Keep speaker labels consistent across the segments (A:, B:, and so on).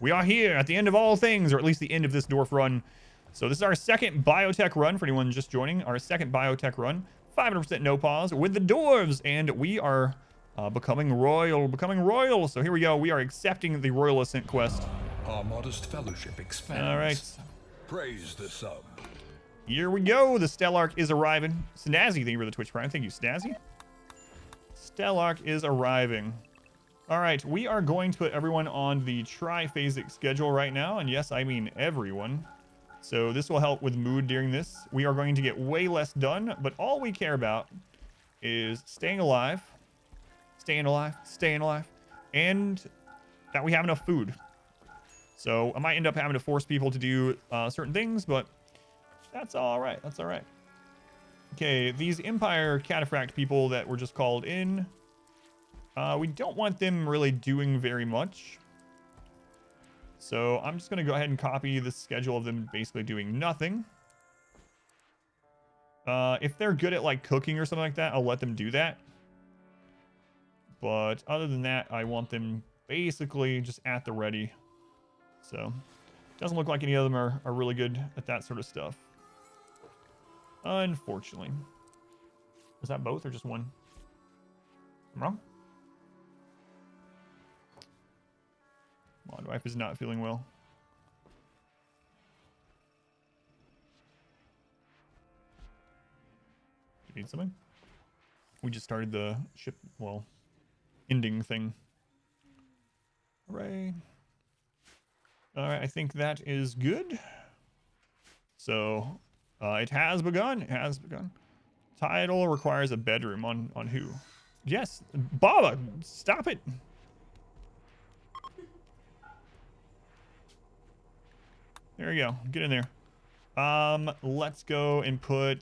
A: We are here at the end of all things, or at least the end of this Dwarf run. So this is our second biotech run for anyone just joining. Our second biotech run, 500% no pause with the dwarves, and we are becoming royal. So here we go. We are accepting the royal ascent quest.
B: Our modest fellowship expands.
A: All right.
B: Praise the sub.
A: Here we go. The Stellark is arriving. Snazzy, thank you for the Twitch Prime. Thank you, Snazzy. Stellark is arriving. All right, we are going to put everyone on the triphasic schedule right now. And yes, I mean everyone. So this will help with mood during this. We are going to get way less done, but all we care about is staying alive, and that we have enough food. So I might end up having to force people to do certain things, but that's all right. That's all right. Okay, these Empire Cataphract people that were just called in, we don't want them really doing very much. So I'm just going to go ahead and copy the schedule of them basically doing nothing. If they're good at like cooking or something like that, I'll let them do that. But other than that, I want them basically just at the ready. So doesn't look like any of them are really good at that sort of stuff. Unfortunately. Was that both or just one? I'm wrong? My wife is not feeling well. You need something? We just started the ship, well, ending thing. Hooray. All right, I think that is good. So, it has begun. It has begun. Title requires a bedroom on who? Yes, Baba, stop it. There we go. Get in there. Let's go and put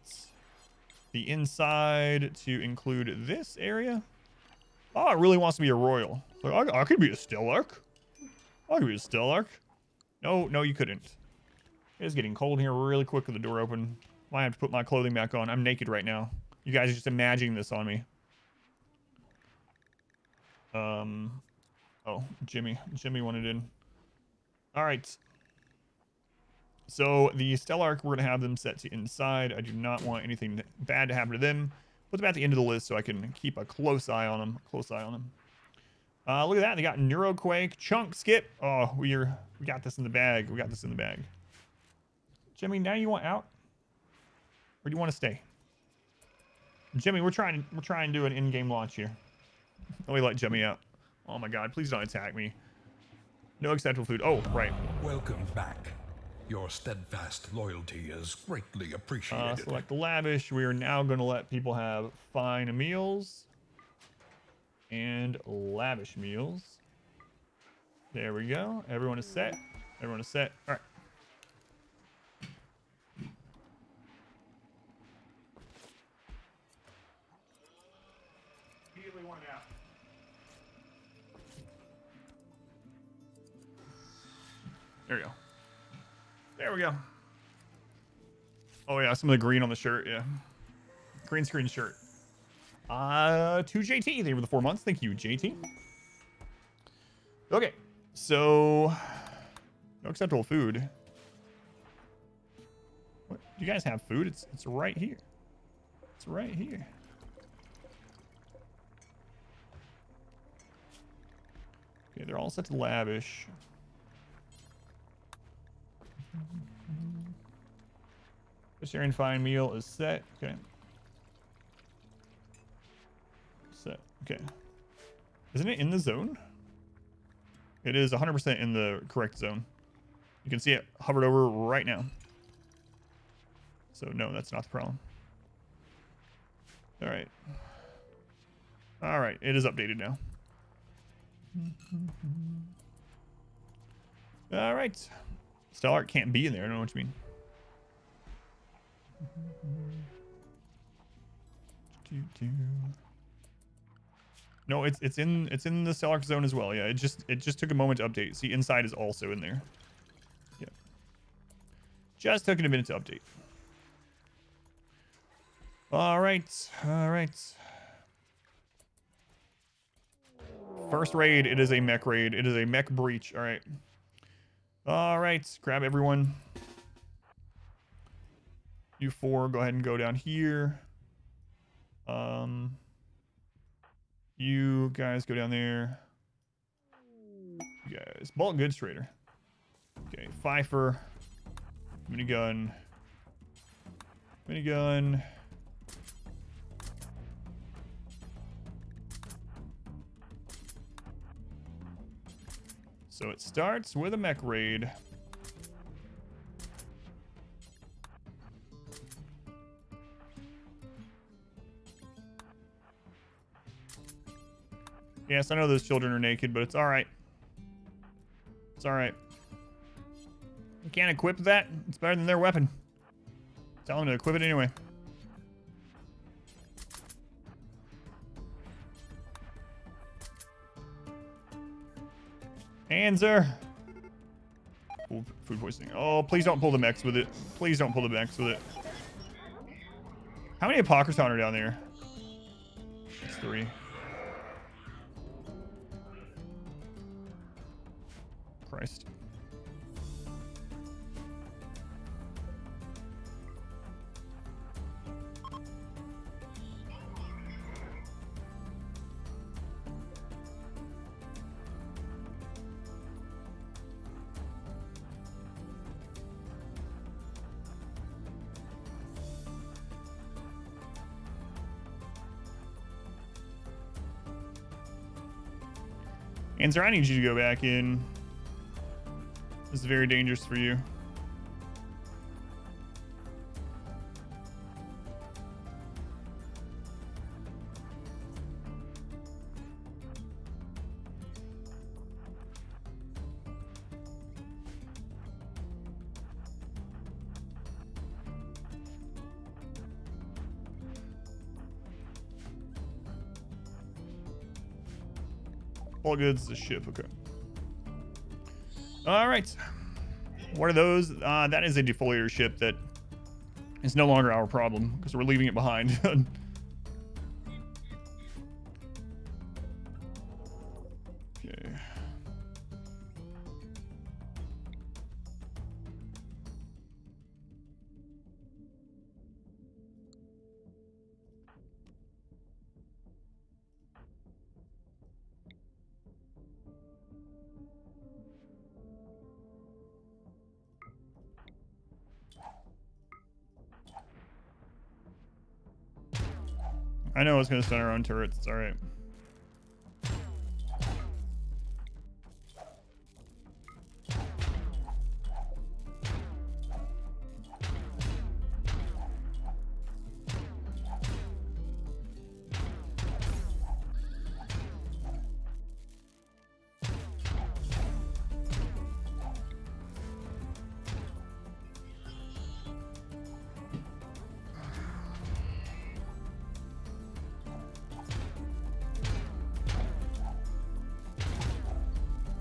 A: the inside to include this area. Oh, it really wants to be a royal. Like, I could be a Stellark. I could be a Stellark. No, you couldn't. It's getting cold here really quick with the door open. Might have to put my clothing back on. I'm naked right now. You guys are just imagining this on me. Oh, Jimmy wanted in. All right. So the Stellark, we're going to have them set to inside. I do not want anything bad to happen to them. Put them at the end of the list so I can keep a close eye on them. Look at that. They got Neuroquake, Chunk, Skip. Oh, we got this in the bag. Jimmy, now you want out? Or do you want to stay? Jimmy, we're trying to do an in-game launch here. Let me let Jimmy out. Oh my god, please don't attack me. No acceptable food. Oh, right.
B: Welcome back. Your steadfast loyalty is greatly appreciated.
A: Select lavish. We are now going to let people have fine meals and lavish meals. There we go. Everyone is set. All right. Immediately one out. There we go. There we go. Oh yeah, some of the green on the shirt, yeah. Green screen shirt. To JT, thank you for the 4 months. Thank you, JT. Okay, so no acceptable food. What? Do you guys have food? It's right here. It's right here. Okay, they're all set to lavish. Vegetarian fine meal is set. Okay. Set. Okay. Isn't it in the zone? It is 100% in the correct zone. You can see it hovered over right now. So no, that's not the problem. All right. All right. It is updated now. All right. Stellark can't be in there. I don't know what you mean. No, it's in the Stellark zone as well. Yeah, it just took a moment to update. See, inside is also in there. Yeah. Just took it a minute to update. All right. First raid, it is a mech raid. It is a mech breach. All right. All right, grab everyone. You four, go ahead and go down here. You guys go down there. You guys, bullet goods trader. Okay, Pfeiffer, minigun, minigun. So it starts with a mech raid. Yes, I know those children are naked, but it's all right. It's all right. You can't equip that. It's better than their weapon. Tell them to equip it anyway. Hanser. Food poisoning. Oh, please don't pull the mechs with it. Please don't pull the mechs with it. How many Apocryphon are down there? That's 3. Christ. Answer, I need you to go back in. This is very dangerous for you. All goods, the ship, okay. All right. What are those? That is a defoliator ship that is no longer our problem because we're leaving it behind. Okay. I know it's going to stun our own turrets. It's all right.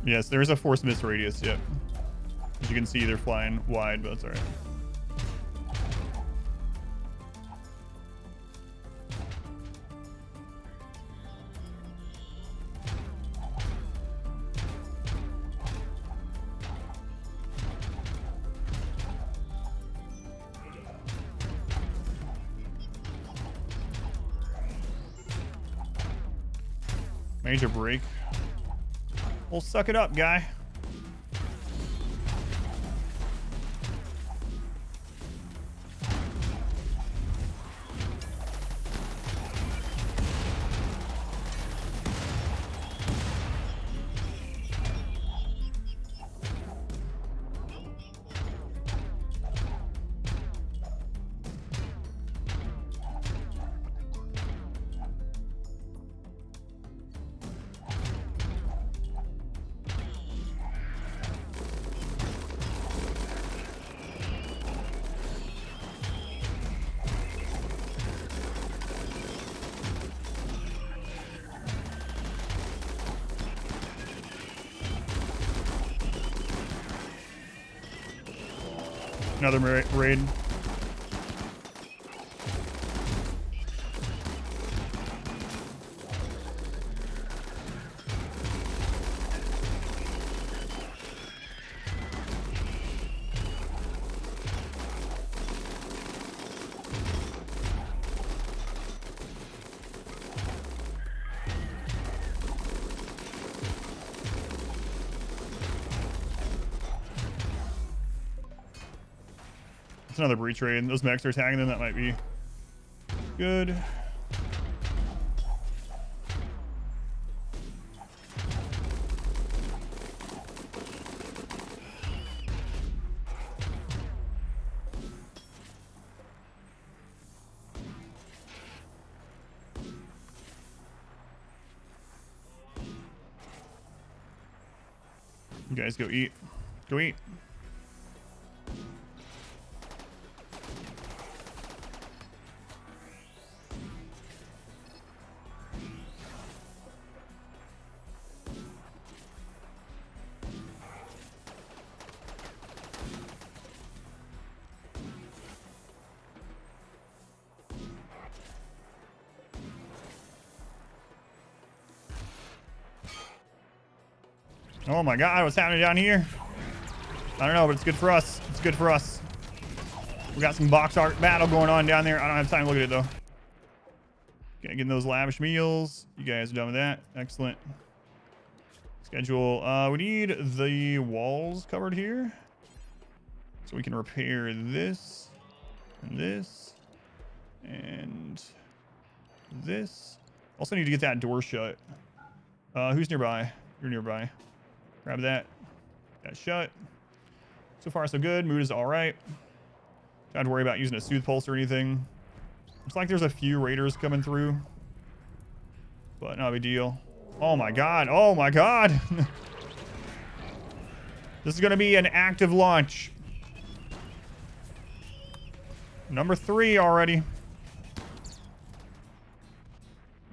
A: Yes, there is a force miss radius, yep. As you can see, they're flying wide, but that's alright. Major break. Well, suck it up, guy. Another raid. It's another breach raid. Those mechs are attacking them. That might be good. You guys go eat. Go eat. Oh my god, what's happening down here? I don't know, but it's good for us. It's good for us. We got some box art battle going on down there. I don't have time to look at it though. Okay, getting those lavish meals. You guys are done with that. Excellent. Schedule. We need the walls covered here. So we can repair this and this and this. Also need to get that door shut. Who's nearby? You're nearby. Grab that. That shut. So far, so good. Mood is all right. Don't have to worry about using a soothe pulse or anything. Looks like there's a few raiders coming through, but not a big deal. Oh my god. Oh my god. This is going to be an active launch. Number 3 already. Number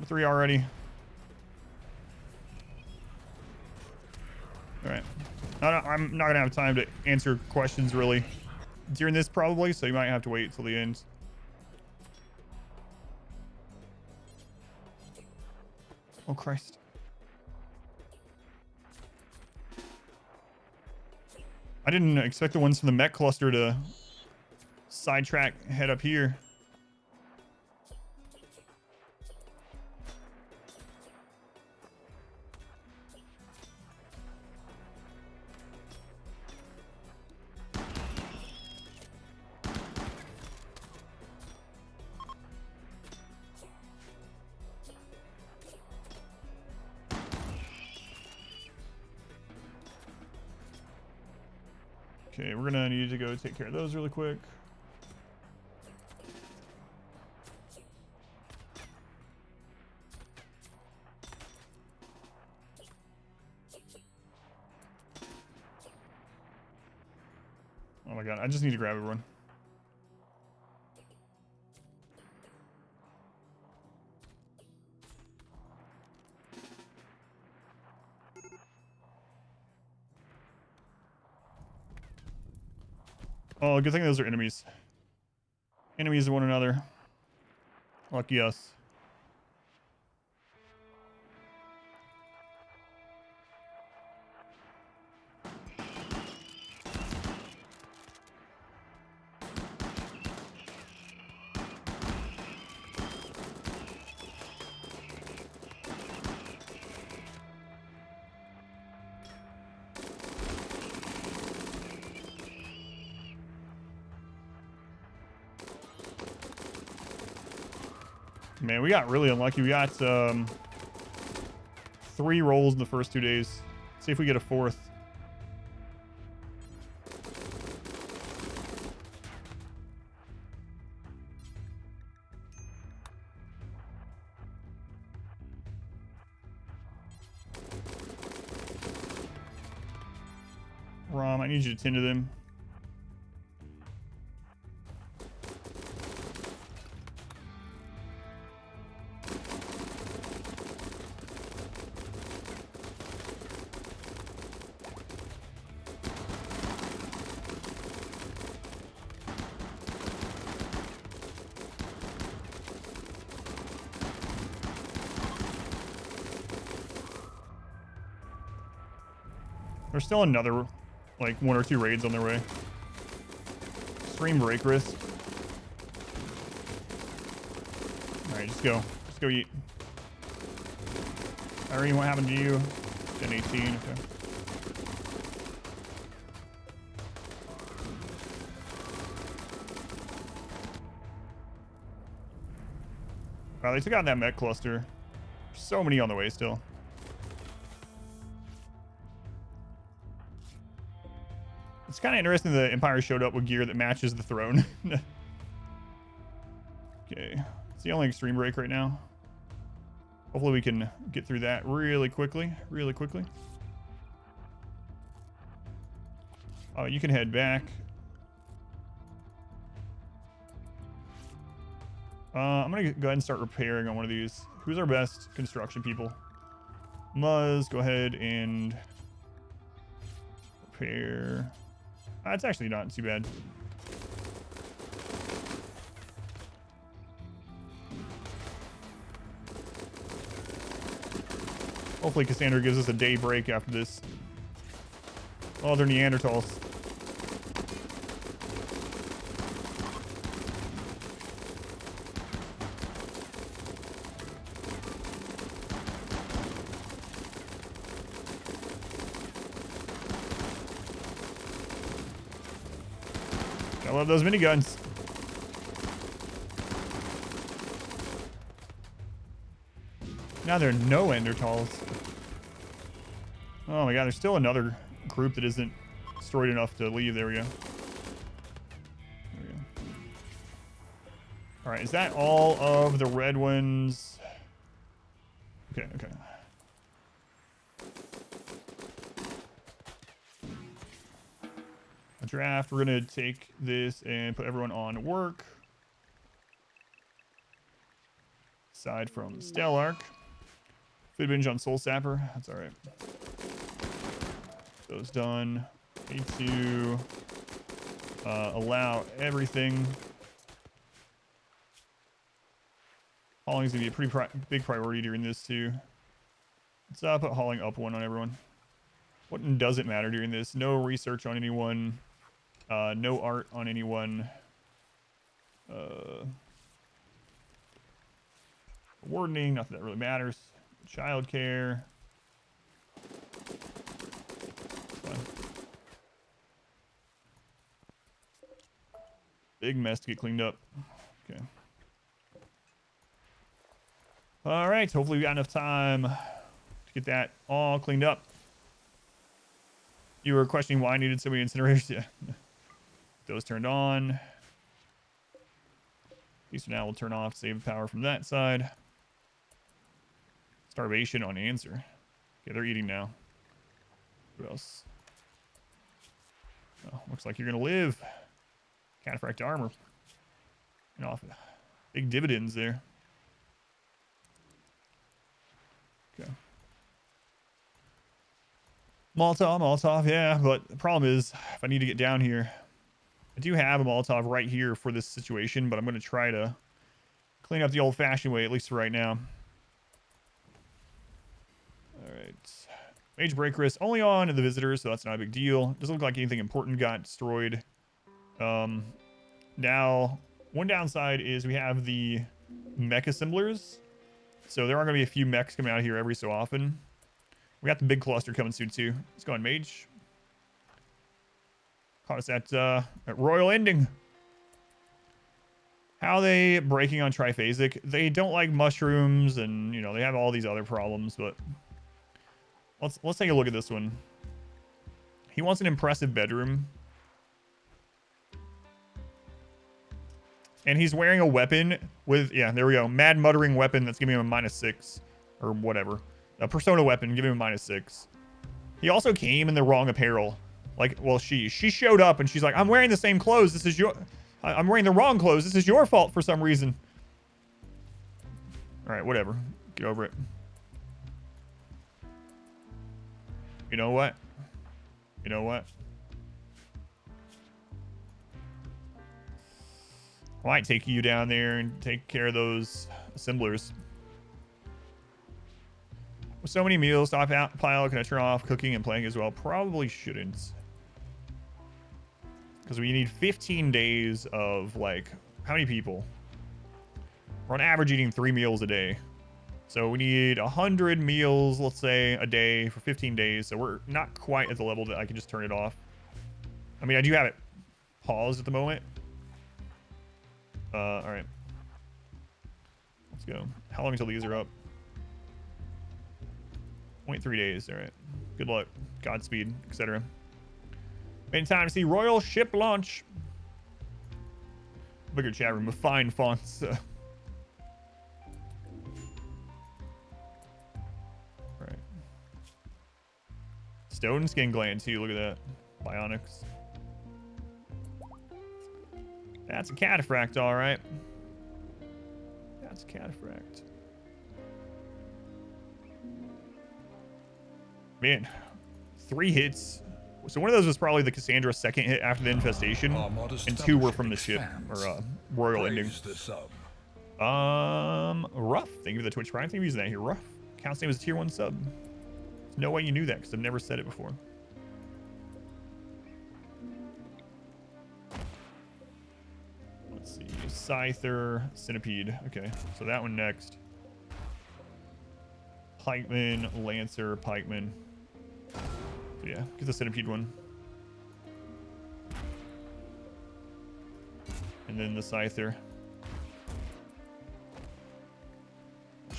A: 3 already. All right. I'm not going to have time to answer questions really during this probably, so you might have to wait till the end. Oh, Christ. I didn't expect the ones from the mech cluster to sidetrack head up here. Okay, we're gonna need to go take care of those really quick. Oh my god, I just need to grab everyone. Oh, good thing those are enemies. Enemies of one another. Lucky us. Man, we got really unlucky. We got 3 rolls in the first 2 days. See if we get a 4th. Rom, I need you to tend to them. There's still another, like, 1 or 2 raids on their way. Extreme break risk. Alright, just go. Just go eat. Irene, what happened to you? Gen 18, okay. Wow, they took out that mech cluster. So many on the way still. It's kind of interesting the Empire showed up with gear that matches the throne. Okay. It's the only extreme break right now. Hopefully we can get through that really quickly. Really quickly. Oh, you can head back. I'm going to go ahead and start repairing on one of these. Who's our best construction people? Muzz, go ahead and repair. It's actually not too bad. Hopefully Cassandra gives us a day break after this. Oh, they're Neanderthals. I love those miniguns. Now there are no Neanderthals. Oh my god, there's still another group that isn't destroyed enough to leave. There we go. There we go. All right, is that all of the red ones? Okay, okay. A draft. We're gonna take this and put everyone on work. Aside from Stellark. Food binge on Soul Sapper. That's all right. Those done. Need to allow everything. Hauling is gonna be a pretty big priority during this too. Let's put hauling up one on everyone. What doesn't matter during this? No research on anyone. No art on anyone. Wardening, nothing that really matters. Childcare. Big mess to get cleaned up. Okay. All right. Hopefully we got enough time to get that all cleaned up. You were questioning why I needed so many incinerators. Yeah. Those turned on. These for now will turn off, save power from that side. Starvation on answer. Okay, they're eating now. Who else? Oh, looks like you're gonna live. Cataphract armor. And off. Big dividends there. Okay. Molotov, yeah, but the problem is if I need to get down here, I do have a Molotov right here for this situation, but I'm going to try to clean up the old-fashioned way, at least for right now. All right. Mage break risk only on the visitors, so that's not a big deal. Doesn't look like anything important got destroyed. Now, one downside is we have the mech assemblers. So there are going to be a few mechs coming out here every so often. We got the big cluster coming soon, too. Let's go on Mage. Caught us at Royal Ending. How are they breaking on Triphasic? They don't like mushrooms, and, you know, they have all these other problems, but... Let's take a look at this one. He wants an impressive bedroom. And he's wearing a weapon with... Yeah, there we go. Mad muttering weapon that's giving him a -6. Or whatever. A persona weapon, giving him a -6. He also came in the wrong apparel. Like, well, she showed up and she's like, I'm wearing the same clothes. This is your... I'm wearing the wrong clothes. This is your fault for some reason. All right, whatever. Get over it. You know what? You know what? I might take you down there and take care of those assemblers. With so many meals, top out pile, can I turn off cooking and playing as well? Probably shouldn't. Because we need 15 days of, like, how many people? We're on average eating 3 meals a day. So we need 100 meals, let's say, a day for 15 days. So we're not quite at the level that I can just turn it off. I mean, I do have it paused at the moment. All right. Let's go. How long until these are up? 0.3 days. All right. Good luck. Godspeed, etc. Main time to see Royal Ship launch. Bigger chat room with fine fonts. Right. Stone skin gland too. Look at that. Bionics. That's a cataphract, all right. That's a cataphract. Man, 3 hits. So one of those was probably the Cassandra's second hit after the infestation, and 2 were from the ship or royal ending. Rough. Thank you for the Twitch Prime. Thank you for using that here. Rough. Count's name is a tier 1 sub. There's no way you knew that because I've never said it before. Let's see. Scyther, Centipede. Okay, so that one next. Pikeman, Lancer, Pikeman. So yeah, get the Centipede one. And then the Scyther.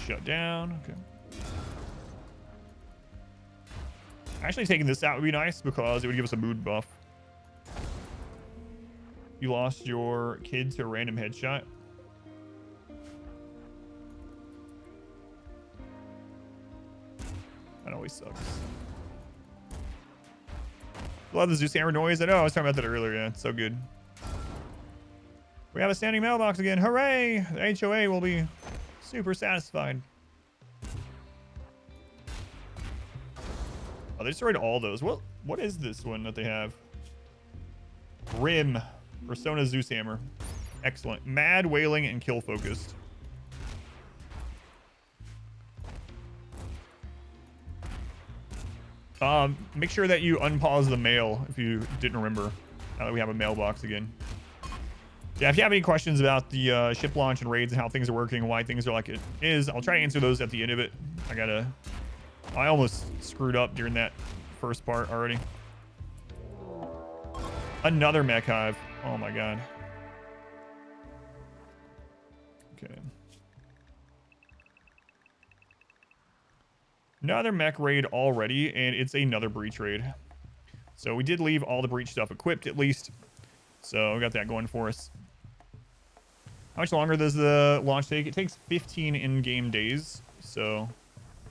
A: Shut down. Okay. Actually, taking this out would be nice because it would give us a mood buff. You lost your kid to a random headshot. That always sucks. Love the Zeus Hammer noise. I know, I was talking about that earlier. Yeah, it's so good. We have a standing mailbox again. Hooray! The HOA will be super satisfied. Oh, they destroyed all those. What is this one that they have? Rim. Persona Zeus Hammer. Excellent. Mad, wailing, and kill focused. Make sure that you unpause the mail if you didn't remember. Now that we have a mailbox again. Yeah, if you have any questions about the ship launch and raids and how things are working and why things are like it is, I'll try to answer those at the end of it. I almost screwed up during that first part already. Another mech hive. Oh my god. Okay. Another mech raid already, and it's another breach raid. So we did leave all the breach stuff equipped at least. So we got that going for us. How much longer does the launch take? It takes 15 in-game days. So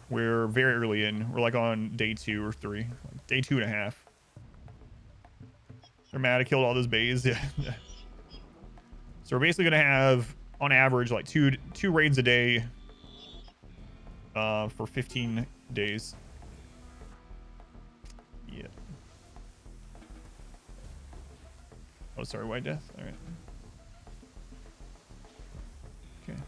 A: we're very early in. We're like on day 2 or 3. Like day 2.5. They're mad I killed all those bays. Yeah. So we're basically going to have, on average, like two raids a day for 15 days. Yeah. Oh, sorry, White Death. All right. Okay.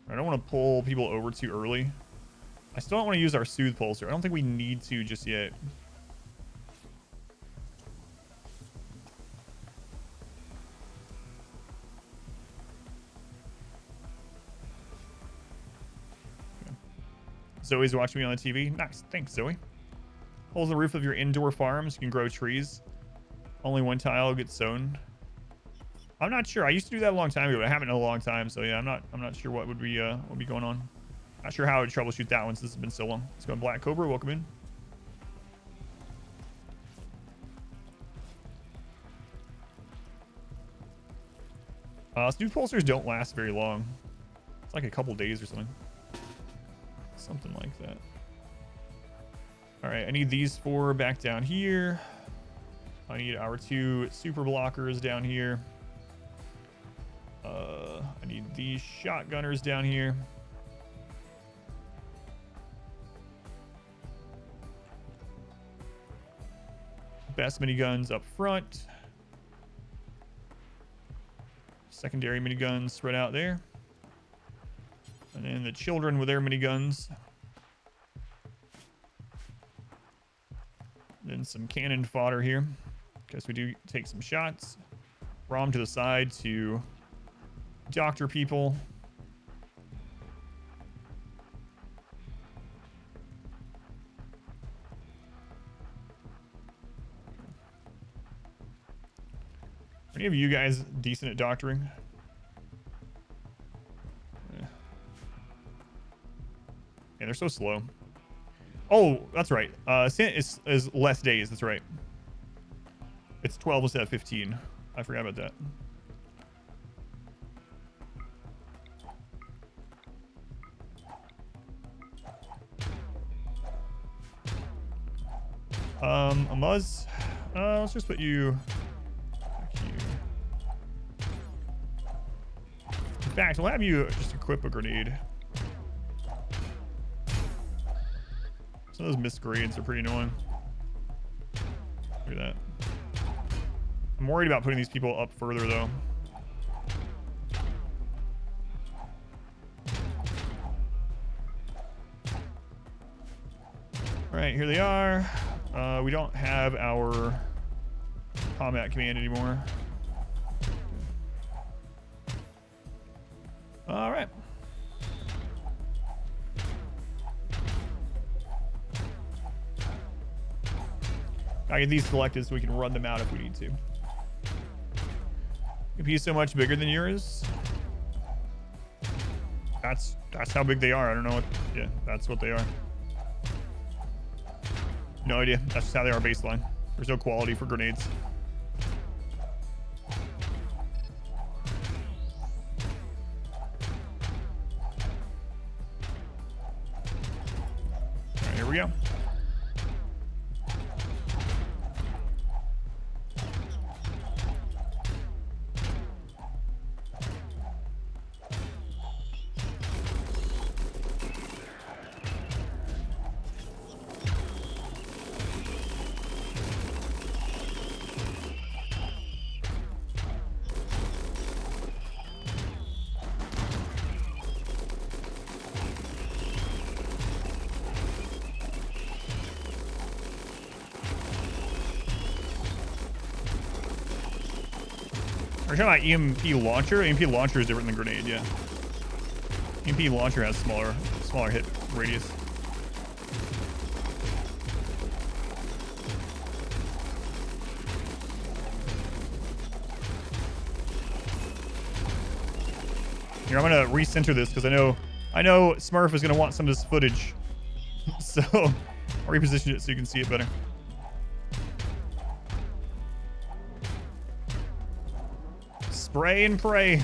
A: I don't want to pull people over too early. I still don't want to use our Soothe Pulsar. I don't think we need to just yet. Okay. Zoe's watching me on the TV. Nice. Thanks, Zoe. Holes in the roof of your indoor farms. You can grow trees. Only one tile gets sown. I'm not sure. I used to do that a long time ago, but I haven't in a long time. So yeah, I'm not sure what would be going on. Not sure how I would troubleshoot that one since it's been so long. Let's go Black Cobra. Welcome in. Soothe Pulsars don't last very long. It's like a couple days or something. Something like that. All right, I need these 4 back down here. I need our 2 super blockers down here. I need these shotgunners down here. Best miniguns up front. Secondary miniguns spread out there. And then the children with their miniguns. Then some cannon fodder here. Because we do take some shots. Rom to the side to doctor people. any of you guys decent at doctoring? Yeah, they're so slow. Oh, that's right. Is less days. That's right. It's 12 instead of 15. I forgot about that. A Muzz. Let's just put you back here. In fact, we'll have you just equip a grenade. Some of those missed grades are pretty annoying. Look at that. I'm worried about putting these people up further, though. All right, here they are. We don't have our combat command anymore. All right. I get these selected so we can run them out if we need to. If he's so much bigger than yours, that's how big they are. I don't know what. Yeah, that's what they are. No idea. That's just how they are baseline. There's no quality for grenades. All right, here we go. Are you talking about EMP launcher? EMP launcher is different than grenade, yeah. EMP launcher has smaller hit radius. Here, I'm gonna recenter this because I know Smurf is gonna want some of this footage. So I'll reposition it so you can see it better. Spray and pray.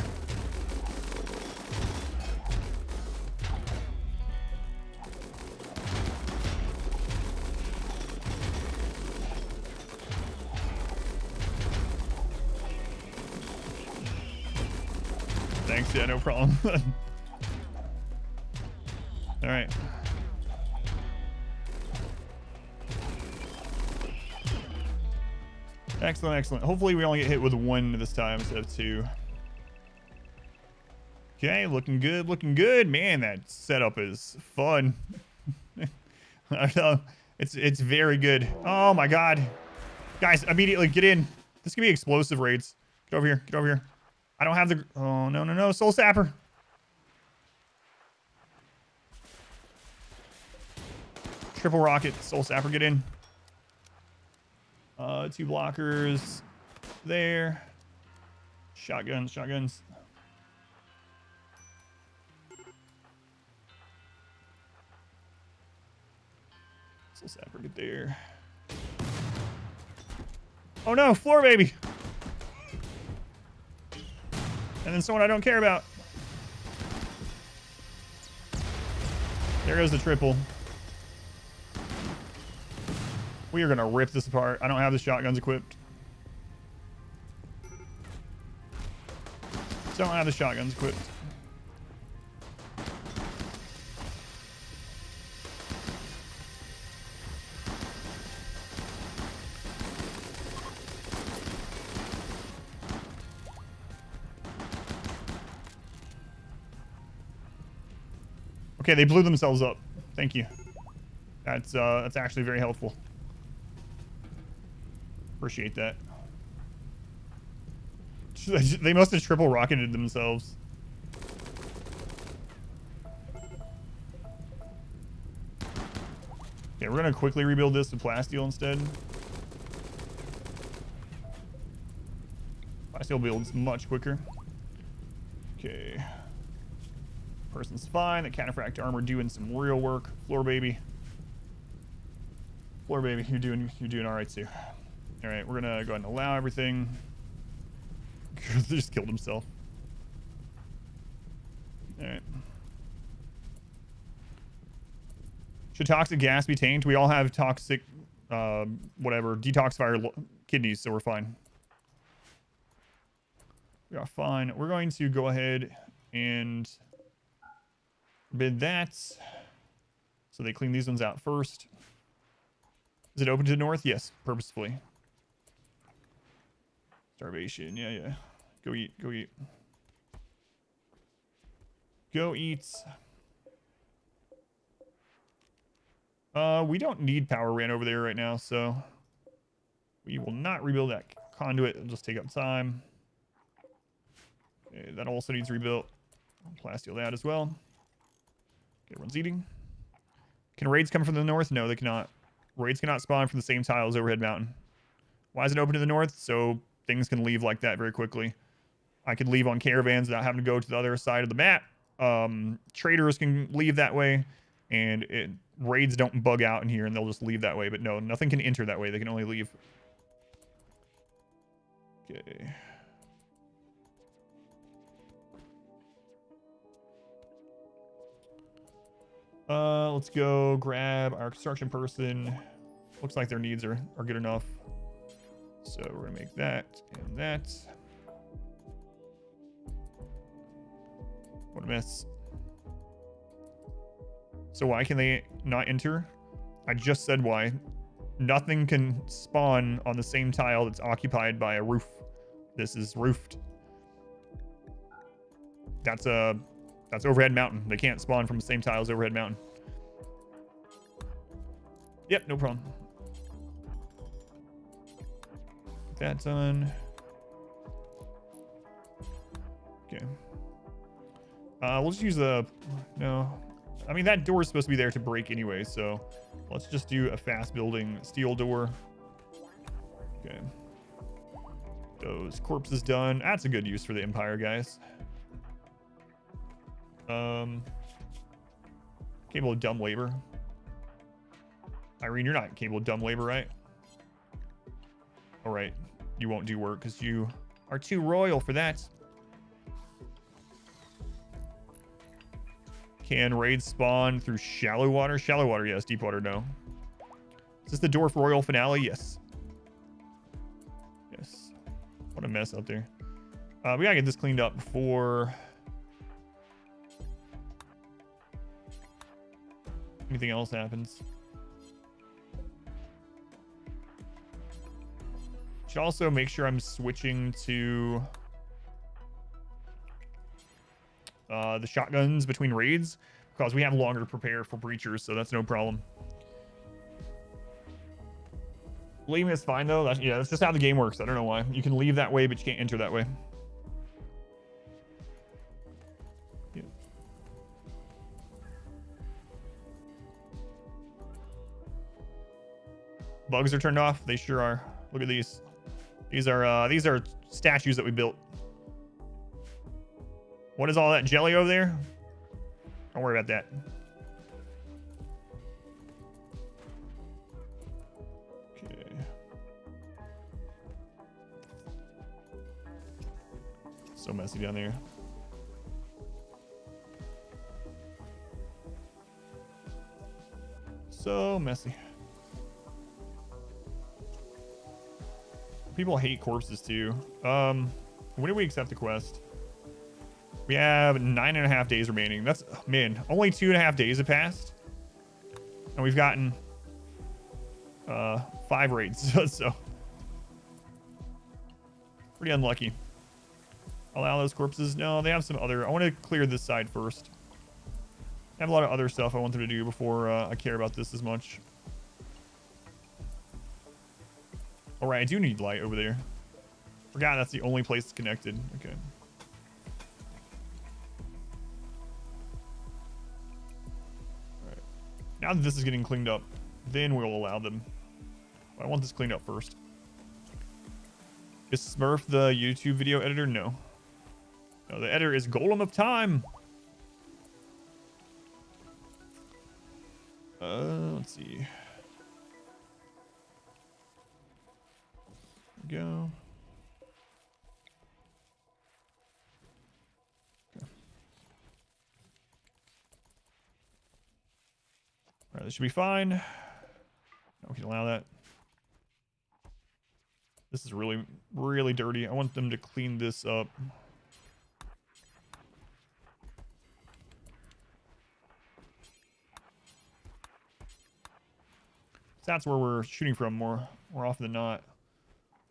A: Thanks, yeah, no problem. All right. Excellent, excellent. Hopefully we only get hit with one this time instead of two. Okay, looking good, looking good. Man, that setup is fun. I don't know. It's very good. Oh my god. Guys, immediately get in. This could be explosive raids. Get over here, get over here. I don't have the... Oh, no, no, no. Soul Sapper. Triple rocket. Soul Sapper, get in. 2 blockers there. Shotguns. Soul Sapper, get there. Oh no, floor baby. And then someone I don't care about. There goes the triple. We are gonna rip this apart. I don't have the shotguns equipped. Don't have the shotguns equipped. Okay, they blew themselves up. Thank you. That's actually very helpful. Appreciate that. They must have triple rocketed themselves. Okay, we're gonna quickly rebuild this with plasteel instead. Plasteel skill builds much quicker. Okay. Person's fine. The cataphract armor doing some real work. Floor baby. Floor baby, you're doing all right too. All right, we're gonna go ahead and allow everything. They just killed himself. All right. Should toxic gas be tanked? We all have toxic, whatever, detoxifier kidneys, so we're fine. We are fine. We're going to go ahead and bid that. So they clean these ones out first. Is it open to the north? Yes, purposefully. Starvation. Yeah, yeah. Go eat. Go eat. Go eat. We don't need power ran over there right now, so we will not rebuild that conduit. It'll just take up time. Okay, that also needs rebuilt. Plasteel that as well. Okay, everyone's eating. Can raids come from the north? No, they cannot. Raids cannot spawn from the same tile as Overhead Mountain. Why is it open to the north? So things can leave like that very quickly. I could leave on caravans without having to go to the other side of the map. Traders can leave that way, and raids don't bug out in here, and they'll just leave that way. But no, nothing can enter that way. They can only leave. Okay. Let's go grab our construction person. Looks like their needs are good enough. So we're gonna make that and that. What a mess. So why can they not enter? I just said why. Nothing can spawn on the same tile that's occupied by a roof. This is roofed. That's Overhead Mountain. They can't spawn from the same tile as Overhead Mountain. Yep, no problem. Get that done. Okay. We'll just use the... No. I mean, that door is supposed to be there to break anyway, so let's just do a fast building steel door. Okay. Those corpses done. That's a good use for the Empire, guys. Capable of dumb labor. Irene, you're not capable of dumb labor, right? All right. You won't do work because you are too royal for that. Can raids spawn through shallow water? Shallow water, yes. Deep water, no. Is this the Dwarf Royal finale? Yes. Yes. What a mess out there. We gotta get this cleaned up before anything else happens. Should also make sure I'm switching to the shotguns between raids, because we have longer to prepare for breachers, so that's no problem. Leaving is fine though. That's just how the game works. I don't know why. You can leave that way, but you can't enter that way. Yeah. Bugs are turned off. They sure are. Look at these. These are statues that we built. What is all that jelly over there? Don't worry about that. Okay. So messy down there. So messy. People hate corpses too. When do we accept the quest? We have 9.5 days remaining. That's, man, only 2.5 days have passed. And we've gotten 5 raids. So pretty unlucky. Allow those corpses. No, they have some other. I want to clear this side first. I have a lot of other stuff I want them to do before I care about this as much. All right, I do need light over there. Forgot that's the only place it's connected. Okay. All right. Now that this is getting cleaned up, then we'll allow them. I want this cleaned up first. Is Smurf the YouTube video editor? No. No, the editor is Golem of Time. Let's see. There we go. Okay. All right, this should be fine. No, we can allow that. This is really, really dirty. I want them to clean this up. That's where we're shooting from more often than not.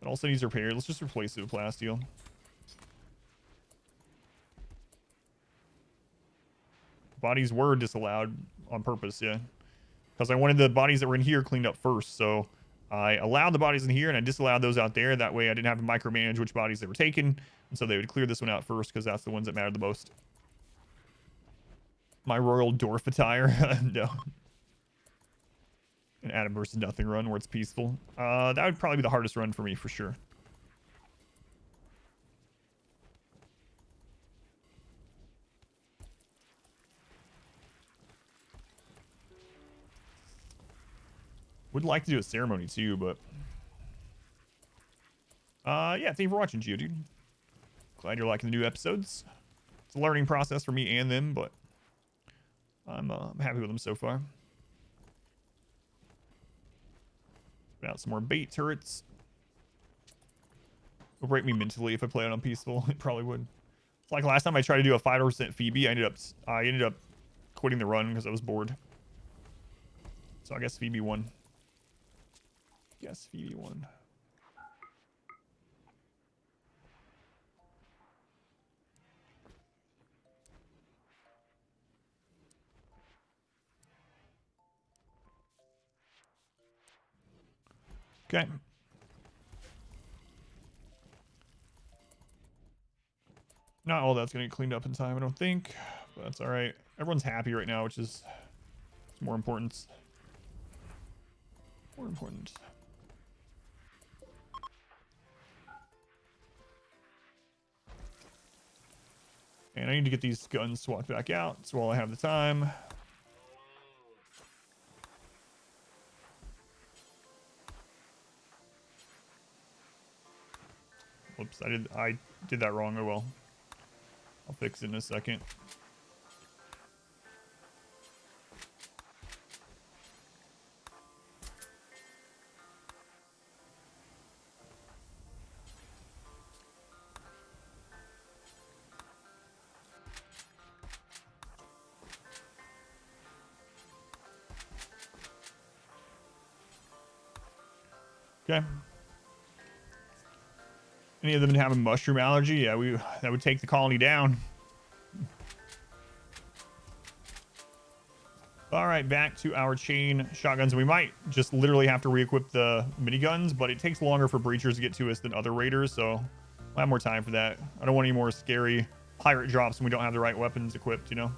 A: It also needs repaired. Let's just replace it with plasteel. Bodies were disallowed on purpose, yeah. Because I wanted the bodies that were in here cleaned up first. So I allowed the bodies in here and I disallowed those out there. That way I didn't have to micromanage which bodies they were taking. And so they would clear this one out first because that's the ones that mattered the most. My royal dwarf attire. No. An Adam versus nothing run where it's peaceful. That would probably be the hardest run for me for sure. Would like to do a ceremony too, but yeah, thank you for watching, Geodude. Glad you're liking the new episodes. It's a learning process for me and them, but I'm happy with them so far. Put out some more bait turrets. It'll break me mentally if I play it on peaceful. It probably would. It's like last time I tried to do a 5% Phoebe, I ended up quitting the run because I was bored. So I guess Phoebe won. Yes, Phoebe won. Okay. Not all that's going to get cleaned up in time, I don't think. But that's all right. Everyone's happy right now, which is more important. More important. And I need to get these guns swapped back out. So while I have the time. Whoops, I did that wrong. Oh well. I'll fix it in a second. Okay. Any of them have a mushroom allergy? Yeah, that would take the colony down. All right, back to our chain shotguns. We might just literally have to re-equip the miniguns, but it takes longer for breachers to get to us than other raiders, so we'll have more time for that. I don't want any more scary pirate drops when we don't have the right weapons equipped, you know?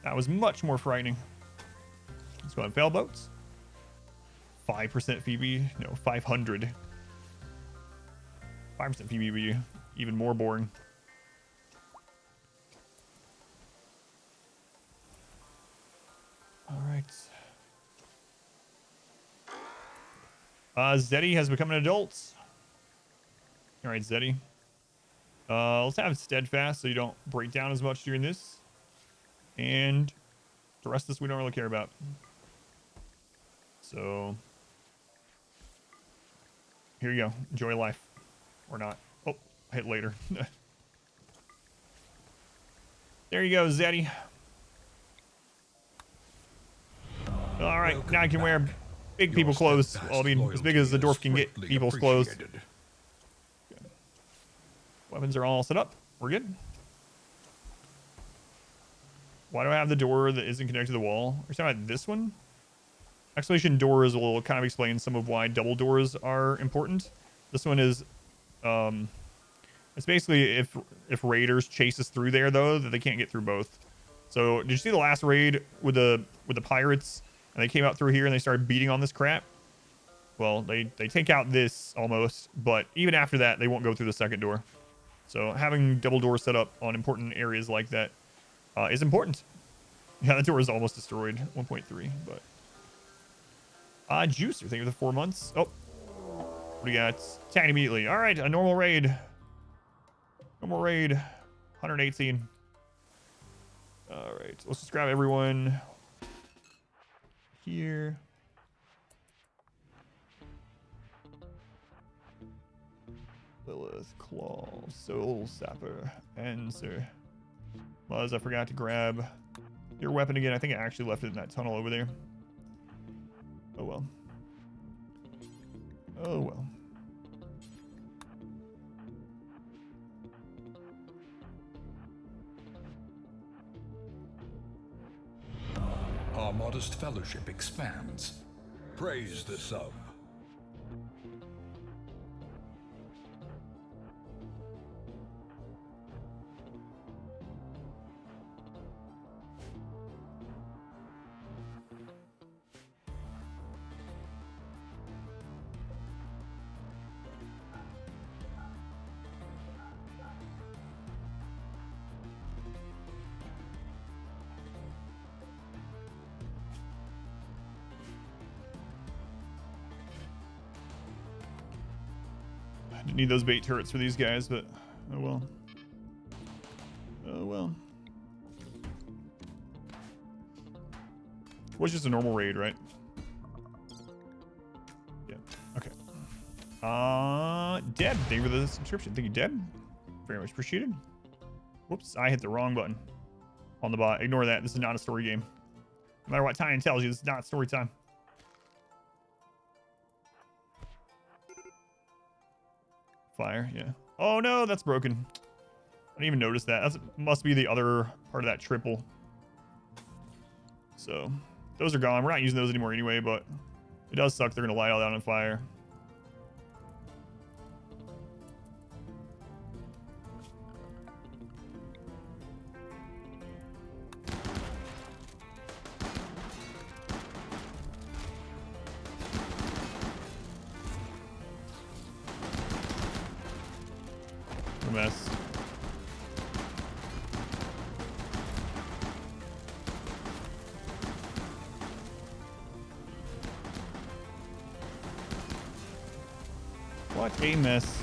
A: That was much more frightening. Let's go ahead and fail boats. 5% Phoebe? No, 500. 5% Phoebe would be even more boring. All right. Zeddy has become an adult. All right, Zeddy. Let's have steadfast so you don't break down as much during this. And the rest of this we don't really care about. So here you go. Enjoy life. Or not. Oh, hit later. There you go, Zeddy. All right, now I can wear big people clothes. Well, I mean, as big as the dwarf can get people's clothes. Good. Weapons are all set up. We're good. Why do I have the door that isn't connected to the wall? Are you talking about this one? Excavation doors will kind of explain some of why double doors are important. This one is, it's basically if raiders chase us through there though, that they can't get through both. So did you see the last raid with the pirates? And they came out through here and they started beating on this crap. Well, they take out this almost, but even after that, they won't go through the second door. So having double doors set up on important areas like that is important. Yeah, that door is almost destroyed. 1.3, but Juicer, thank you for the 4 months. Oh, what do you got? Attack immediately. All right, a normal raid. Normal raid. 118. All right, let's just grab everyone here. Lilith, Claw, Soul Sapper, Answer. Luz, I forgot to grab your weapon again. I think I actually left it in that tunnel over there. Oh well. Oh well.
B: Our modest fellowship expands. Praise the sub.
A: Didn't need those bait turrets for these guys, but oh well. Oh well. Was just a normal raid, right? Yeah. Okay. Deb, thank you for the subscription. Thank you, Deb. Very much appreciated. Whoops, I hit the wrong button on the bot. Ignore that. This is not a story game. No matter what Tyan tells you, this is not story time. Fire, yeah. Oh no, that's broken. I didn't even notice that. That must be the other part of that triple. So, those are gone. We're not using those anymore anyway, but it does suck. They're going to light all down on fire. A mess. What a mess.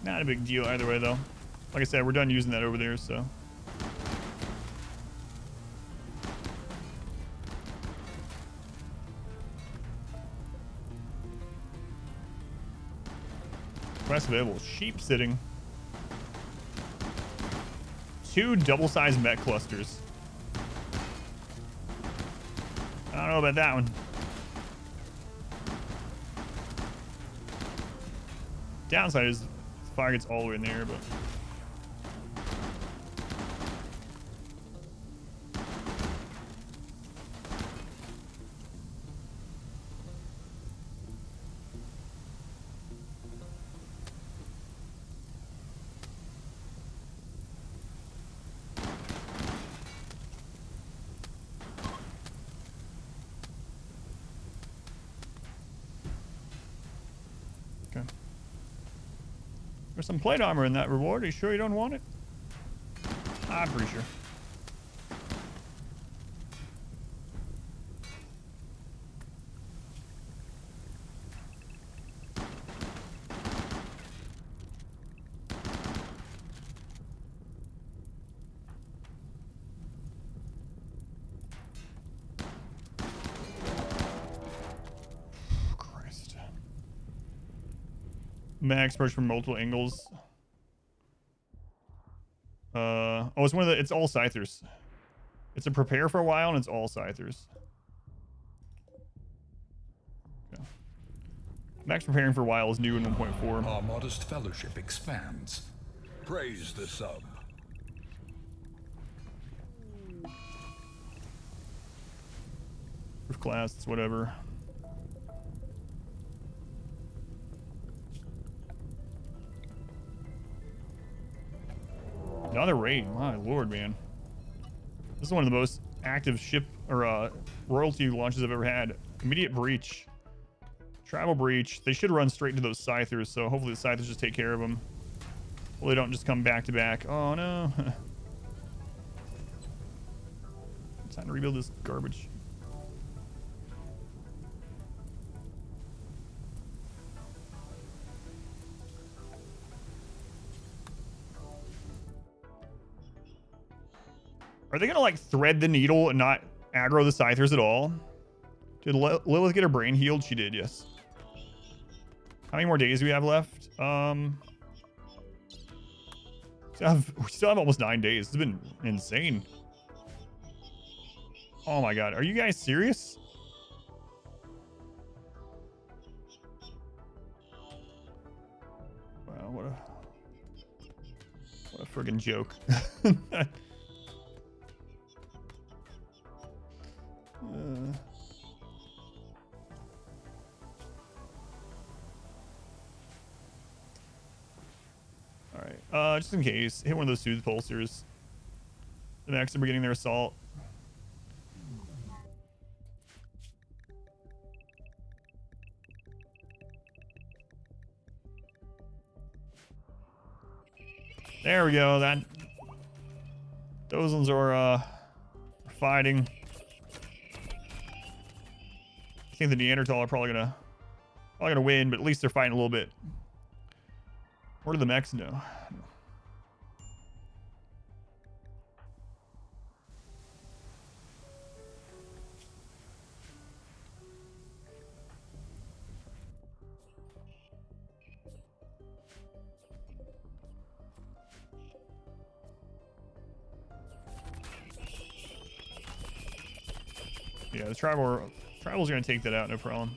A: Not a big deal either way, though. Like I said, we're done using that over there, so. Quest available. Sheep sitting. 2 double-sized mech clusters. I don't know about that one. Downside is fire gets all the way in there, but okay. There's some plate armor in that reward. Are you sure you don't want it? I'm pretty sure. Max approach from multiple angles. Oh, it's one of the. It's all scythers. It's a prepare for a while, and it's all scythers. Okay. Max preparing for a while is new in 1.4.
B: Our modest fellowship expands. Praise the sub.
A: Proof class, it's whatever. Another raid. My lord, man. This is one of the most active ship or royalty launches I've ever had. Immediate breach. Travel breach. They should run straight into those scythers, so hopefully the scythers just take care of them. Well, they don't just come back to back. Oh no. Time to rebuild this garbage. Are they gonna like thread the needle and not aggro the scythers at all? Did Lilith get her brain healed? She did, yes. How many more days do we have left? We still have almost 9 days. It's been insane. Oh my god, are you guys serious? Wow, what a friggin' joke. All right, just in case, hit one of those soothe pulsers. The next are beginning their assault. There we go. Those ones are fighting. I think the Neanderthal are probably gonna win, but at least they're fighting a little bit. Where do the mechs know? Yeah, the tribal's gonna take that out, no problem.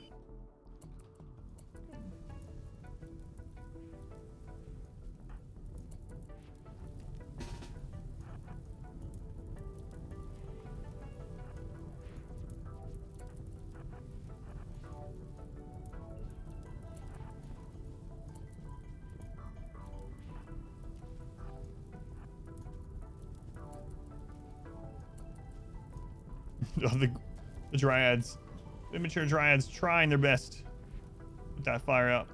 A: The dryads, immature dryads trying their best with that fire up.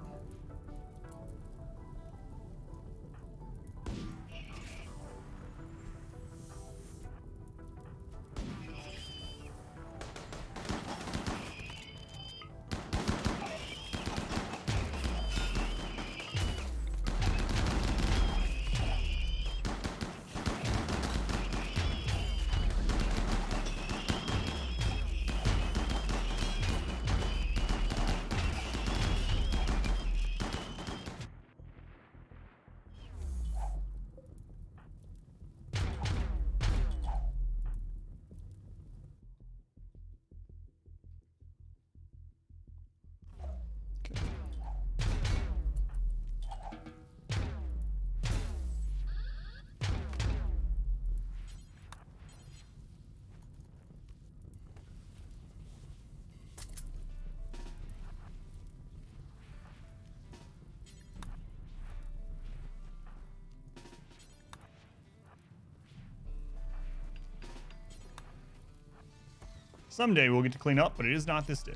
A: Someday we'll get to clean up, but it is not this day.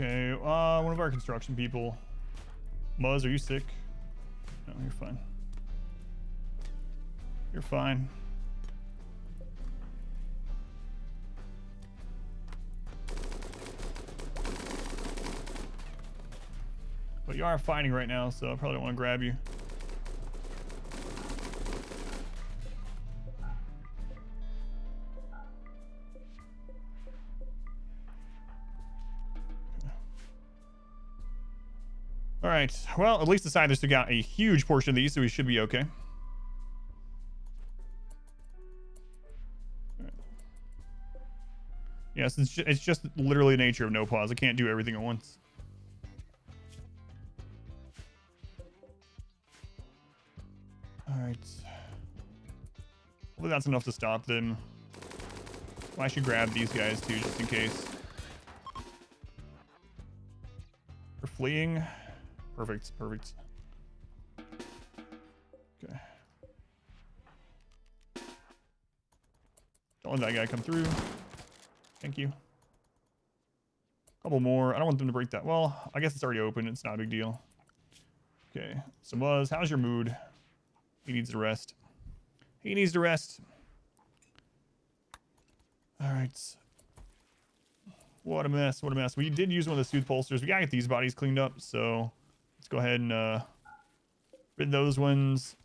A: Okay, one of our construction people. Muzz, are you sick? No, you're fine. You're fine. But you are fighting right now, so I probably don't want to grab you. All right. Well, at least the side still got a huge portion of these, so we should be okay. Right. Yes, it's just literally the nature of no pause. I can't do everything at once. All right. Hopefully that's enough to stop them. Well, I should grab these guys too, just in case. They're fleeing. Perfect, perfect. Okay. Don't let that guy come through. Thank you. Couple more. I don't want them to break that. Well, I guess it's already open. It's not a big deal. Okay. So Muzz, how's your mood? He needs to rest. He needs to rest. All right. What a mess. What a mess. We did use one of the soothe pulsers. We gotta get these bodies cleaned up, so let's go ahead and rid those ones.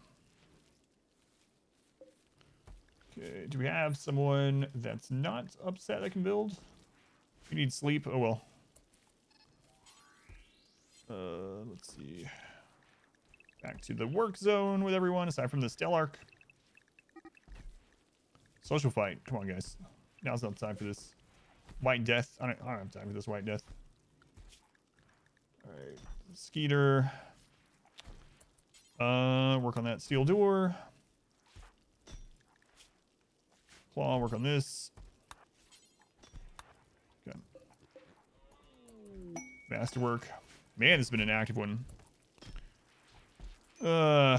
A: Okay, do we have someone that's not upset that can build? We need sleep. Oh well. Let's see. Back to the work zone with everyone aside from the Stellark. Social fight. Come on, guys. Now's not time for this. White death. I don't have time for this white death. All right. Skeeter. Work on that steel door. Claw, work on this. Okay. Masterwork. Man, this has been an active one. All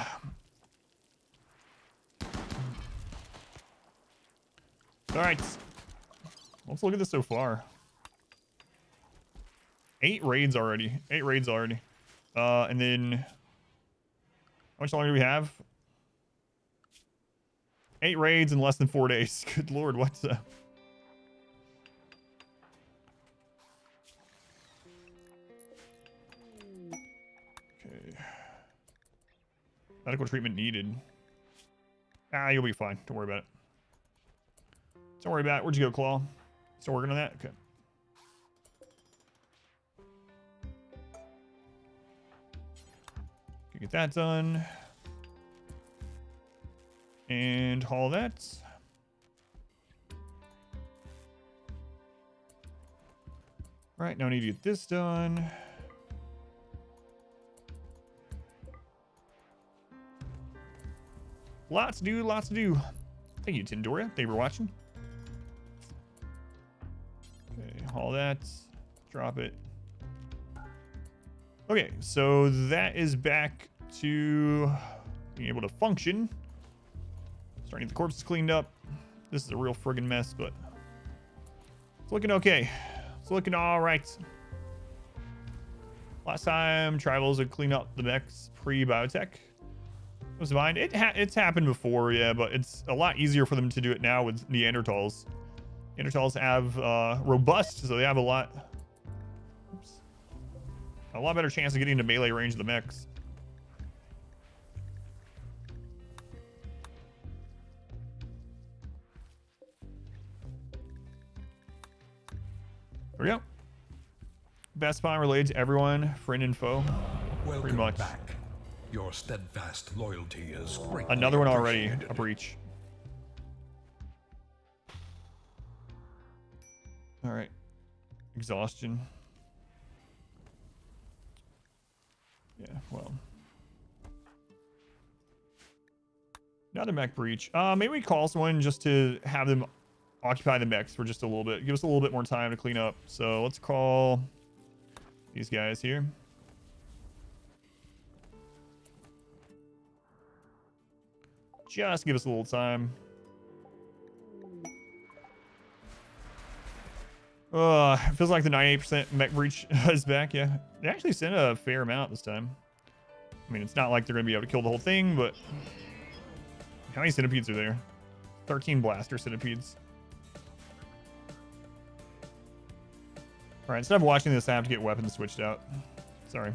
A: right. Let's look at this so far. 8 raids already. 8 raids already. And then how much longer do we have? 8 raids in less than 4 days. Good lord, what's that? Okay. Medical treatment needed. Ah, you'll be fine. Don't worry about it. Don't worry about it. Where'd you go, Claw? Still working on that? Okay. Get that done. And haul that. Right, now I need to get this done. Lots to do, lots to do. Thank you, Tindoria. Thank you for watching. Okay, haul that. Drop it. Okay, so that is back to being able to function. Starting to get the corpses cleaned up. This is a real friggin' mess, but it's looking okay. It's looking all right. Last time, Tribals had cleaned up the mechs pre-biotech. It was fine. It's happened before, yeah, but it's a lot easier for them to do it now with Neanderthals. Neanderthals have robust, so they have a lot better chance of getting into melee range of the mechs. There we go. Best spawn related to everyone, friend and foe.
B: Welcome
A: pretty much.
B: Back. Your steadfast loyalty is greatly
A: Another one already.
B: appreciated.
A: A breach. All right. Exhaustion. Yeah, well. Another mech breach. Maybe we call someone just to have them occupy the mechs for just a little bit. Give us a little bit more time to clean up. So let's call these guys here. Just give us a little time. It feels like the 98% mech breach is back. Yeah, they actually sent a fair amount this time. I mean, it's not like they're gonna be able to kill the whole thing, but how many centipedes are there? 13 blaster centipedes. All right, instead of watching this, I have to get weapons switched out. Sorry.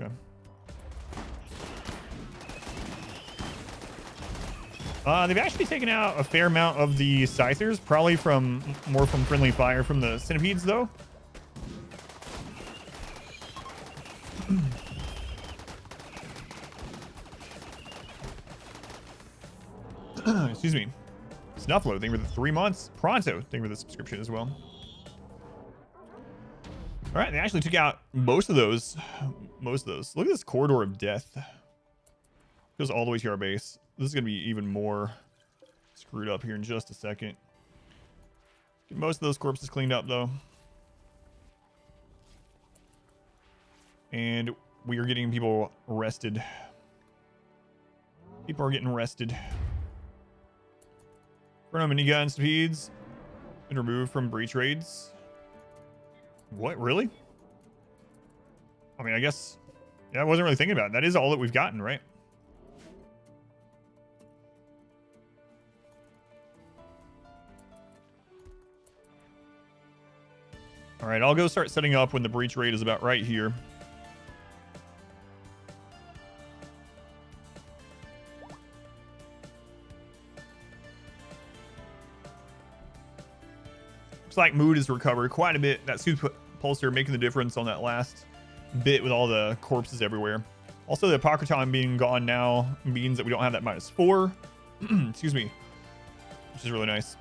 A: Okay. They've actually taken out a fair amount of the scythers, probably more from friendly fire from the centipedes, though. Excuse me. Snufflo, thank you for the 3 months. Pronto, thank you for the subscription as well. All right, they actually took out most of those. Look at this corridor of death. Goes all the way to our base. This is going to be even more screwed up here in just a second. Get most of those corpses cleaned up, though. And we are getting people rested. People are getting rested. Chrono minigun speeds been removed from breach raids. What, really? I mean, I guess, yeah, I wasn't really thinking about it. That is all that we've gotten, right? All right, I'll go start setting up when the breach raid is about right here. Looks like mood has recovered quite a bit. That suit pulsar making the difference on that last bit with all the corpses everywhere. Also, the Apocryton being gone now means that we don't have that -4. Excuse me. Which is really nice.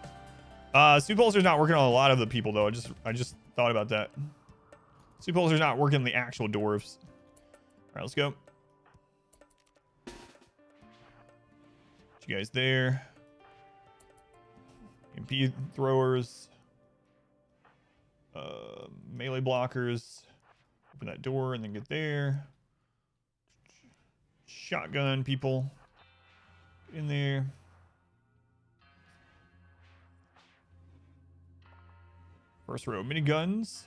A: Suit pulsar's not working on a lot of the people, though. I just thought about that. Suit pulsar's not working on the actual dwarves. All right, let's go. Get you guys there. MP throwers. Melee blockers. Open that door and then get there. Shotgun people. Get in there. First row miniguns.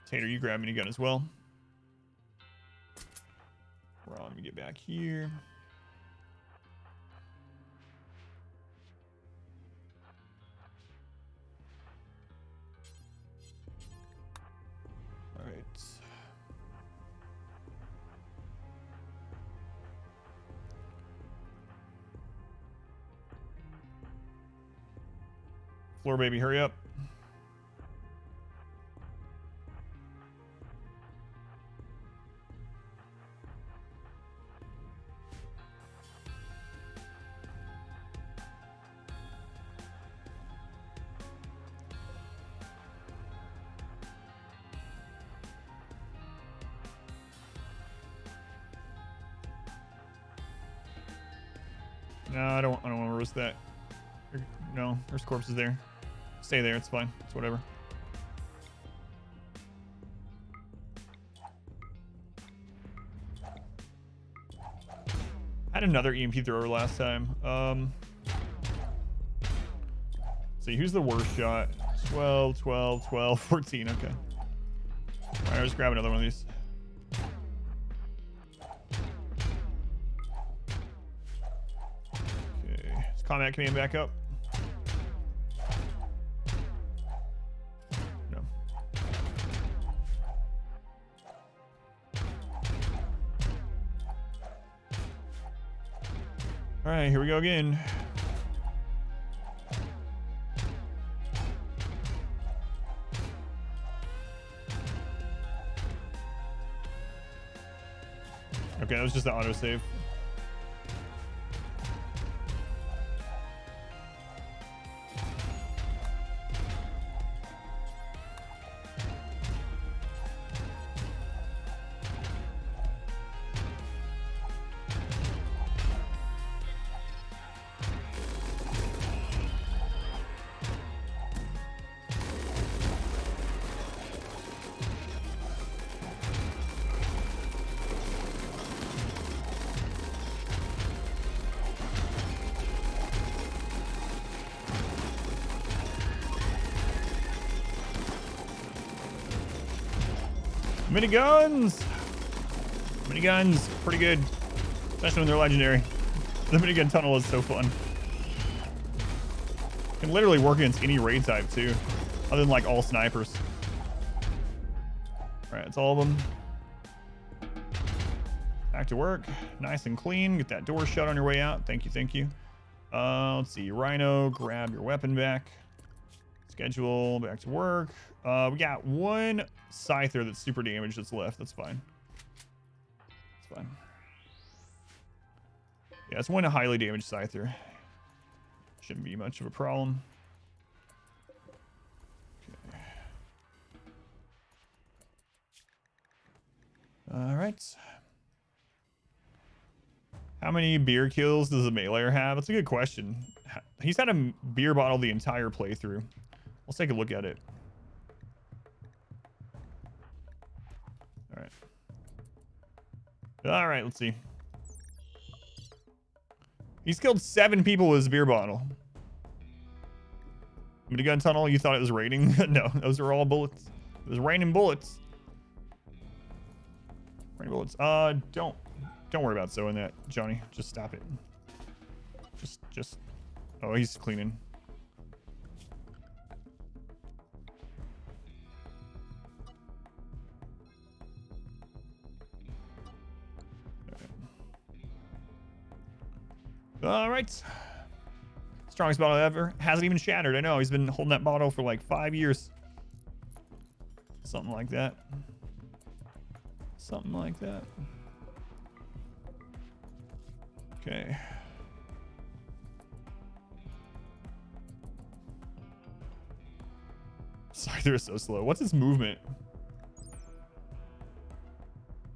A: Tater, you grab minigun as well. Let me get back here. All right. Floor baby, hurry up. No, I don't want to risk that. No, there's corpses there. Stay there, it's fine. It's whatever. I had another EMP thrower last time. See, who's the worst shot? 12, 12, 12, 14. Okay. All right, I'll just grab another one of these. Okay, is combat command back up? No. All right, here we go again. Okay, that was just the autosave. Miniguns! Miniguns, pretty good. Especially when they're legendary. The minigun tunnel is so fun. Can literally work against any raid type too. Other than like all snipers. Alright, that's all of them. Back to work. Nice and clean. Get that door shut on your way out. Thank you, thank you. Let's see. Rhino, grab your weapon back. Schedule, back to work. We got one scyther that's super damaged that's left. That's fine. That's fine. Yeah, it's one highly damaged scyther. Shouldn't be much of a problem. Okay. All right. How many beer kills does a meleeer have? That's a good question. He's had a beer bottle the entire playthrough. Let's take a look at it. All right. All right, let's see. He's killed 7 people with his beer bottle. Minigun tunnel, you thought it was raining? No, those are all bullets. It was raining bullets. Raining bullets. Don't worry about sewing that, Johnny. Just stop it. Just. Oh, he's cleaning. All right. Strongest bottle ever. Hasn't even shattered. I know. He's been holding that bottle for like 5 years. Something like that. Something like that. Okay. Scyther is so slow. What's his movement?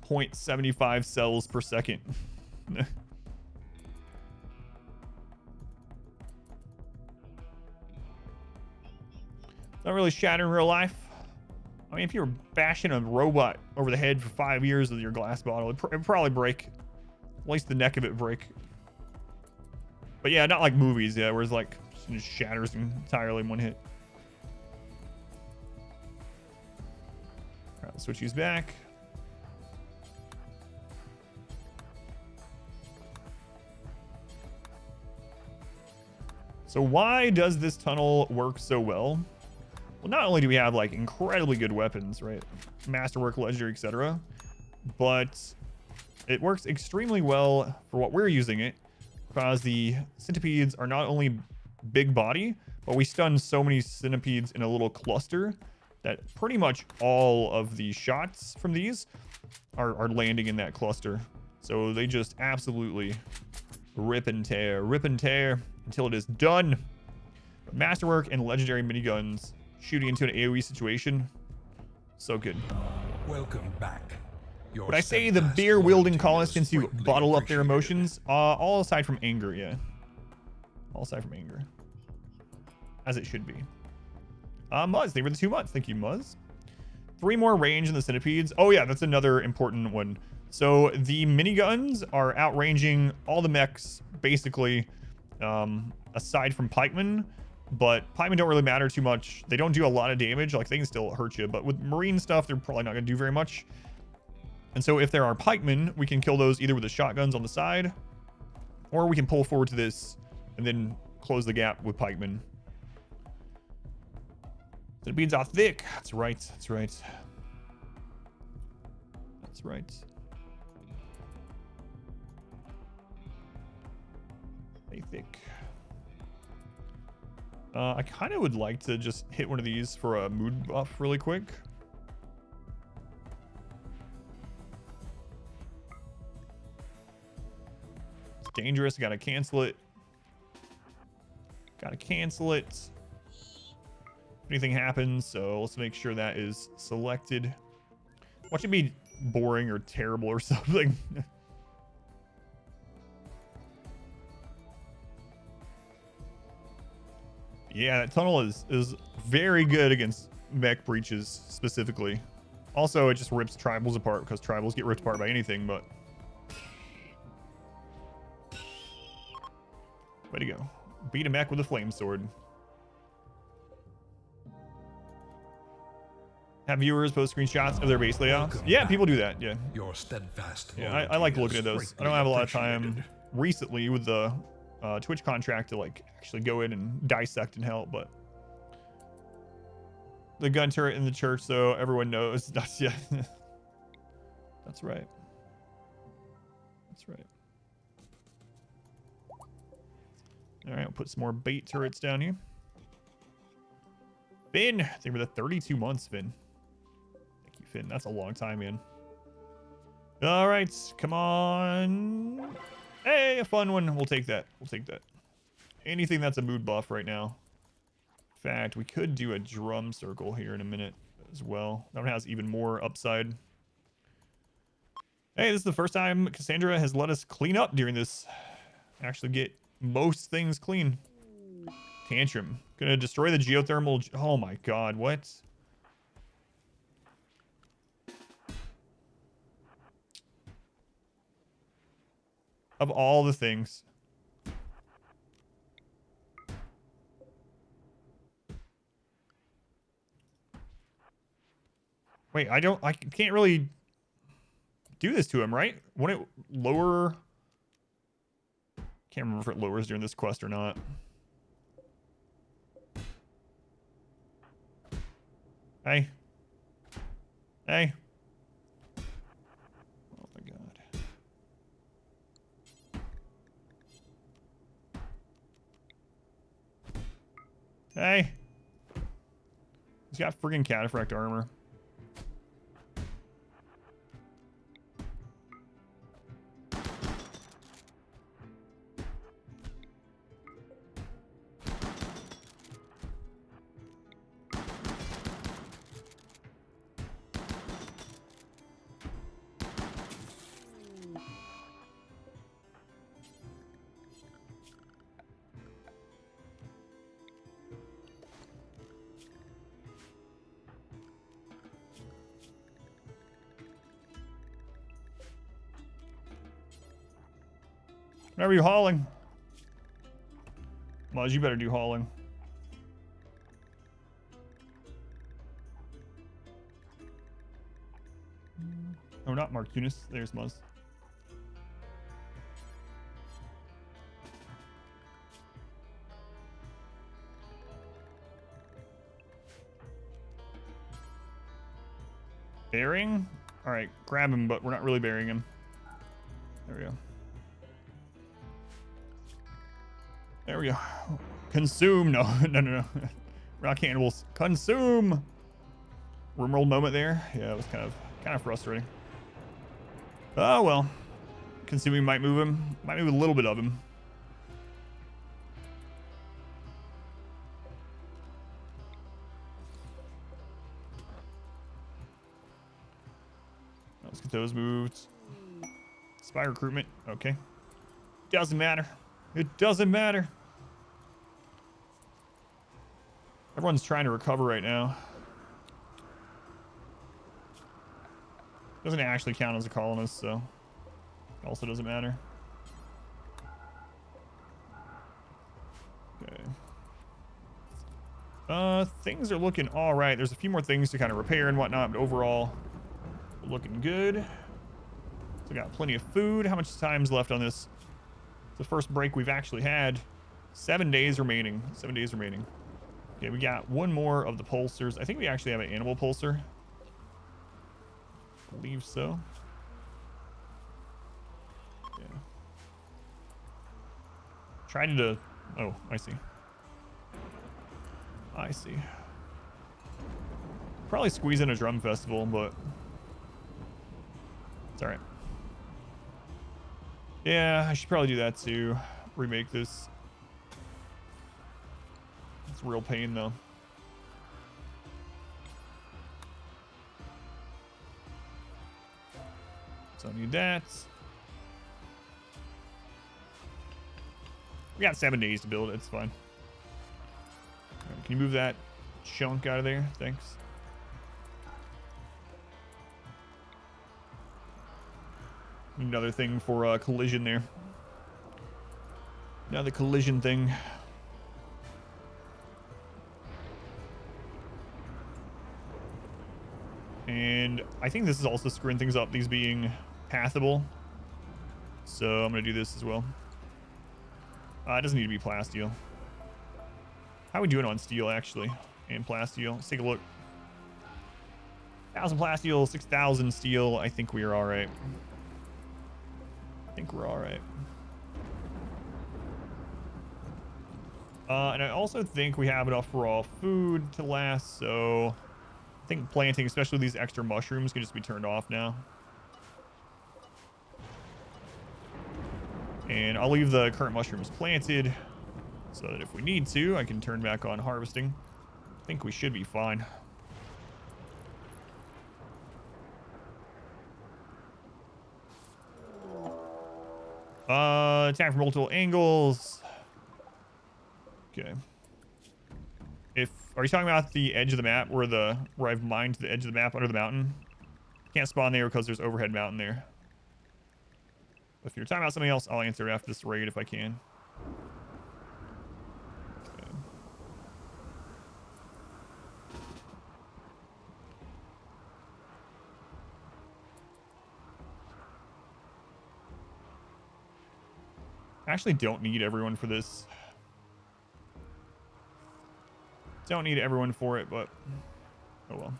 A: 0.75 cells per second. Not really shatter in real life. I mean, if you were bashing a robot over the head for 5 years with your glass bottle, it'd probably break. At least the neck of it break. But yeah, not like movies, yeah, where it's like it just shatters entirely in one hit. All right, let's switch these back. So why does this tunnel work so well? Well, not only do we have like incredibly good weapons, right? Masterwork, legendary, etc., but it works extremely well for what we're using it, because the centipedes are not only big body, but we stun so many centipedes in a little cluster that pretty much all of the shots from these are landing in that cluster. So they just absolutely rip and tear until it is done. But masterwork and legendary miniguns shooting into an AoE situation, so good.
B: Welcome back.
A: Would I say the beer wielding colonists tends to bottle up their emotions? All aside from anger, yeah. All aside from anger. As it should be. Muzz, they were the 2 months. Thank you, Muzz. 3 more range in the centipedes. Oh yeah, that's another important one. So the miniguns are outranging all the mechs, basically, aside from pikemen. But pikemen don't really matter too much. They don't do a lot of damage. Like, they can still hurt you. But with marine stuff, they're probably not going to do very much. And so if there are pikemen, we can kill those either with the shotguns on the side, or we can pull forward to this and then close the gap with pikemen. Centipedes are thick. That's right. That's right. That's right. They thick. I kind of would like to just hit one of these for a mood buff really quick. It's dangerous. Gotta cancel it. Gotta cancel it. If anything happens, so let's make sure that is selected. Watch it be boring or terrible or something. Yeah, that tunnel is very good against mech breaches specifically. Also, it just rips tribals apart because tribals get ripped apart by anything, but... Way to go. Beat a mech with a flame sword. Have viewers post screenshots of their base layouts?
B: Welcome
A: Yeah,
B: back.
A: people do that. Yeah.
B: Your steadfast
A: Yeah,
B: loyalty
A: I like
B: is
A: looking at those. I don't
B: greatly
A: have a lot of
B: appreciated.
A: time recently with the Twitch contract to like actually go in and dissect and help, but the gun turret in the church, so everyone knows. That's yeah. That's right. That's right. All right, we'll put some more bait turrets down here. Finn, thank you for the 32 months, Finn. Thank you, Finn. That's a long time, man. All right, come on. Hey, a fun one. We'll take that. We'll take that. Anything that's a mood buff right now. In fact, we could do a drum circle here in a minute as well. That one has even more upside. Hey, this is the first time Cassandra has let us clean up during this. Actually get most things clean. Tantrum. Gonna destroy the geothermal. Oh my god, what? Of all the things. Wait, I can't really do this to him, right? Wouldn't it lower? Can't remember if it lowers during this quest or not. Hey. Hey. Oh my god. Hey. He's got friggin' cataphract armor. Whenever you hauling. Muzz, you better do hauling. Oh, not Mark Eunice. There's Muzz. Bearing? Alright, grab him, but we're not really burying him. There we go. There we go. Consume. No, no. Rock cannibals. Consume. RimWorld moment there. Yeah, it was kind of frustrating. Oh well. Consuming might move him. Might move a little bit of him. Let's get those moved. Spy recruitment. Okay. Doesn't matter. It doesn't matter. Everyone's trying to recover right now. Doesn't actually count as a colonist, so it also doesn't matter. Okay. Things are looking all right. There's a few more things to kind of repair and whatnot, but overall, looking good. So got plenty of food. How much time's left on this? It's the first break we've actually had. 7 days remaining. 7 days remaining. Okay, we got one more of the pulsars. I think we actually have an animal pulsar. I believe so. Yeah. Trying to... Oh, I see. I see. Probably squeeze in a drum festival, but... It's alright. Yeah, I should probably do that too. Remake this. It's a real pain though. So I need that. We got 7 days to build it. It's fine. Right, can you move that chunk out of there? Thanks. Another thing for collision there. Another collision thing. And I think this is also screwing things up, these being pathable. So I'm going to do this as well. It doesn't need to be plasteel. How are we doing on steel, actually? And plasteel. Let's take a look. 1,000 plasteel, 6,000 steel. I think we are all right. I think we're all right. And I also think we have enough raw food to last, so I think planting, especially these extra mushrooms, can just be turned off now. And I'll leave the current mushrooms planted so that if we need to, I can turn back on harvesting. I think we should be fine. Attack from multiple angles. Okay. Are you talking about the edge of the map where I've mined the edge of the map under the mountain? Can't spawn there because there's overhead mountain there. If you're talking about something else, I'll answer after this raid if I can. Okay. I actually don't need everyone for this. Don't need everyone for it, but oh well.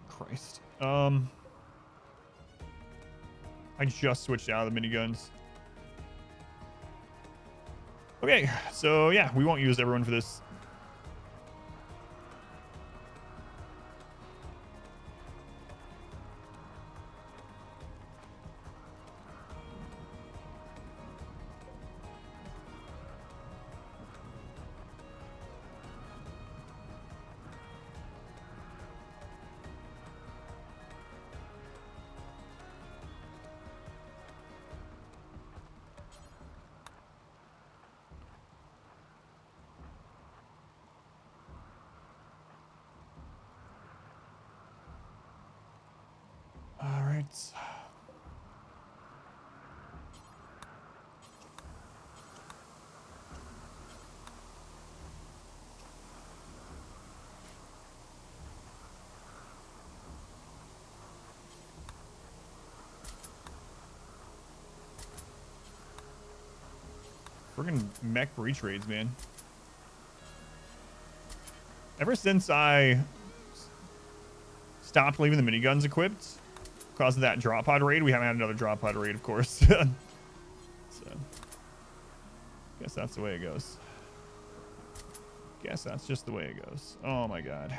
A: Christ. I just switched out of the miniguns. Okay, so yeah, we won't use everyone for this. All right. Friggin' mech breach raids, man. Ever since I stopped leaving the miniguns equipped, because of that drop pod raid, we haven't had another drop pod raid, of course. So, guess that's the way it goes. Guess that's just the way it goes. Oh my god.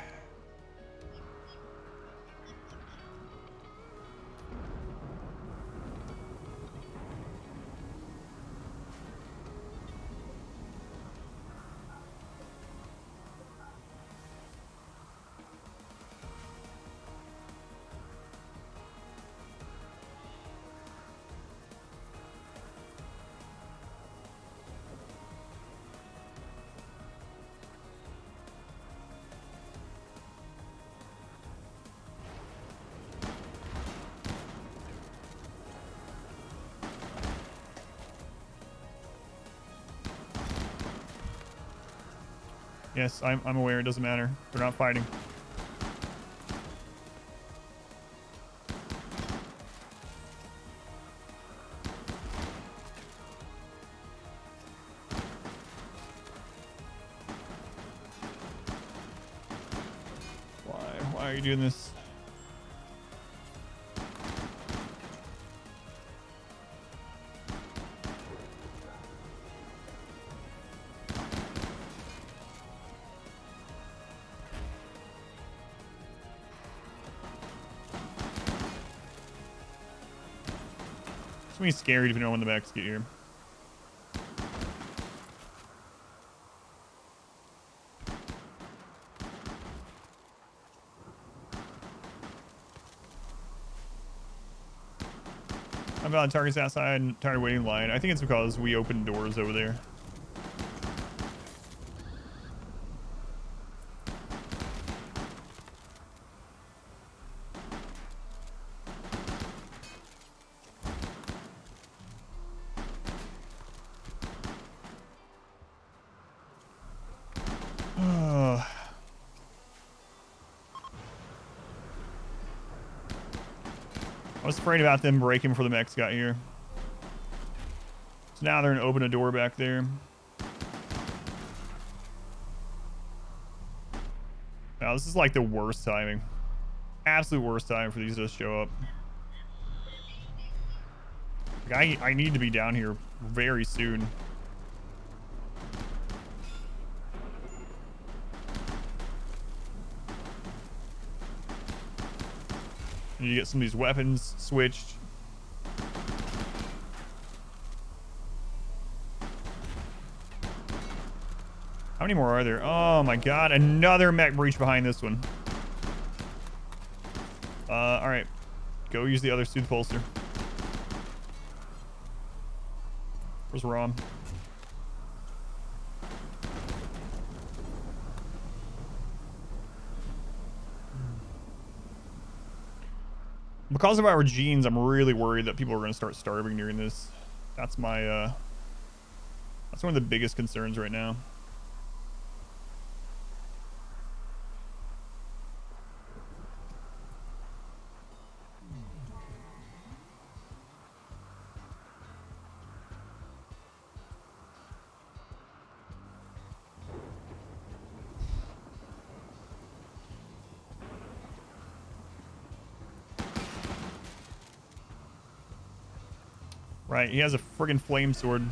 A: Yes, I'm aware. It doesn't matter. They're not fighting. Why are you doing this? It's gonna be scary if you know when the backs get here. I'm on targets outside and tired of waiting in line. I think it's because we opened doors over there. was afraid about them breaking before the mechs got here. So now they're gonna open a door back there. Now this is like the worst timing. Absolute worst time for these to show up. Like, I need to be down here very soon. I need to get some of these weapons switched. How many more are there? Oh my god, another mech breach behind this one. All right, go use the other soothe pulser. Where's Rom? Because of our genes, I'm really worried that people are going to start starving during this. That's my, that's one of the biggest concerns right now. Right, he has a friggin' flame sword.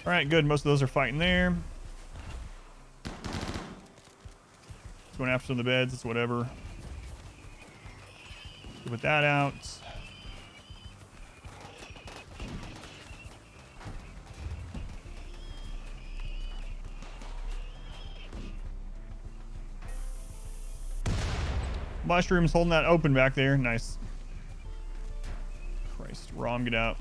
A: Alright, good. Most of those are fighting there. Just going after some of the beds. It's whatever. Put that out. Mushrooms holding that open back there. Nice. Christ, Rom, get out.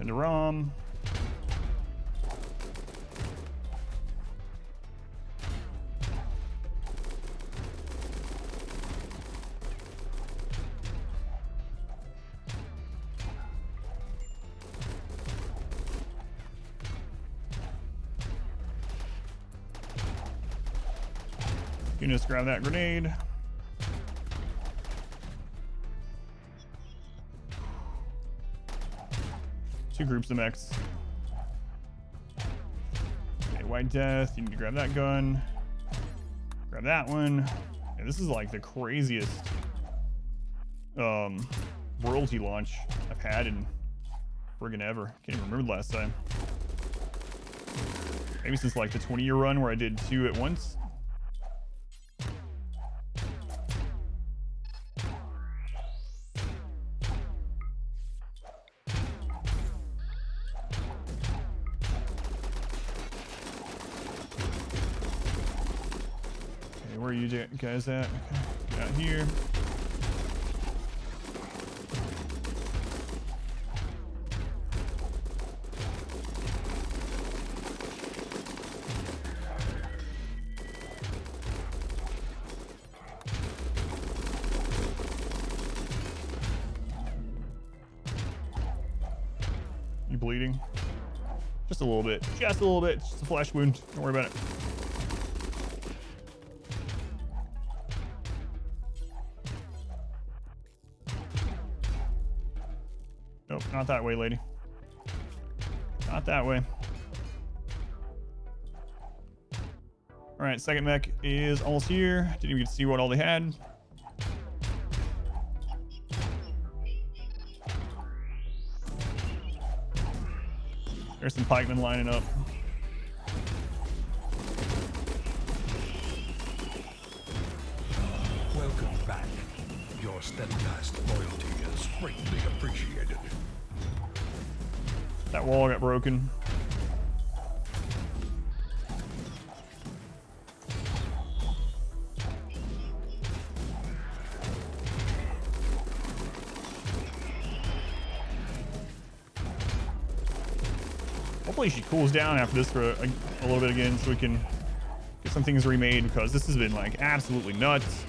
A: Tend to Rom. You can just grab that grenade. Two groups of mechs. Okay, White Death. You need to grab that gun. Grab that one. Yeah, this is like the craziest royalty launch I've had in friggin' ever. Can't even remember the last time. Maybe since like the 20-year run where I did 2 at once. Where are you guys at? Okay. Get out here. You bleeding? Just a little bit. Just a little bit. Just a flesh wound. Don't worry about it. Nope, not that way, lady. Not that way. All right, second mech is almost here. Didn't even get to see what all they had. There's some pikemen lining up.
B: Welcome back. Your steadfast loyalty is greatly appreciated.
A: That wall got broken. Hopefully she cools down after this for a little bit again so we can get some things remade, because this has been like absolutely nuts.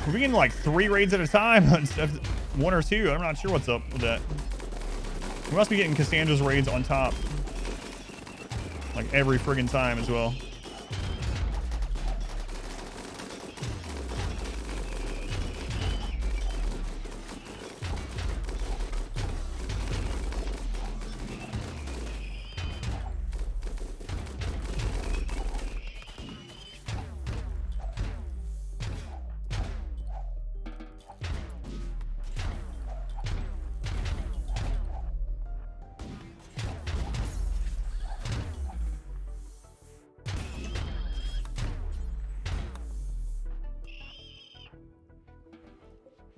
A: We're getting like 3 raids at a time instead of 1 or 2. I'm not sure what's up with that. We must be getting Cassandra's raids on top like every friggin' time as well.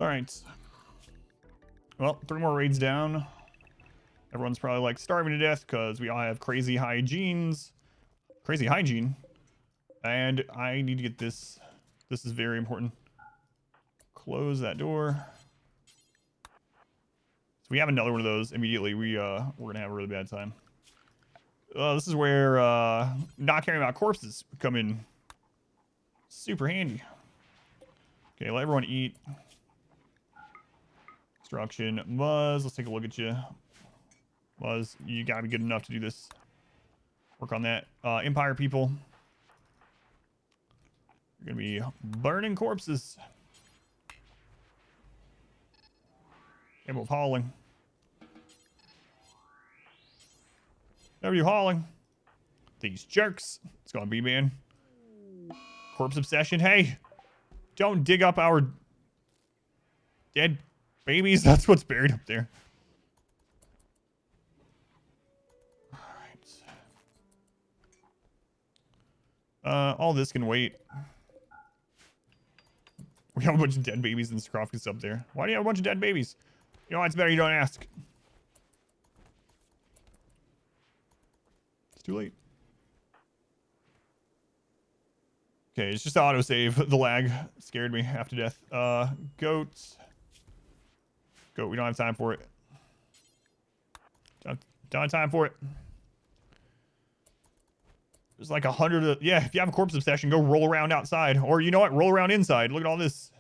A: All right. Well, 3 more raids down. Everyone's probably like starving to death because we all have crazy hygiene. And I need to get this. This is very important. Close that door. So we have another one of those immediately. We're gonna have a really bad time. This is where not caring about corpses come in super handy. Okay, let everyone eat. Destruction. Muzz, let's take a look at you. Muzz, you gotta be good enough to do this. Work on that. Empire people. You're gonna be burning corpses. Capable of hauling. Whatever you hauling. These jerks. It's gonna be, man. Corpse obsession. Hey, don't dig up our dead babies. That's what's buried up there. All right. All this can wait. We have a bunch of dead babies in the sarcophagus up there. Why do you have a bunch of dead babies? You know, it's better you don't ask. It's too late. Okay, it's just autosave. The lag scared me half to death. Goats. Goat, we don't have time for it. Don't have time for it. There's like 100 of, yeah, if you have a corpse obsession, go roll around outside. Or you know what? Roll around inside. Look at all this.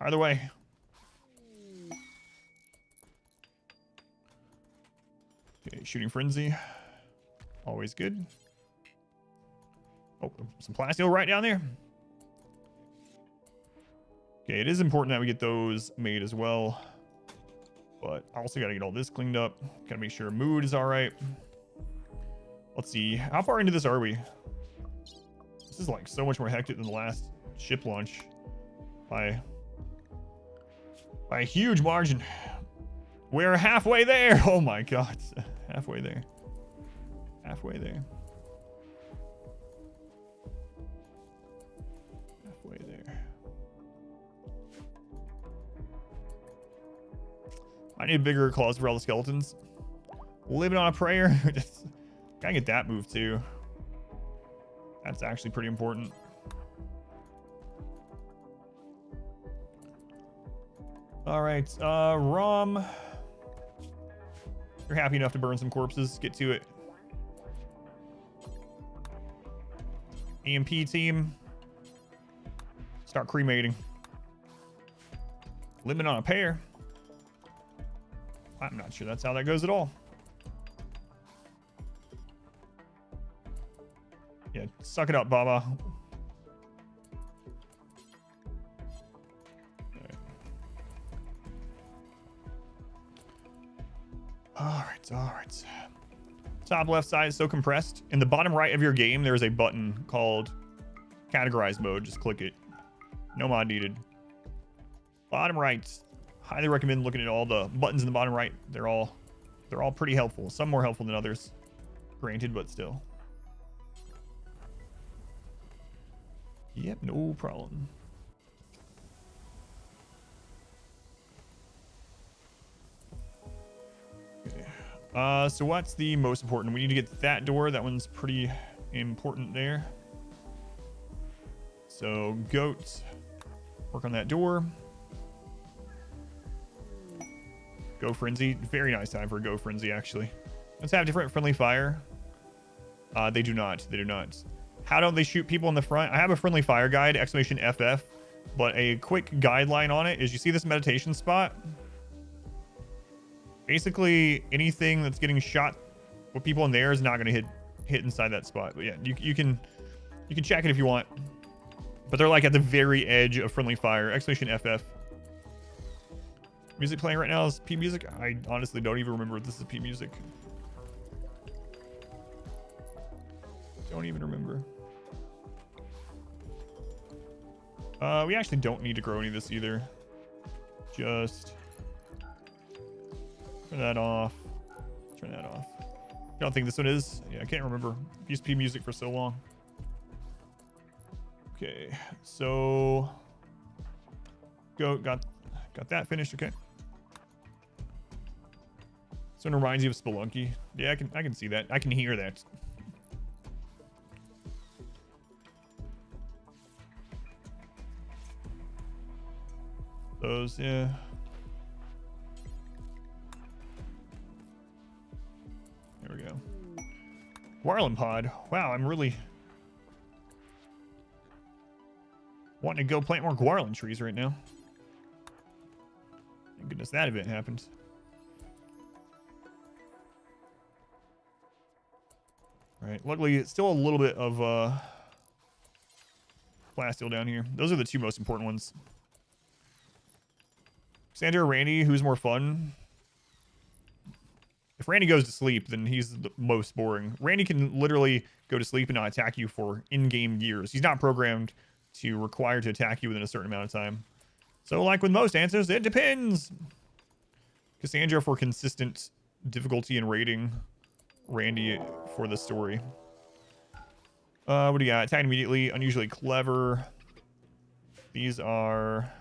A: Either way. Okay, shooting frenzy. Always good. Oh, some plasteel right down there. Okay, it is important that we get those made as well. But I also got to get all this cleaned up. Got to make sure mood is all right. Let's see. How far into this are we? This is like so much more hectic than the last ship launch. By a huge margin. We're halfway there. Oh my god. Halfway there. Halfway there. Halfway there. I need bigger claws for all the skeletons. Living on a prayer. Gotta get that move too. That's actually pretty important. All right, Rom. You're happy enough to burn some corpses. Get to it. EMP team. Start cremating. Limit on a pair. I'm not sure that's how that goes at all. Suck it up, Baba. All right. Top left side is so compressed. In the bottom right of your game, there is a button called Categorize Mode. Just click it. No mod needed. Bottom right. Highly recommend looking at all the buttons in the bottom right. They're all pretty helpful. Some more helpful than others. Granted, but still. Yep, no problem. Okay. So what's the most important? We need to get that door. That one's pretty important there. So goat. Work on that door. Go Frenzy. Very nice time for a Go Frenzy, actually. Let's have different friendly fire. They do not. They do not. How don't they shoot people in the front? I have a friendly fire guide, exclamation FF, but a quick guideline on it is you see this meditation spot? Basically, anything that's getting shot with people in there is not going to hit inside that spot. But yeah, you can check it if you want. But they're like at the very edge of friendly fire, exclamation FF. Music playing right now is P music. I honestly don't even remember if this is P music. Don't even remember. We actually don't need to grow any of this either. Just turn that off. Turn that off. I don't think this one is. Yeah, I can't remember. I've used P music for so long. Okay, so got that finished. Okay. This one reminds you of Spelunky. Yeah, I can see that. I can hear that. Those, yeah. There we go. Warlin pod. Wow, I'm really wanting to go plant more Guarlin trees right now. Thank goodness that event happened. Right. Luckily, it's still a little bit of plasteel down here. Those are the two most important ones. Sandra or Randy, who's more fun? If Randy goes to sleep, then he's the most boring. Randy can literally go to sleep and not attack you for in-game years. He's not programmed to require to attack you within a certain amount of time. So like with most answers, it depends. Cassandra for consistent difficulty and rating. Randy for the story. What do you got? Attack immediately. Unusually clever. These are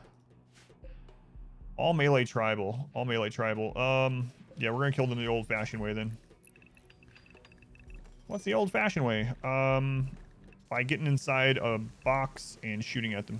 A: all melee tribal. All melee tribal. Yeah, we're gonna kill them the old-fashioned way then. What's the old-fashioned way? By getting inside a box and shooting at them.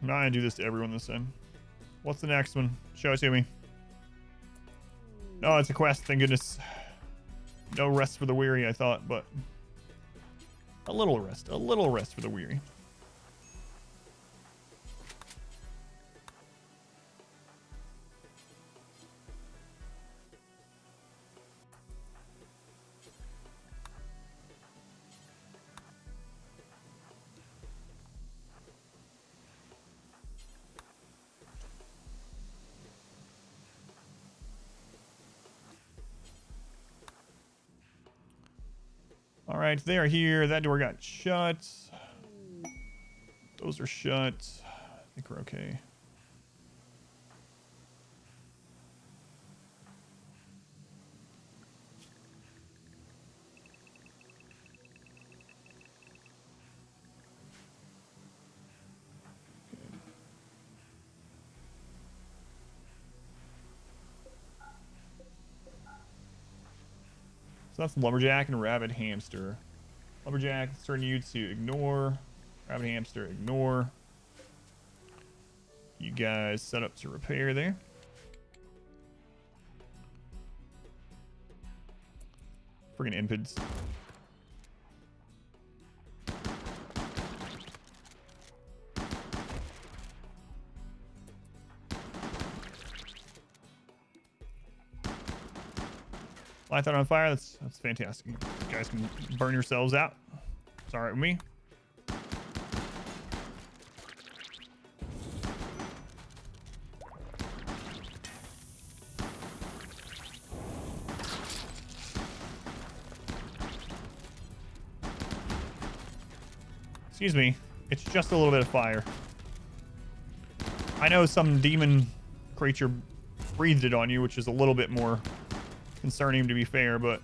A: I'm not gonna do this to everyone this time. What's the next one? Show it to me. Oh, it's a quest, thank goodness. No rest for the weary, I thought, but a little rest for the weary. All right, they are here. That door got shut. Those are shut. I think we're okay. So that's lumberjack and rabbit hamster. Lumberjack, turn you to ignore. Rabbit hamster, ignore. You guys set up to repair there. Friggin' impids. Light that on fire. That's fantastic. You guys can burn yourselves out. It's all right with me. Excuse me. It's just a little bit of fire. I know some demon creature breathed it on you, which is a little bit more concerning, to be fair, but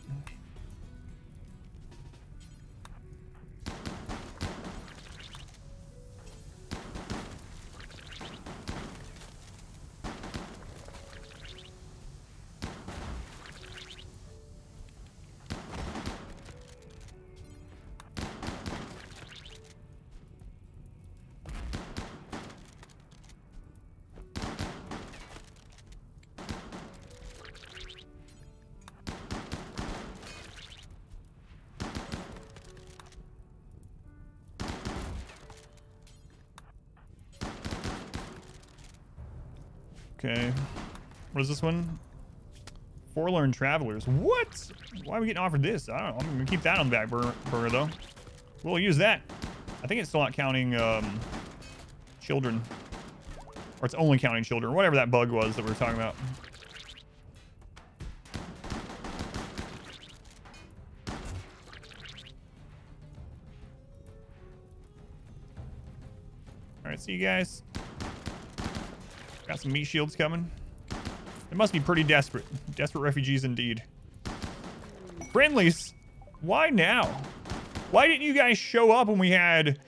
A: okay. What is this one? Forlorn Travelers. What? Why are we getting offered this? I don't know. I'm going to keep that on the back burner, though. We'll use that. I think it's still not counting children. Or it's only counting children. Whatever that bug was that we were talking about. Alright, see you guys. Got some meat shields coming. They must be pretty desperate. Desperate refugees indeed. Friendlies? Why now? Why didn't you guys show up when we had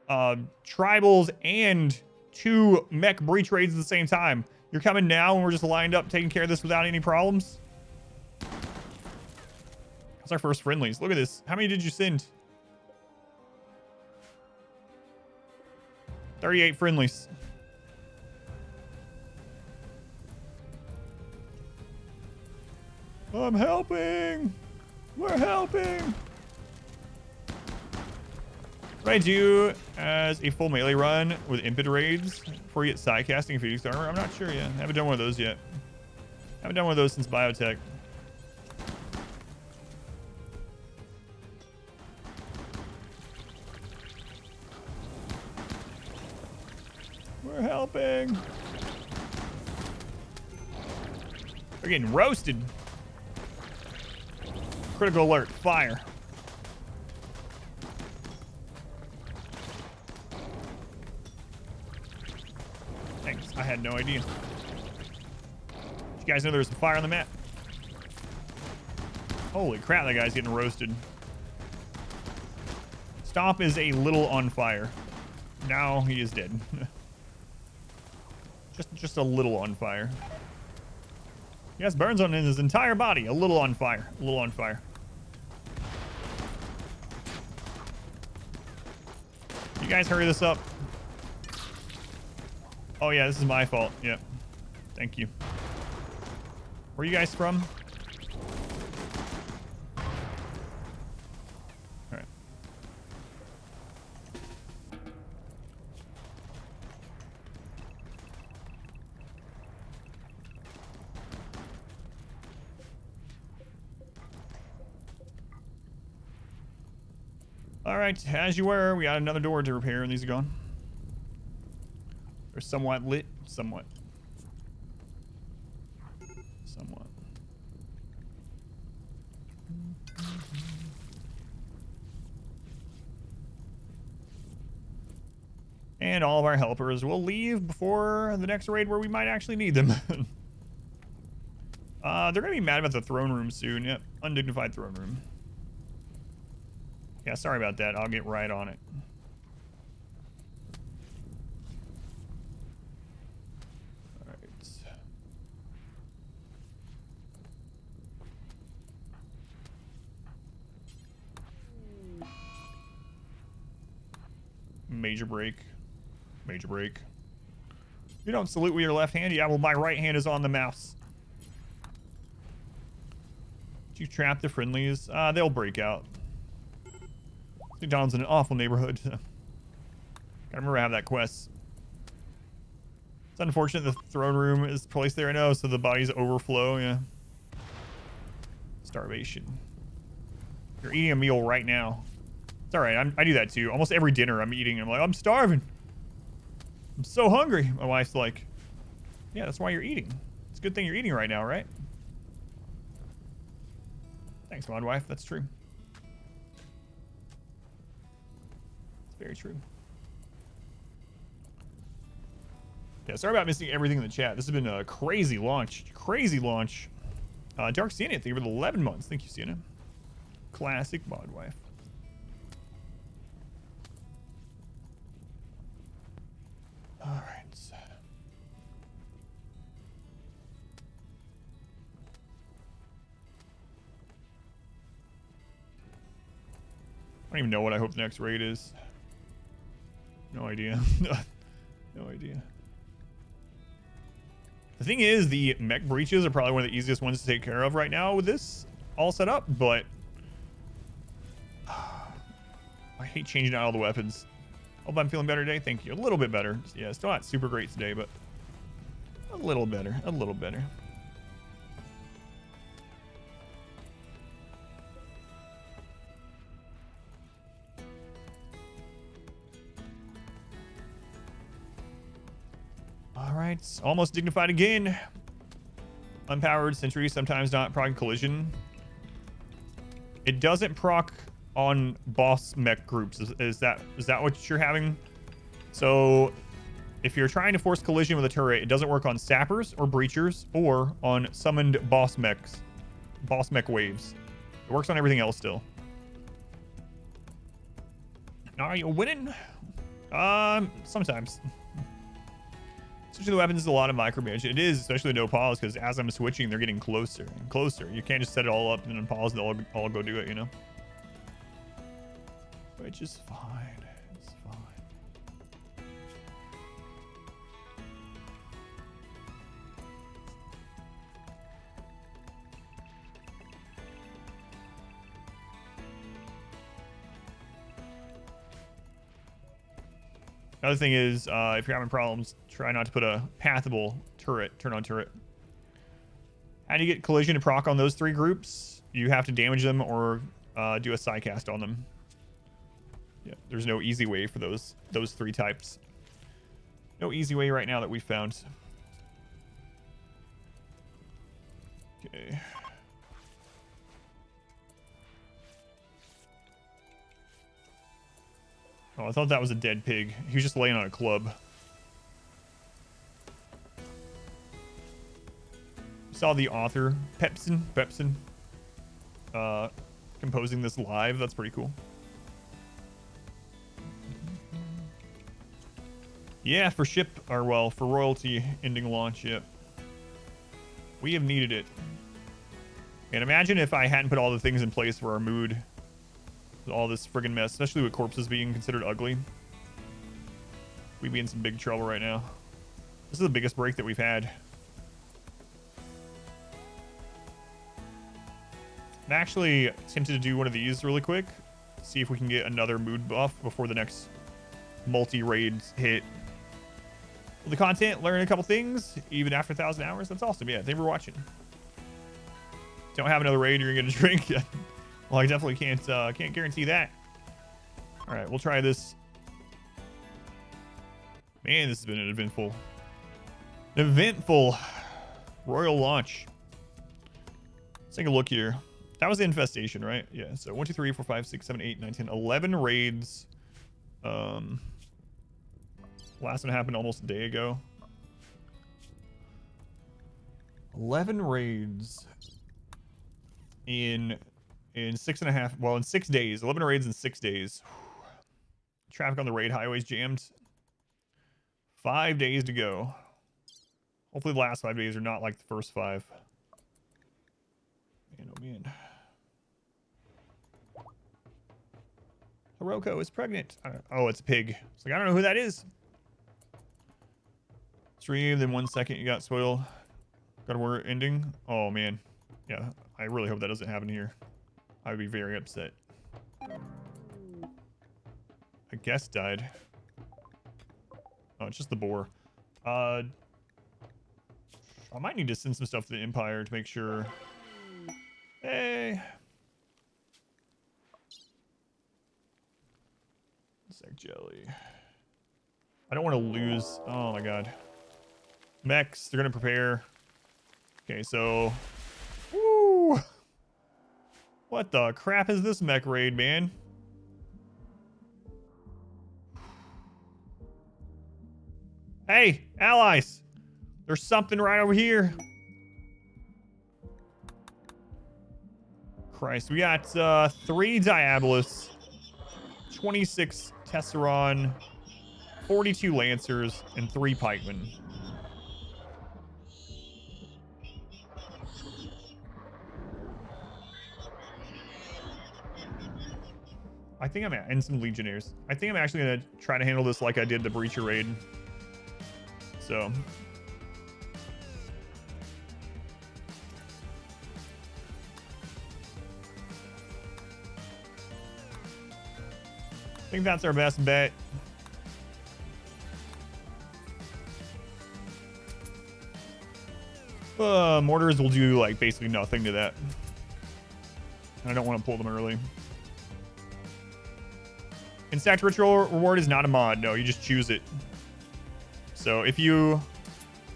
A: tribals and 2 mech breach raids at the same time? You're coming now and we're just lined up taking care of this without any problems? That's our first friendlies. Look at this. How many did you send? 38 friendlies. I'm helping. We're helping. What I do as a full melee run with impid raids before you get side casting Phoenix armor? I'm not sure yet. Haven't done one of those yet. Haven't done one of those since Biotech. We're helping. We're getting roasted. Critical alert. Fire. Thanks. I had no idea. Did you guys know there was some fire on the map? Holy crap, that guy's getting roasted. Stomp is a little on fire. Now he is dead. just a little on fire. He has burns on his entire body. A little on fire. A little on fire. You guys hurry this up. Oh yeah, this is my fault. Yep. Thank you. Where are you guys from? Alright. Alright, as you were, we got another door to repair and these are gone. They're somewhat lit. Somewhat. And all of our helpers will leave before the next raid where we might actually need them. They're going to be mad about the throne room soon. Yep, undignified throne room. Yeah, sorry about that. I'll get right on it. Alright. Major break. Major break. You don't salute with your left hand? Yeah, well, my right hand is on the mouse. Did you trap the friendlies? They'll break out. Donald's in an awful neighborhood. Gotta remember to have that quest. It's unfortunate the throne room is placed there, I know, so the bodies overflow, yeah. Starvation. You're eating a meal right now. It's alright, I do that too. Almost every dinner I'm eating, I'm like, I'm starving. I'm so hungry. My wife's like, yeah, that's why you're eating. It's a good thing you're eating right now, right? Thanks, mod wife, that's true. It's very true. Yeah, sorry about missing everything in the chat. This has been a crazy launch. Crazy launch. Dark Sienna, thank you for the 11 months. Thank you, Sienna. Classic mod wife. All right. I don't even know what I hope the next raid is. No idea. No idea. The thing is, the mech breaches are probably one of the easiest ones to take care of right now with this all set up, but I hate changing out all the weapons. Hope I'm feeling better today. Thank you. A little bit better. Yeah, still not super great today, but a little better. A little better. All right, almost dignified again. Unpowered sentry, sometimes not proc collision. It doesn't proc on boss mech groups. Is that what you're having? So if you're trying to force collision with a turret, it doesn't work on sappers or breachers or on summoned boss mech waves. It works on everything else still. Are you winning? Sometimes. Switching the weapons is a lot of micromanage. It is, especially no pause, because as I'm switching, they're getting closer and closer. You can't just set it all up and then pause and they'll all go do it, you know? Which is fine. It's fine. Another thing is, if you're having problems, try not to put a pathable turret, turn on turret. How do you get collision to proc on those three groups? You have to damage them or do a sidecast on them. Yeah, there's no easy way for those three types. No easy way right now that we found. Okay. Oh, I thought that was a dead pig. He was just laying on a club. Saw the author, Pepsin, composing this live. That's pretty cool. Yeah, for for royalty ending launch, yep. We have needed it. And imagine if I hadn't put all the things in place for our mood. All this friggin' mess, especially with corpses being considered ugly. We'd be in some big trouble right now. This is the biggest break that we've had. I'm actually tempted to do one of these really quick. See if we can get another mood buff before the next multi-raids hit. Well, the content, learn a couple things, even after 1,000 hours. That's awesome. Yeah, thank you for watching. Don't have another raid, you're gonna drink. Well, I definitely can't guarantee that. All right, we'll try this. Man, this has been an eventful royal launch. Let's take a look here. That was the infestation, right? Yeah. So 1, 2, 3, 4, 5, 6, 7, 8, 9, 10, 11 raids. Last one happened almost a day ago. 11 raids in 6.5, well, in 6 days. 11 raids in 6 days. Traffic on the raid highways jammed. 5 days to go. Hopefully the last 5 days are not like the first 5. Man, oh man. Roko is pregnant. Oh, it's a pig. It's like, I don't know who that is. Stream, then 1 second you got spoiled. God of War ending. Oh, man. Yeah, I really hope that doesn't happen here. I would be very upset. A guest died. Oh, it's just the boar. I might need to send some stuff to the Empire to make sure. Hey. Insect jelly. I don't want to lose. Oh my god. Mechs, they're gonna prepare. Okay, so. Woo! What the crap is this mech raid, man? Hey, allies! There's something right over here. Christ, we got 3 Diabolus, 26 Tesseron, 42 Lancers, and 3 Pikemen. I think and some Legionnaires. I think I'm actually gonna try to handle this like I did the Breacher raid. So. I think that's our best bet. Mortars will do like basically nothing to that. I don't want to pull them early. Insect Ritual reward is not a mod. No, you just choose it. So if you,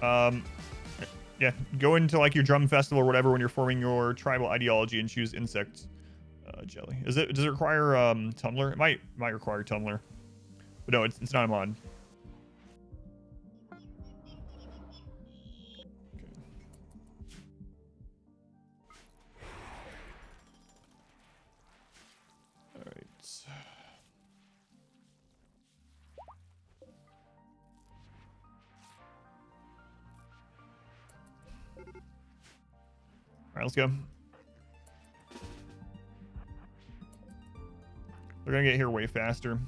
A: yeah, go into like your drum festival or whatever when you're forming your tribal ideology and choose insect jelly. Does it require tumbler? It might require tumbler, but no, it's not a mod. All right, let's go. They're gonna get here way faster.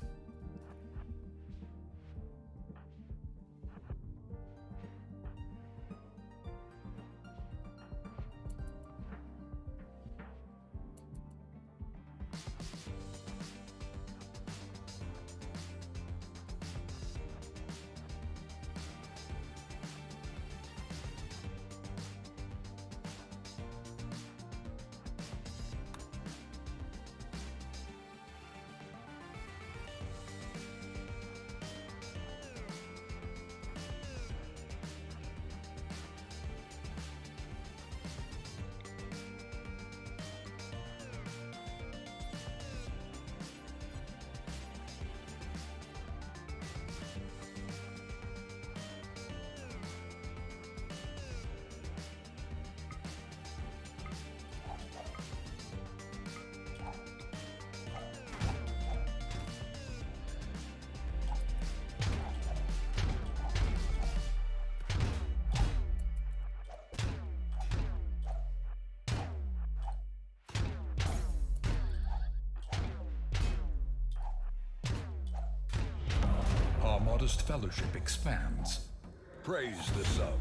B: Our modest fellowship expands. Praise the sub.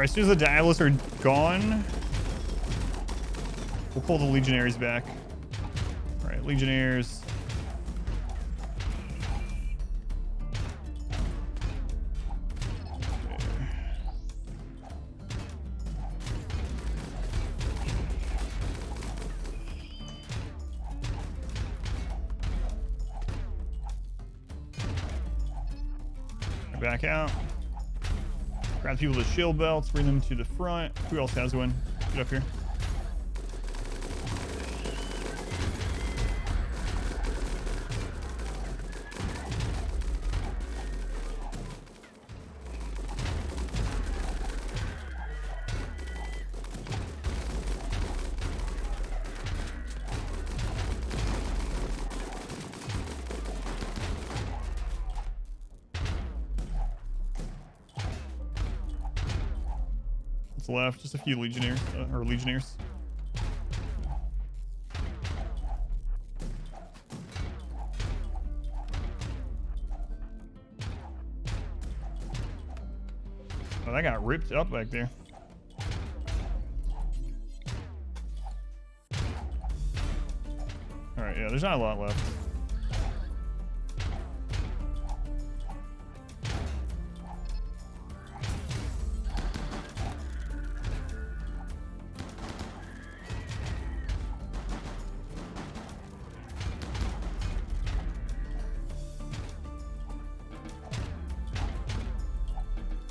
A: right, as soon as the Diabolus are gone, we'll pull the Legionaries back. All right, Legionnaires. Back out. Grab people with shield belts, bring them to the front. Who else has one? Get up here. Left, just a few legionnaires or legionnaires. Oh, that got ripped up back there. All right, yeah, there's not a lot left.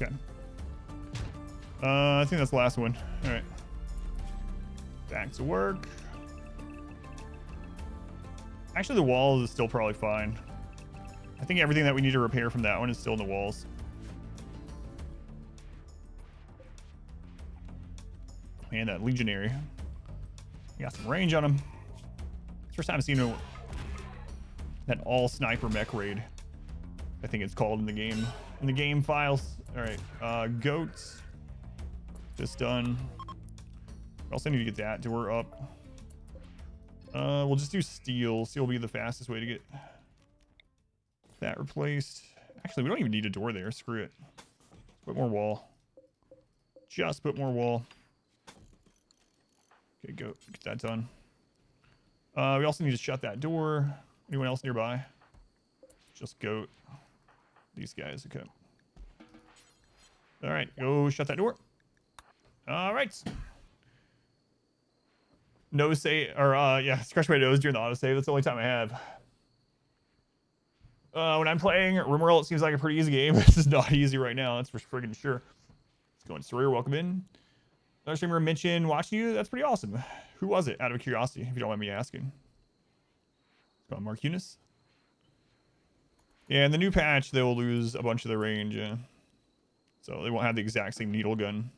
A: Okay. I think that's the last one. All right. Back to work. Actually, the walls is still probably fine. I think everything that we need to repair from that one is still in the walls. Man, that Legionary. We got some range on him. First time I've seen that all sniper mech raid. I think it's called in the game. In the game files. All right, goats. This done. We also need to get that door up. We'll just do steel. Steel will be the fastest way to get that replaced. Actually, we don't even need a door there. Screw it. Put more wall. Just put more wall. Okay, go. Get that done. We also need to shut that door. Anyone else nearby? Just goat. These guys. Okay. All right, go shut that door. All right. No save, or yeah, scratch my nose during the autosave. That's the only time I have. When I'm playing RimWorld, it seems like a pretty easy game. This is not easy right now. That's for friggin' sure. Let's go in Sawyer. Welcome in. Another streamer mentioned watching you. That's pretty awesome. Who was it? Out of curiosity, if you don't mind me asking. Come on, Mark Eunice. Yeah, in the new patch, they will lose a bunch of their range. Yeah. So they won't have the exact same needle gun.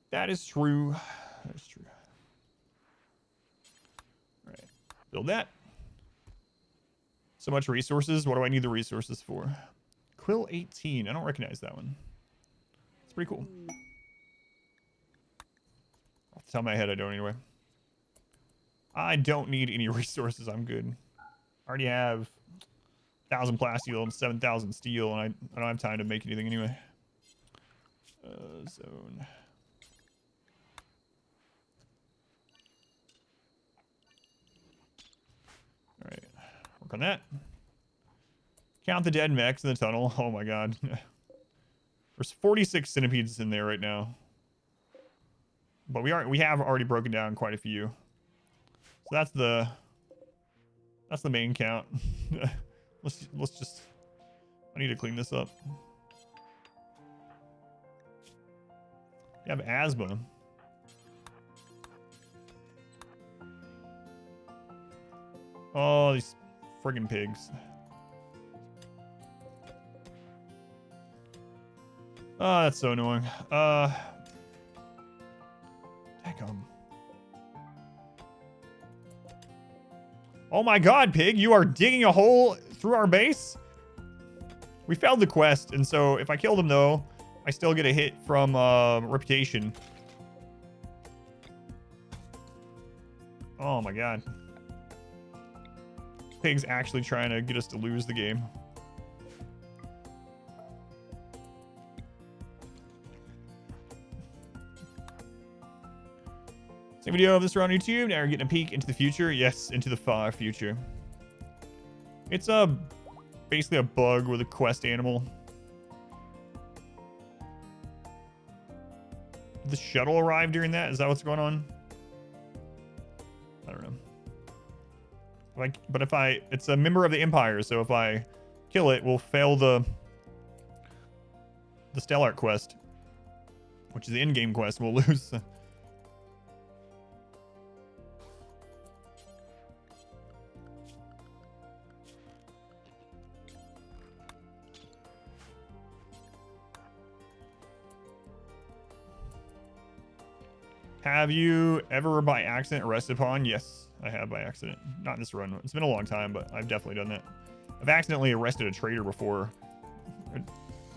A: That is true. That is true. All right. Build that. So much resources. What do I need the resources for? Quill 18. I don't recognize that one. It's pretty cool. Off the top of my head, I don't anyway. I don't need any resources. I'm good. I already have 1,000 plasteel and 7,000 steel, and I don't have time to make anything anyway. Zone. All right, work on that. Count the dead mechs in the tunnel. Oh my god. There's 46 centipedes in there right now. But we have already broken down quite a few. So that's the main count. Let's just I need to clean this up. You have asthma. Oh, these friggin' pigs. Oh, that's so annoying. Daggum. Oh my god, pig, you are digging a hole through our base? We failed the quest, and so if I kill them though, I still get a hit from reputation. Oh my god. Pig's actually trying to get us to lose the game. Same video of this around YouTube. Now we're getting a peek into the future. Yes, into the far future. It's basically a bug with a quest animal. Did the shuttle arrive during that? Is that what's going on? I don't know. But if it's a member of the Empire, so if I kill it, we'll fail the Stellar quest, which is the in-game quest. We'll lose. Have you ever by accident arrested upon? Yes, I have by accident. Not in this run. It's been a long time, but I've definitely done that. I've accidentally arrested a trader before.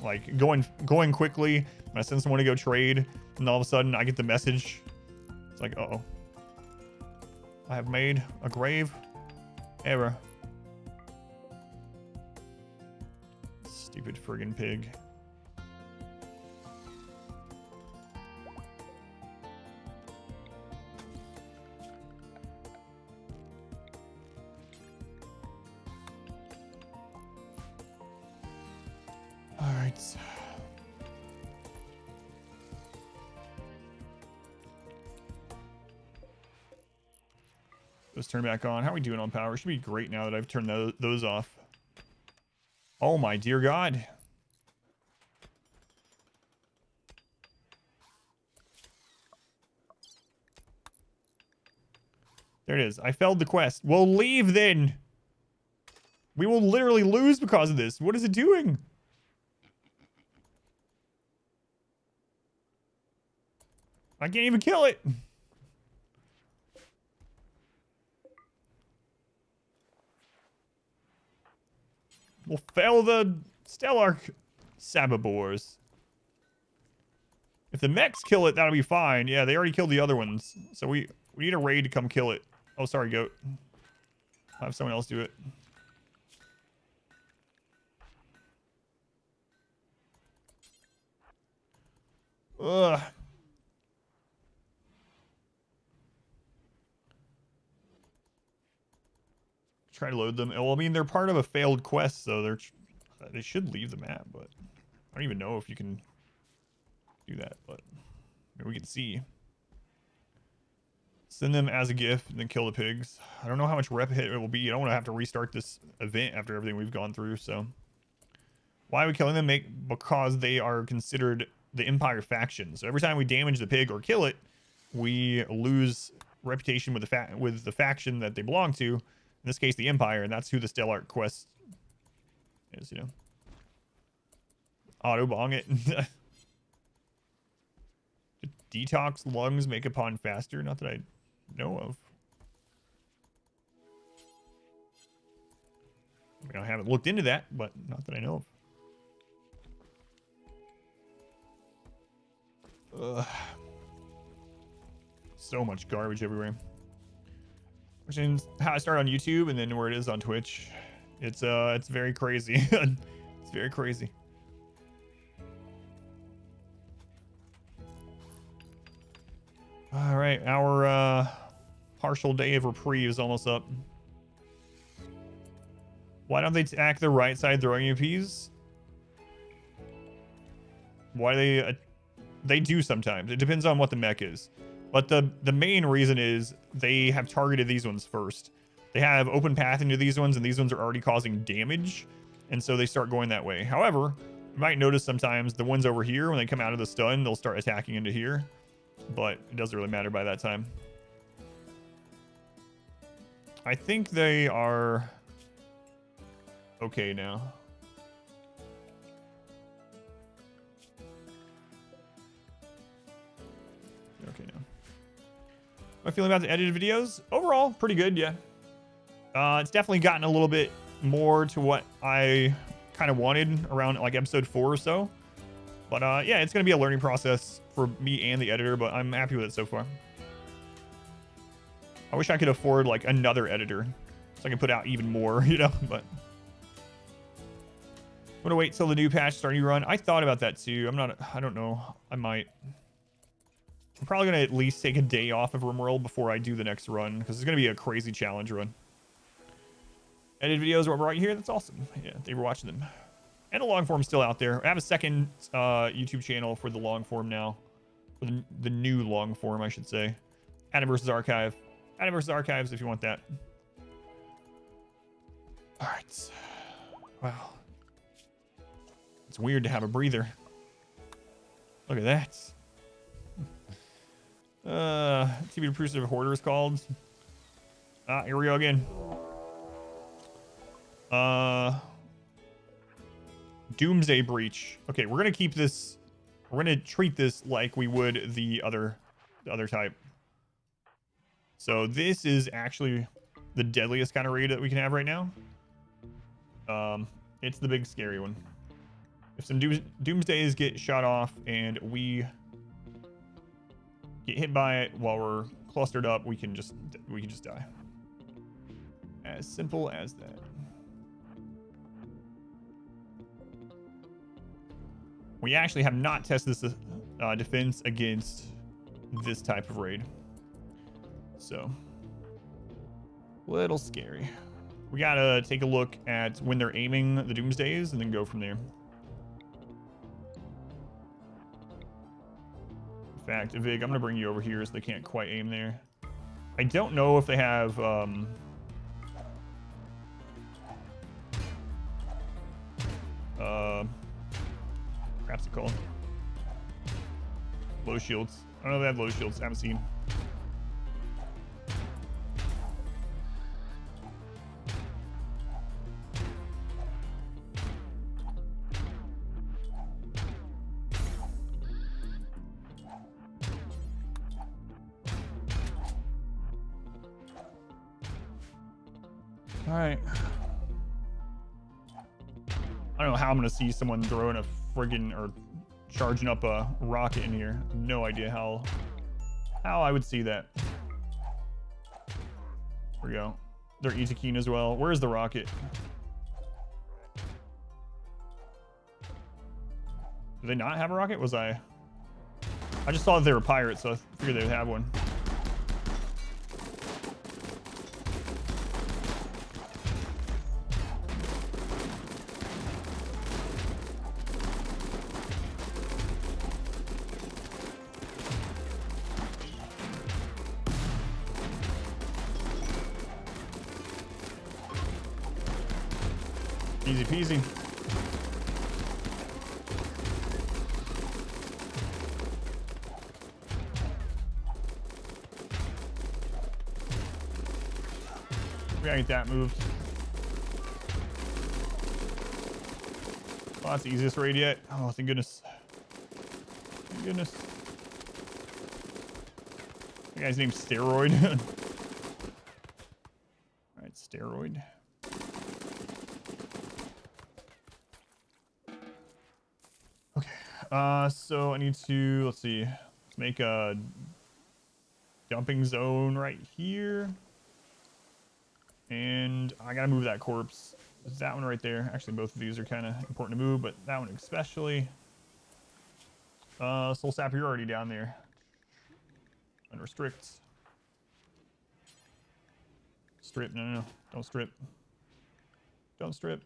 A: Like going quickly, I send someone to go trade, and all of a sudden I get the message. It's like, uh-oh. I have made a grave error. Stupid friggin' pig. Let's turn back on. How are we doing on power? Should be great now that I've turned those off. Oh my dear God. There it is. I failed the quest. We'll leave then. We will literally lose because of this. What is it doing? I can't even kill it. We'll fail the Stellar Sababors. If the mechs kill it, that'll be fine. Yeah, they already killed the other ones. So we need a raid to come kill it. Oh, sorry, goat. I'll have someone else do it. Ugh. Try to load them. Well, I mean, they're part of a failed quest, so they should leave the map, but I don't even know if you can do that, but maybe we can see. Send them as a gift and then kill the pigs. I don't know how much rep hit it will be. I don't want to have to restart this event after everything we've gone through, so. Why are we killing them? Because they are considered the Empire faction. So every time we damage the pig or kill it, we lose reputation with the faction that they belong to. In this case, the Empire, and that's who the Stellar quest is, you know. Auto-bong it. Detox lungs make a pond faster? Not that I know of. I mean, I haven't looked into that, but not that I know of. Ugh. So much garbage everywhere. Which is how I started on YouTube and then where it is on Twitch. It's very crazy. It's very crazy. All right, our partial day of reprieve is almost up. Why don't they attack the right side throwing UPs? Why they do sometimes. It depends on what the mech is. But the main reason is they have targeted these ones first. They have open path into these ones, and these ones are already causing damage, and so they start going that way. However, you might notice sometimes the ones over here, when they come out of the stun, they'll start attacking into here, but it doesn't really matter by that time. I think they are okay now. Okay now. How am I feeling about the edited videos? Overall, pretty good, yeah. It's definitely gotten a little bit more to what I kind of wanted around like episode 4 or so. But yeah, it's going to be a learning process for me and the editor, but I'm happy with it so far. I wish I could afford like another editor so I can put out even more, you know, but I'm going to wait till the new patch starts to run. I thought about that too. I don't know. I might. I'm probably going to at least take a day off of RimWorld before I do the next run, because it's going to be a crazy challenge run. Edited videos are right here. That's awesome. Yeah, thank you for watching them. And the long form's still out there. I have a second YouTube channel for the long form now. For the new long form, I should say. Adam versus Archive. Adam versus Archives if you want that. All right. Wow. It's weird to have a breather. Look at that. TV producer of Hoarder is called. Here we go again. Doomsday Breach. Okay, we're gonna keep this. We're gonna treat this like we would the other type. So this is actually the deadliest kind of raid that we can have right now. It's the big scary one. If some Doomsdays get shot off and we get hit by it while we're clustered up, we can just die. As simple as that. We actually have not tested this defense against this type of raid. So, little scary. We gotta take a look at when they're aiming the Doomsdays and then go from there. In fact, Vig, I'm gonna bring you over here so they can't quite aim there. I don't know if they have crap's it called? Low shields. I don't know if they have low shields. I haven't seen. All right. I don't know how I'm gonna see someone throwing a friggin' or charging up a rocket in here. No idea how I would see that. There we go. They're Itakeen as well. Where's the rocket? Do they not have a rocket? I just saw that they were pirates, so I figured they would have one. Easy peasy. We gotta get that moved. Oh, that's the easiest raid yet. Oh, thank goodness. Thank goodness. The guy's name's Steroid. Alright, Steroid. So I need to, let's see, make a dumping zone right here. And I gotta move that corpse. That one right there. Actually, both of these are kind of important to move, but that one especially. Soul Sapper, you're already down there. Unrestrict. Strip, no. Don't strip. Don't strip.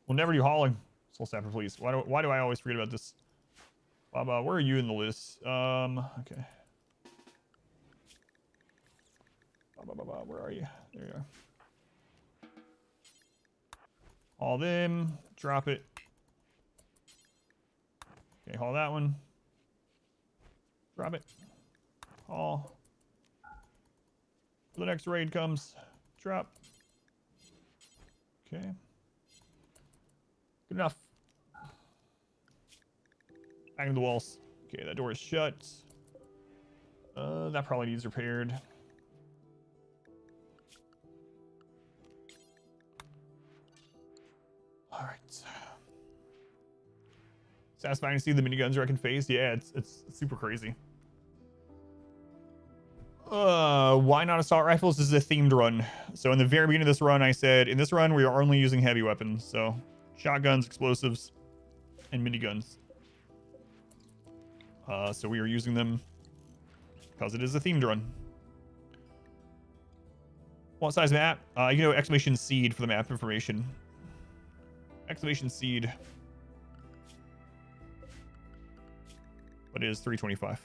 A: We'll never do hauling. Soul Sapper, please. Why do I always forget about this? Baba, where are you in the list? Okay. Baba, where are you? There you are. Haul them. Drop it. Okay, haul that one. Drop it. Haul. The next raid comes. Drop. Okay. Good enough. Back into the walls. Okay, that door is shut. That probably needs repaired. All right. Satisfying to see the miniguns wreck in face. Yeah, it's super crazy. Why not assault rifles? This is a themed run. So in the very beginning of this run, I said, in this run, we are only using heavy weapons. So shotguns, explosives. and miniguns. So we are using them because it is a themed run. What size map? You know, exclamation seed for the map information. Exclamation seed. But it is 325.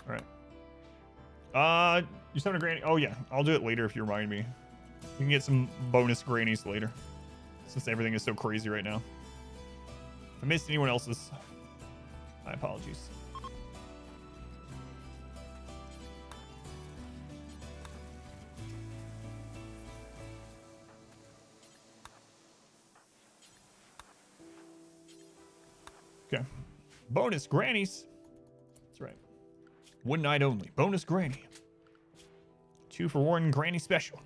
A: All right. You summon a granny. Oh yeah, I'll do it later if you remind me. You can get some bonus grannies later, since everything is so crazy right now. If I missed anyone else's, my apologies. Okay. Bonus grannies. That's right. One night only. Bonus granny. 2 for 1 granny special.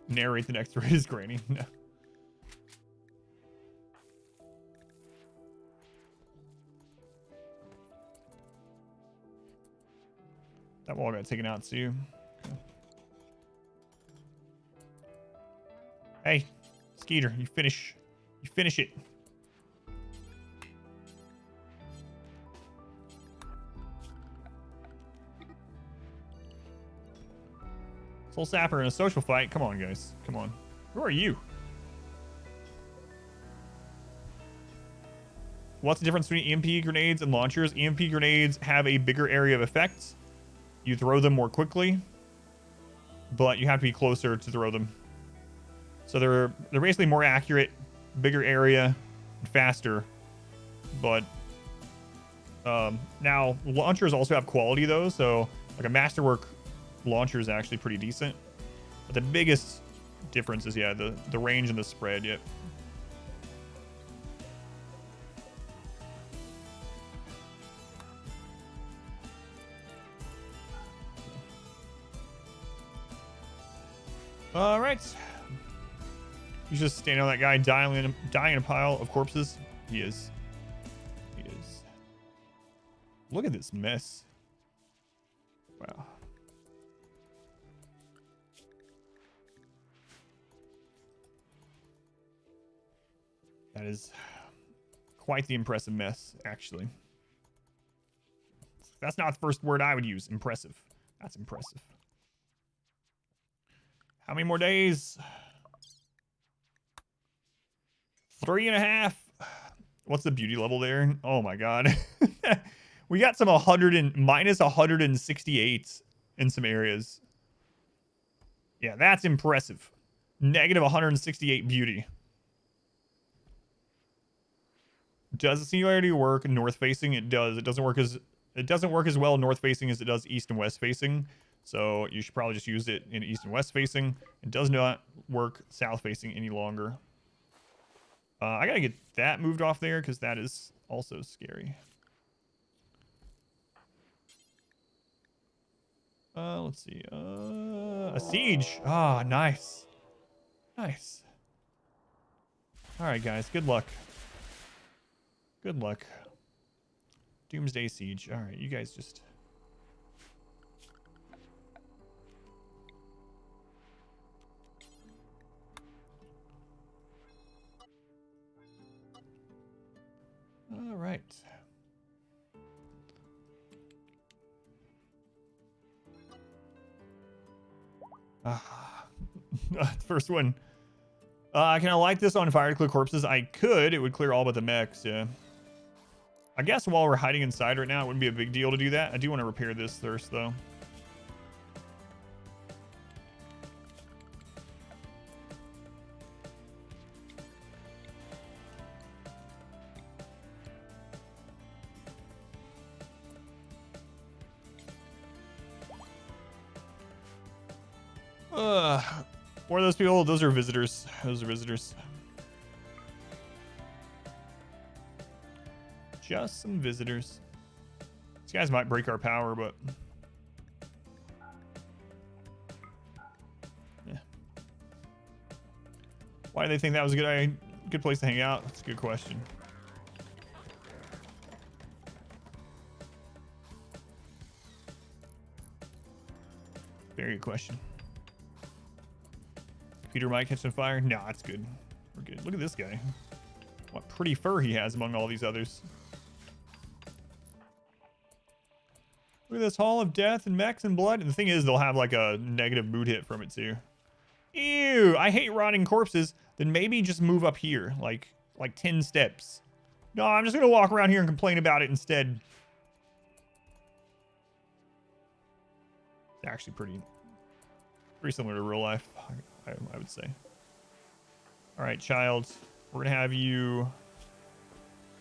A: Narrate the next raid as granny. No. That wall got taken out too. Okay. Hey, Skeeter, you finish it. Soul Sapper in a social fight. Come on, guys. Come on. Who are you? What's the difference between EMP grenades and launchers? EMP grenades have a bigger area of effect. You throw them more quickly, but you have to be closer to throw them. So they're basically more accurate, bigger area, faster. But now launchers also have quality though. So like a Masterwork launcher is actually pretty decent. But the biggest difference is the range and the spread. Yep. All right. He's just standing on that guy dying in a pile of corpses. He is. He is. Look at this mess. Wow. That is quite the impressive mess, actually. That's not the first word I would use. Impressive. That's impressive. How many more days? 3.5. What's the beauty level there? Oh my god. We got some minus 168 in some areas. Yeah, that's impressive. Negative 168 beauty. Does the singularity work north facing? It does. It doesn't work as well north facing as it does east and west facing. So you should probably just use it in east and west facing. It does not work south facing any longer. I gotta get that moved off there because that is also scary. Let's see. A siege. Ah, nice. Nice. All right, guys. Good luck. Good luck. Doomsday Siege. All right, you guys just... All right. First one. Can I light this on fire to clear corpses? I could. It would clear all but the mechs, yeah. I guess while we're hiding inside right now, it wouldn't be a big deal to do that. I do want to repair this first, though. What are those people? Those are visitors. Those are visitors. Just some visitors. These guys might break our power, but... yeah. Why do they think that was a good place to hang out? That's a good question. Very good question. Computer might catch on fire. No, that's good. We're good. Look at this guy. What pretty fur he has among all these others. Look at this Hall of Death and mechs and blood. And the thing is, they'll have like a negative mood hit from it too. Ew, I hate rotting corpses. Then maybe just move up here, like 10 steps. No, I'm just gonna walk around here and complain about it instead. It's actually pretty similar to real life, I would say. All right, child, we're gonna have you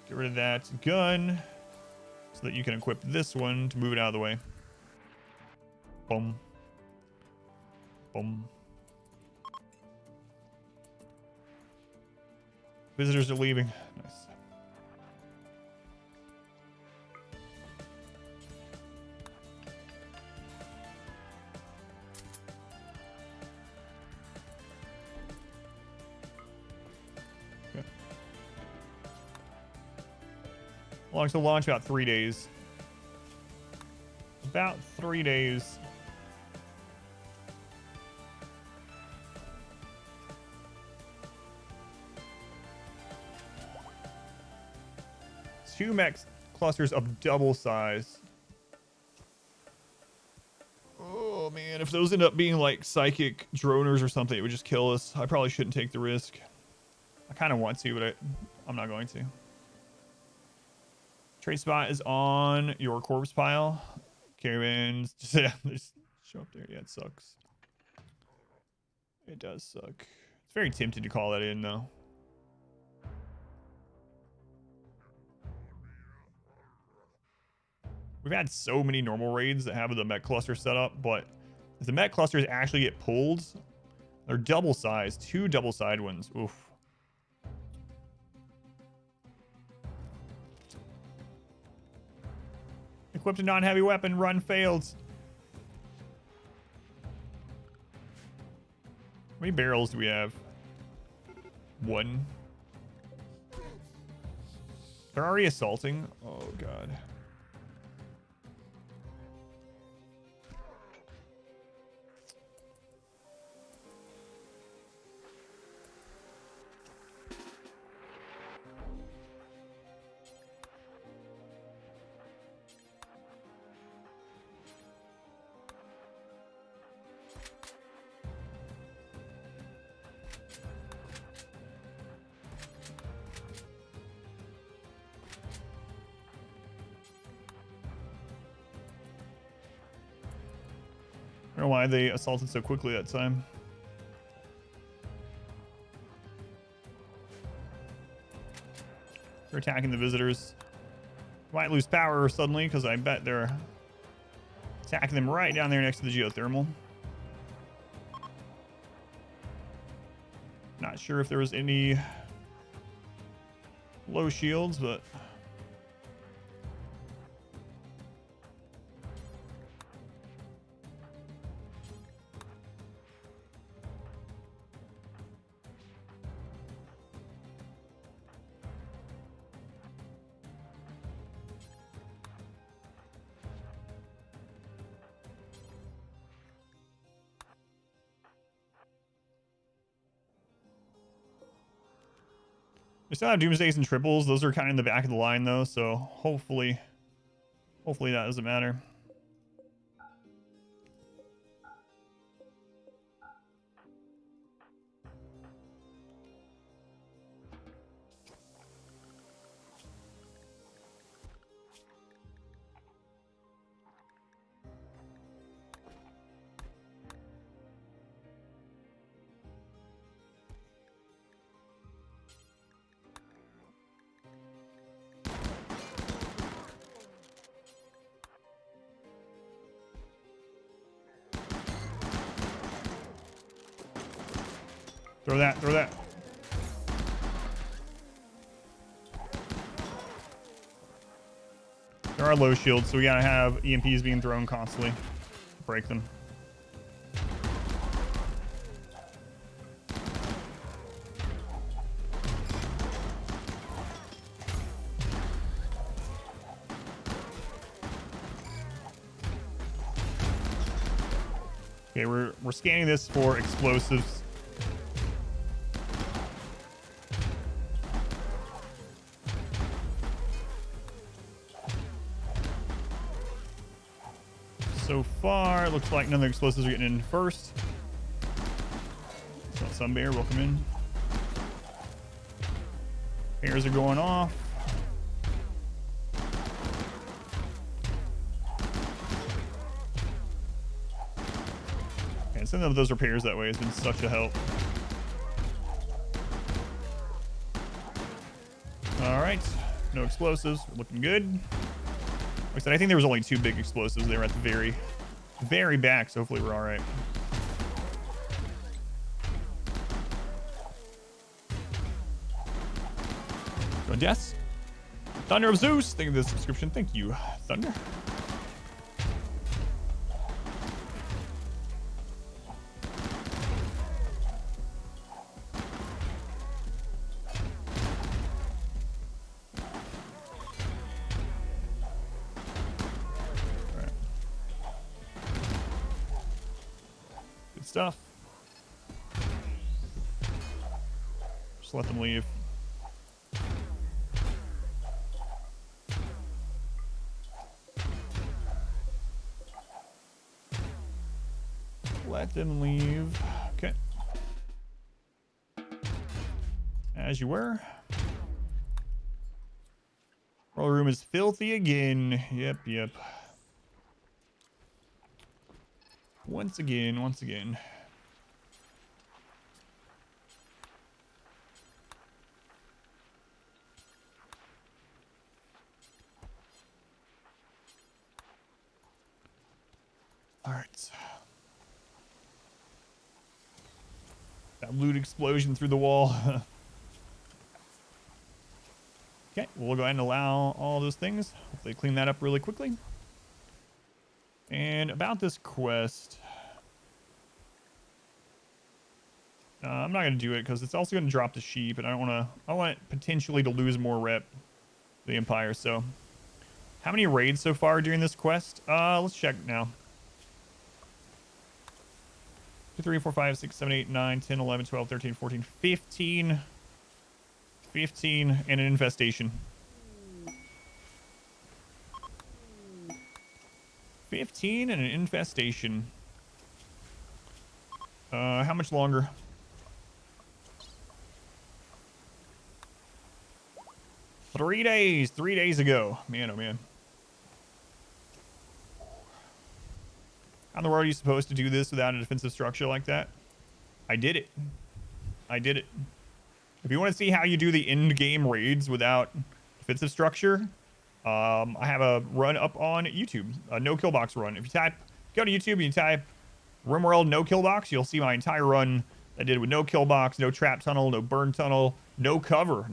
A: get rid of that gun so that you can equip this one to move it out of the way. Boom. Boom. Visitors are leaving. Nice. Okay. How long's the launch? About 3 days. About 3 days. Two mech clusters of double size. Oh man, if those end up being like psychic droners or something, it would just kill us. I probably shouldn't take the risk. I kind of want to, but I'm not going to. Trade spot is on your corpse pile. Caravans, just show up there. Yeah, it sucks. It does suck. It's very tempting to call that in though. We've had so many normal raids that have the mech cluster set up, but if the mech clusters actually get pulled, they're double sized, 2 double side ones. Oof. Equipped a non-heavy weapon, run failed. How many barrels do we have? 1. They're already assaulting. Oh god. I don't know why they assaulted so quickly that time. They're attacking the visitors. Might lose power suddenly because I bet they're attacking them right down there next to the geothermal. Not sure if there was any low shields, but we still have doomsdays and triples. Those are kind of in the back of the line though, so hopefully that doesn't matter. Throw that, throw that. There are low shields, so we gotta have EMPs being thrown constantly to break them. Okay, we're scanning this for explosives. So far, it looks like none of the explosives are getting in first. So some bear, welcome in. Bears are going off. And sending those repairs that way has been such a help. All right, no explosives, we're looking good. Like I said, I think there was only 2 big explosives. They were at the very, very back, so hopefully we're all right. Going Jess. Thunder of Zeus, thank you for the subscription. Thank you, Thunder. Stuff. Just let them leave. Let them leave. Okay. As you were. Roll room is filthy again. Yep. Once again. All right. That loot explosion through the wall. Okay, we'll go ahead and allow all those things. Hopefully clean that up really quickly. And about this quest, I'm not going to do it because it's also going to drop the sheep, and I want potentially to lose more rep to the Empire. So how many raids so far during this quest? Let's check now. 2, 3, 4, 5, 6, 7, 8, 9, 10, 11, 12, 13, 14, 15. 15 and an infestation. 15 and an infestation. How much longer? Three days ago. Man, oh man. How in the world are you supposed to do this without a defensive structure like that? I did it. If you want to see how you do the end game raids without defensive structure, I have a run up on YouTube, a no kill box run. If you go to YouTube and you type RimWorld no kill box, you'll see my entire run I did with no kill box, no trap tunnel, no burn tunnel, no cover,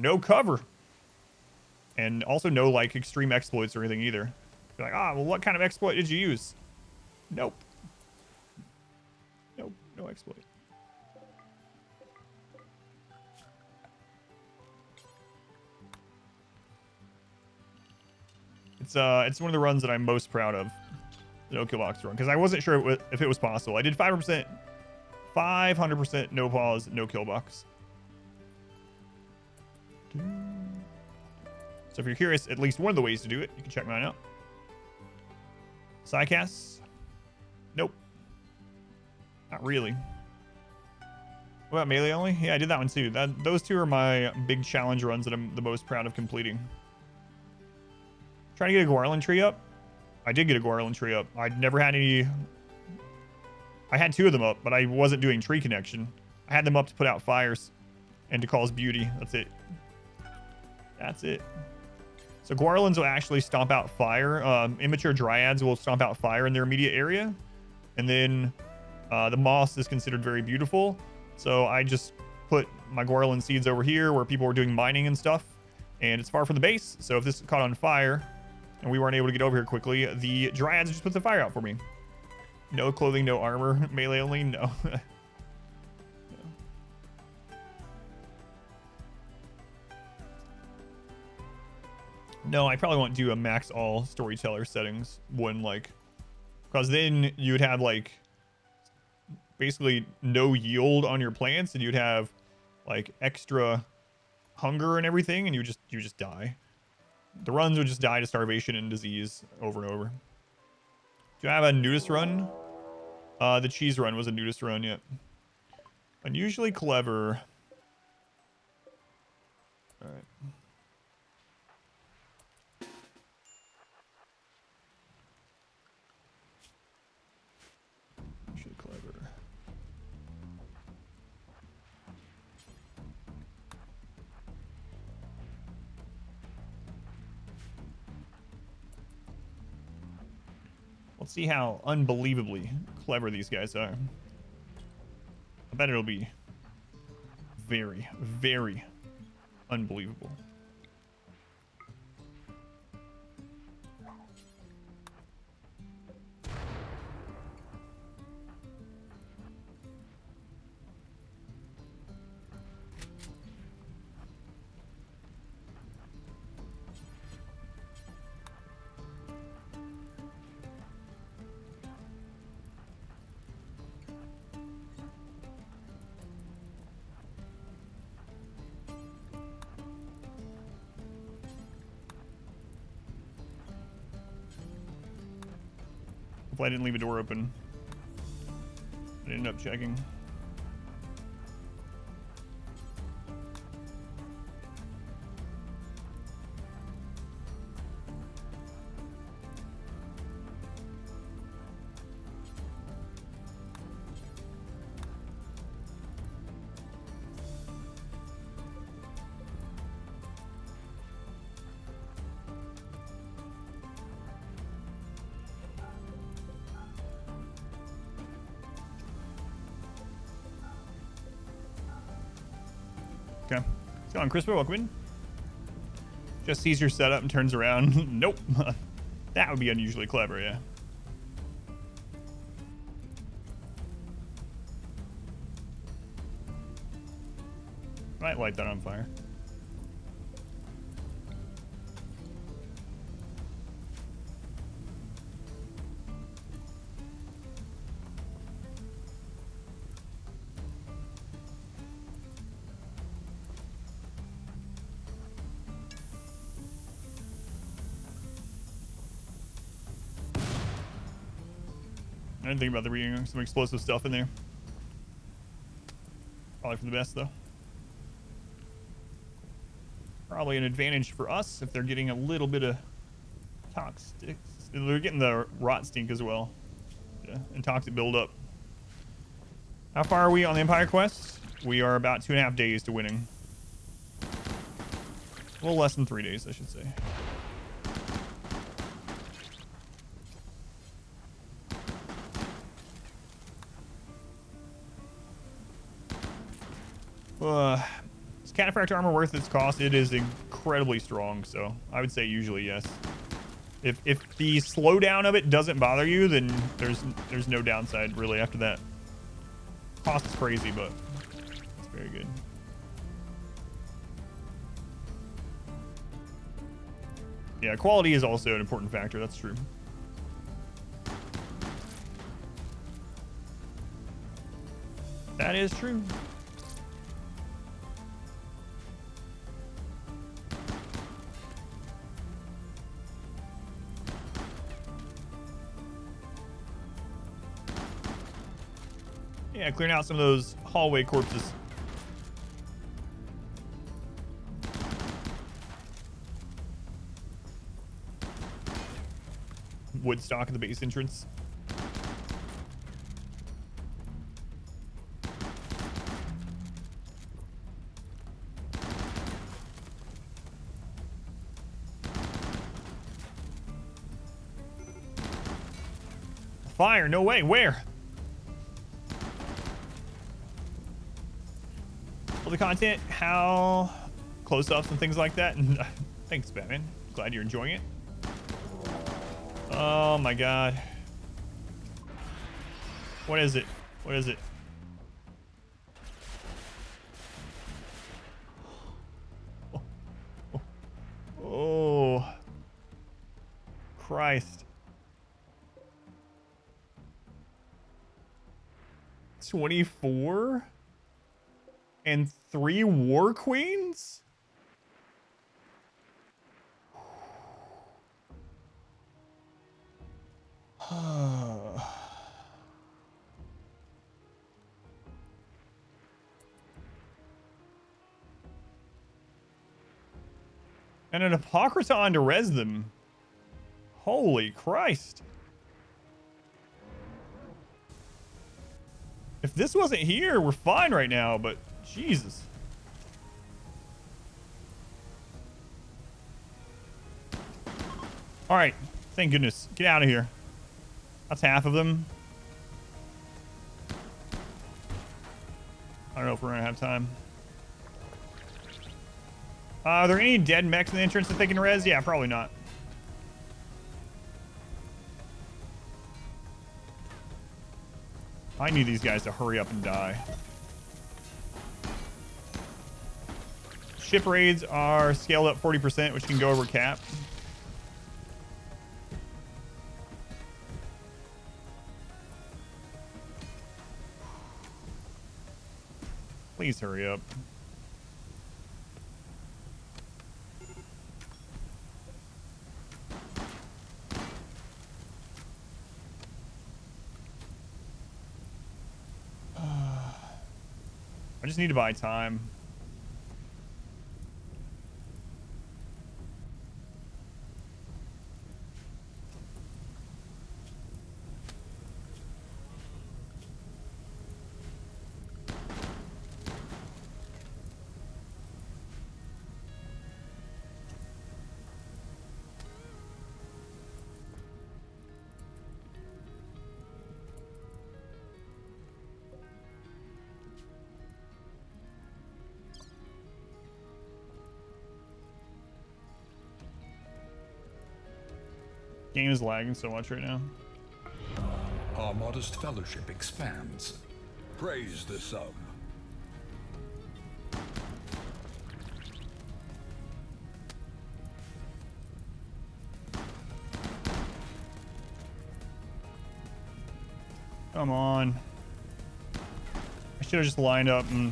A: and also no like extreme exploits or anything either. You're like, well, what kind of exploit did you use? Nope, no exploit. It's one of the runs that I'm most proud of, the no kill box run, because I wasn't sure if it was possible. I did 5%, 500% no pause, no kill box. So if you're curious, at least one of the ways to do it, you can check mine out. Psycasts? Nope. Not really. What about melee only? Yeah, I did that one too. Those two are my big challenge runs that I'm the most proud of completing. Trying to get a Garland tree up. I did get a Garland tree up. I'd never had any. I had 2 of them up, but I wasn't doing tree connection. I had them up to put out fires and to cause beauty. That's it. So Garlands will actually stomp out fire. Immature dryads will stomp out fire in their immediate area. And then the moss is considered very beautiful. So I just put my Garland seeds over here where people were doing mining and stuff. And it's far from the base. So if this caught on fire and we weren't able to get over here quickly, the dryads just put the fire out for me. No clothing, no armor, melee only, no. No, I probably won't do a max all storyteller settings one, like, because then you would have like basically no yield on your plants, and you'd have like extra hunger and everything, and you just die. The runs would just die to starvation and disease over and over. Do I have a nudist run? The cheese run was a nudist run, yep. Unusually clever. All right. Unusually clever. Let's see how unbelievably clever these guys are. I bet it'll be very, very unbelievable. Hopefully I didn't leave a door open. I ended up checking. Okay. So on Crispy, welcome in. Just sees your setup and turns around. Nope. That would be unusually clever, yeah. Might light that on fire. I didn't think about there some explosive stuff in there. Probably for the best, though. Probably an advantage for us if they're getting a little bit of toxic. They're getting the rot stink as well. Yeah, and toxic buildup. How far are we on the Empire Quest? We are about 2.5 days to winning. A little less than 3 days, I should say. Is Cataphract armor worth its cost? It is incredibly strong, so I would say usually yes. If the slowdown of it doesn't bother you, then there's no downside really after that. Cost is crazy, but it's very good. Yeah, quality is also an important factor. That's true. That is true. Yeah, clearing out some of those hallway corpses. Wood stock at the base entrance. Fire, no way, where? Well, the content, how close-ups and things like that. And thanks, Batman. Glad you're enjoying it. Oh my god. What is it? What is it? Oh. Christ. 24 and 3 war queens? And an Apocryton to res them. Holy Christ. If this wasn't here, we're fine right now, but Jesus. All right. Thank goodness. Get out of here. That's half of them. I don't know if we're going to have time. Are there any dead mechs in the entrance that they can res? Yeah, probably not. I need these guys to hurry up and die. Ship raids are scaled up 40%, which can go over cap. Please hurry up. I just need to buy time. Game is lagging so much right now.
B: Our modest fellowship expands. Praise the sub.
A: Come on. I should have just lined up and...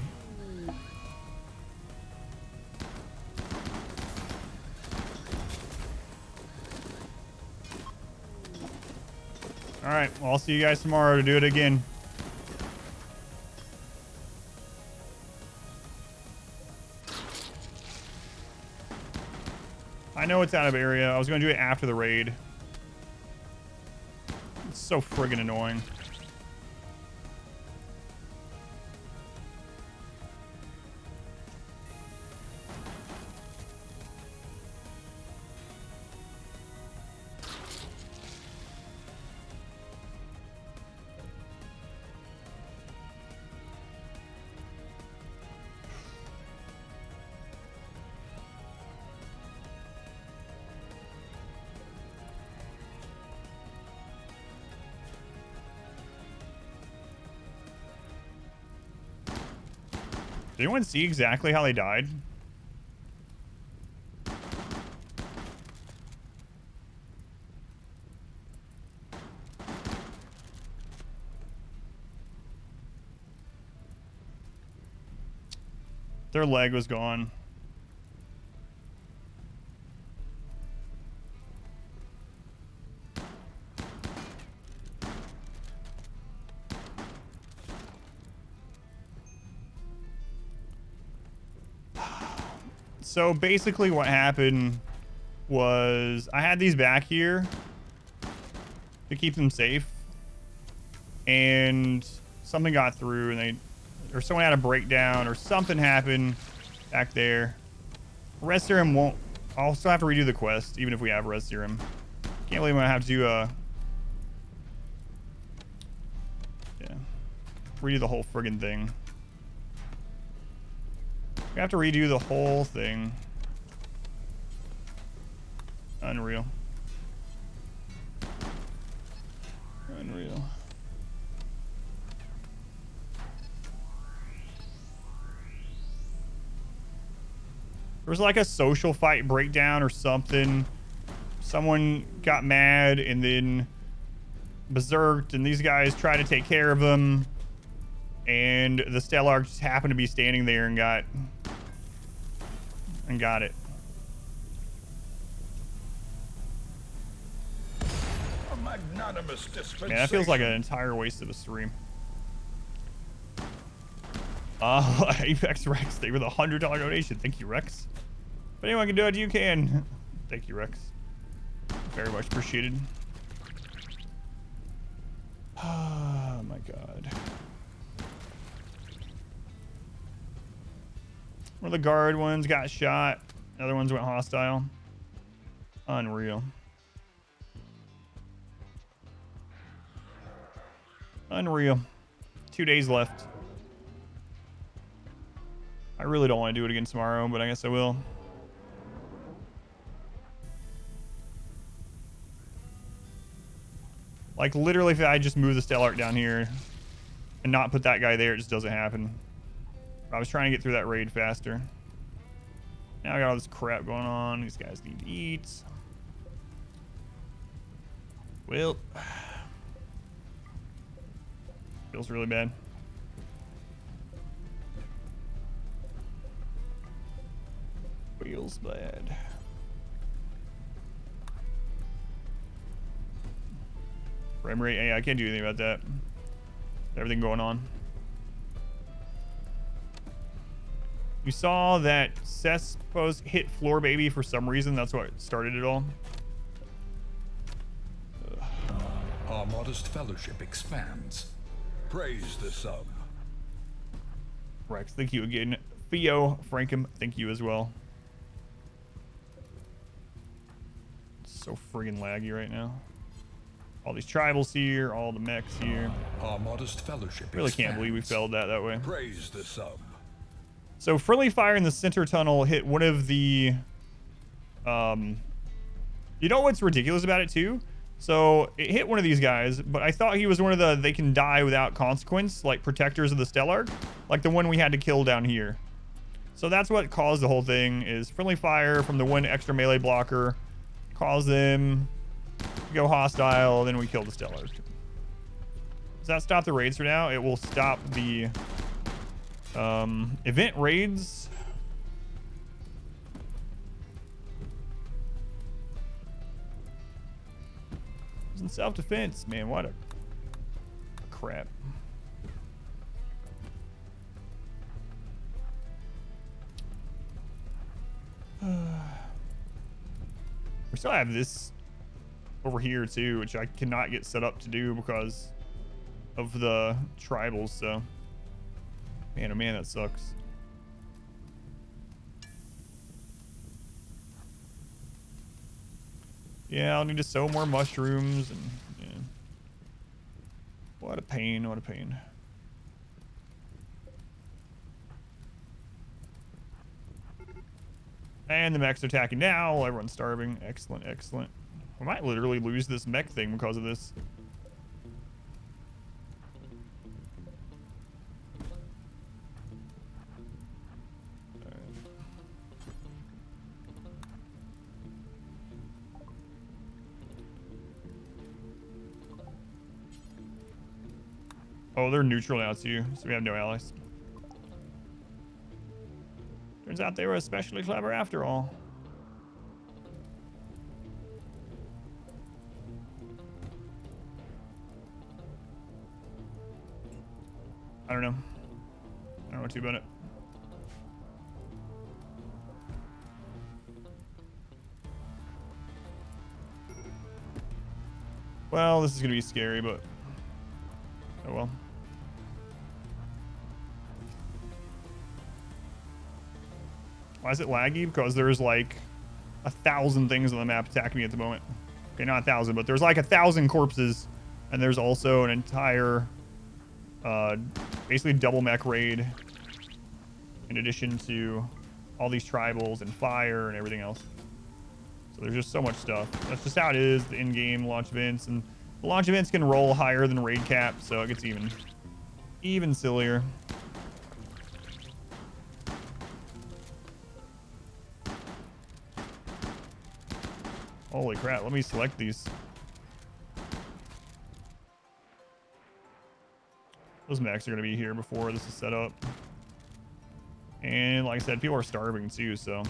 A: Alright, well, I'll see you guys tomorrow to do it again. I know it's out of area. I was going to do it after the raid. It's so friggin' annoying. Did anyone see exactly how they died? Their leg was gone. So basically what happened was I had these back here to keep them safe, and something got through and or someone had a breakdown or something happened back there. Res serum won't... I'll still have to redo the quest even if we have res serum. Can't believe I'm gonna have to yeah, redo the whole friggin' thing. We have to redo the whole thing. Unreal. Unreal. There was like a social fight breakdown or something. Someone got mad and then berserked, and these guys tried to take care of them. And the Stelark just happened to be standing there and got it.
B: A magnanimous dispensation.
A: Man, that feels like an entire waste of a stream. Apex Rex, they were the $100 donation. Thank you, Rex. If anyone can do it, you can. Thank you, Rex. Very much appreciated. Oh my god. One of the guard ones got shot. The other ones went hostile. Unreal. Unreal. 2 days left. I really don't want to do it again tomorrow, but I guess I will. Like, literally, if I just move the Stelark down here and not put that guy there, it just doesn't happen. I was trying to get through that raid faster. Now I got all this crap going on. These guys need to eat. Well, feels really bad. Feels bad. Frame rate, yeah, I can't do anything about that. Everything going on. You saw that Cess post hit floor baby for some reason. That's what started it all.
B: Our modest fellowship expands. Praise the sub.
A: Rex, thank you again. Theo, Frankham, thank you as well. It's so friggin' laggy right now. All these tribals here, all the mechs here.
B: Our modest fellowship
A: Really can't believe we failed that way.
B: Praise the sub.
A: So friendly fire in the center tunnel hit one of the you know what's ridiculous about it too? So it hit one of these guys, but I thought he was one of the they can die without consequence, like protectors of the Stelark, like the one we had to kill down here. So that's what caused the whole thing, is friendly fire from the one extra melee blocker caused them to go hostile, then we killed the Stelark. Does that stop the raids for now? It will stop the event raids. In self-defense, man, what a crap. We still have this over here too, which I cannot get set up to do because of the tribals, so man, oh man, that sucks. Yeah, I'll need to sow more mushrooms, and yeah. What a pain, what a pain. And the mechs are attacking now. Everyone's starving. Excellent, excellent. We might literally lose this mech thing because of this. Oh, they're neutral now too, so we have no allies. Turns out they were especially clever after all. I don't know. I don't know what to do about it. Well, this is gonna be scary, but oh well. Why is it laggy? Because there's like 1,000 things on the map attacking me at the moment. Okay, not 1,000, but there's like 1,000 corpses, and there's also an entire basically double mech raid in addition to all these tribals and fire and everything else. So there's just so much stuff. That's just how it is, the in-game launch events, and the launch events can roll higher than raid cap, so it gets even sillier. Holy crap, let me select these. Those mechs are going to be here before this is set up. And like I said, people are starving too, so.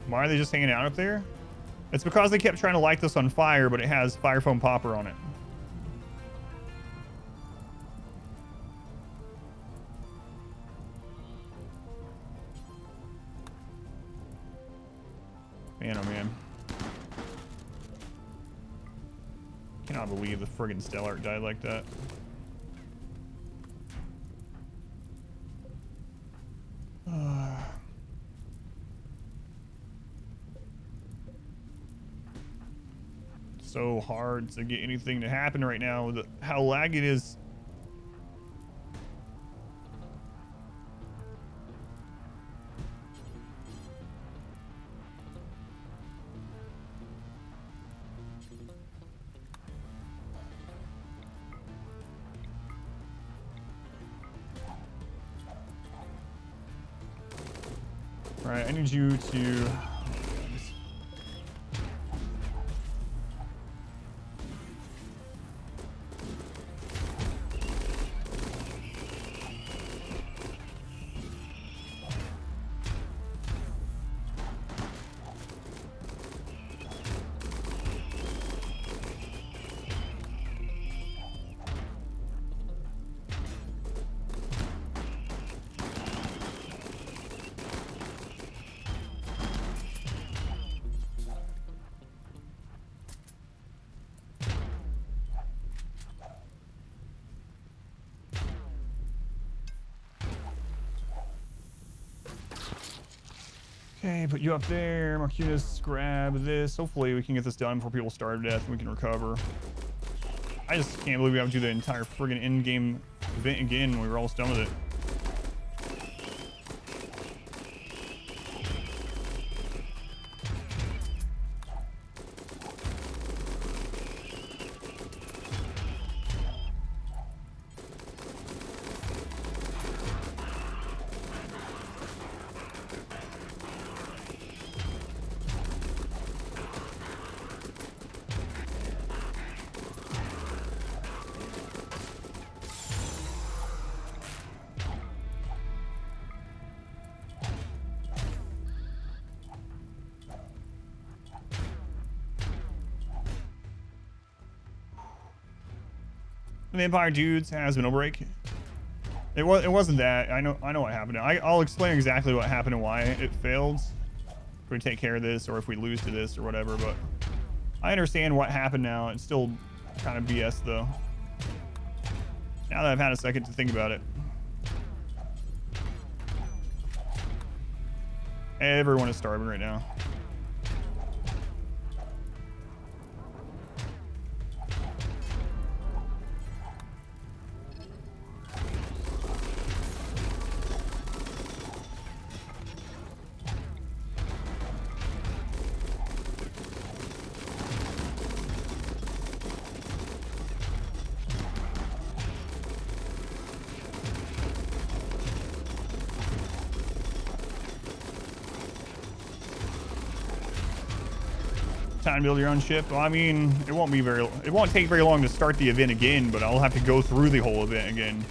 A: Why are they just hanging out up there? It's because they kept trying to light this on fire, but it has fire foam popper on it. Man, oh man. Cannot believe the friggin' Stellark died like that. So hard to get anything to happen right now with how laggy it is. All right, I need you to... Okay, put you up there. Marcus, grab this. Hopefully we can get this done before people starve to death and we can recover. I just can't believe we have to do the entire friggin' end-game event again when we were almost done with it. The Vampire Dudes has been a break. It wasn't that. I know what happened. I'll explain exactly what happened and why it failed. If we take care of this or if we lose to this or whatever, but I understand what happened now. It's still kind of BS though. Now that I've had a second to think about it. Everyone is starving right now. Time to build your own ship. Well, I mean, it won't take very long to start the event again, but I'll have to go through the whole event again.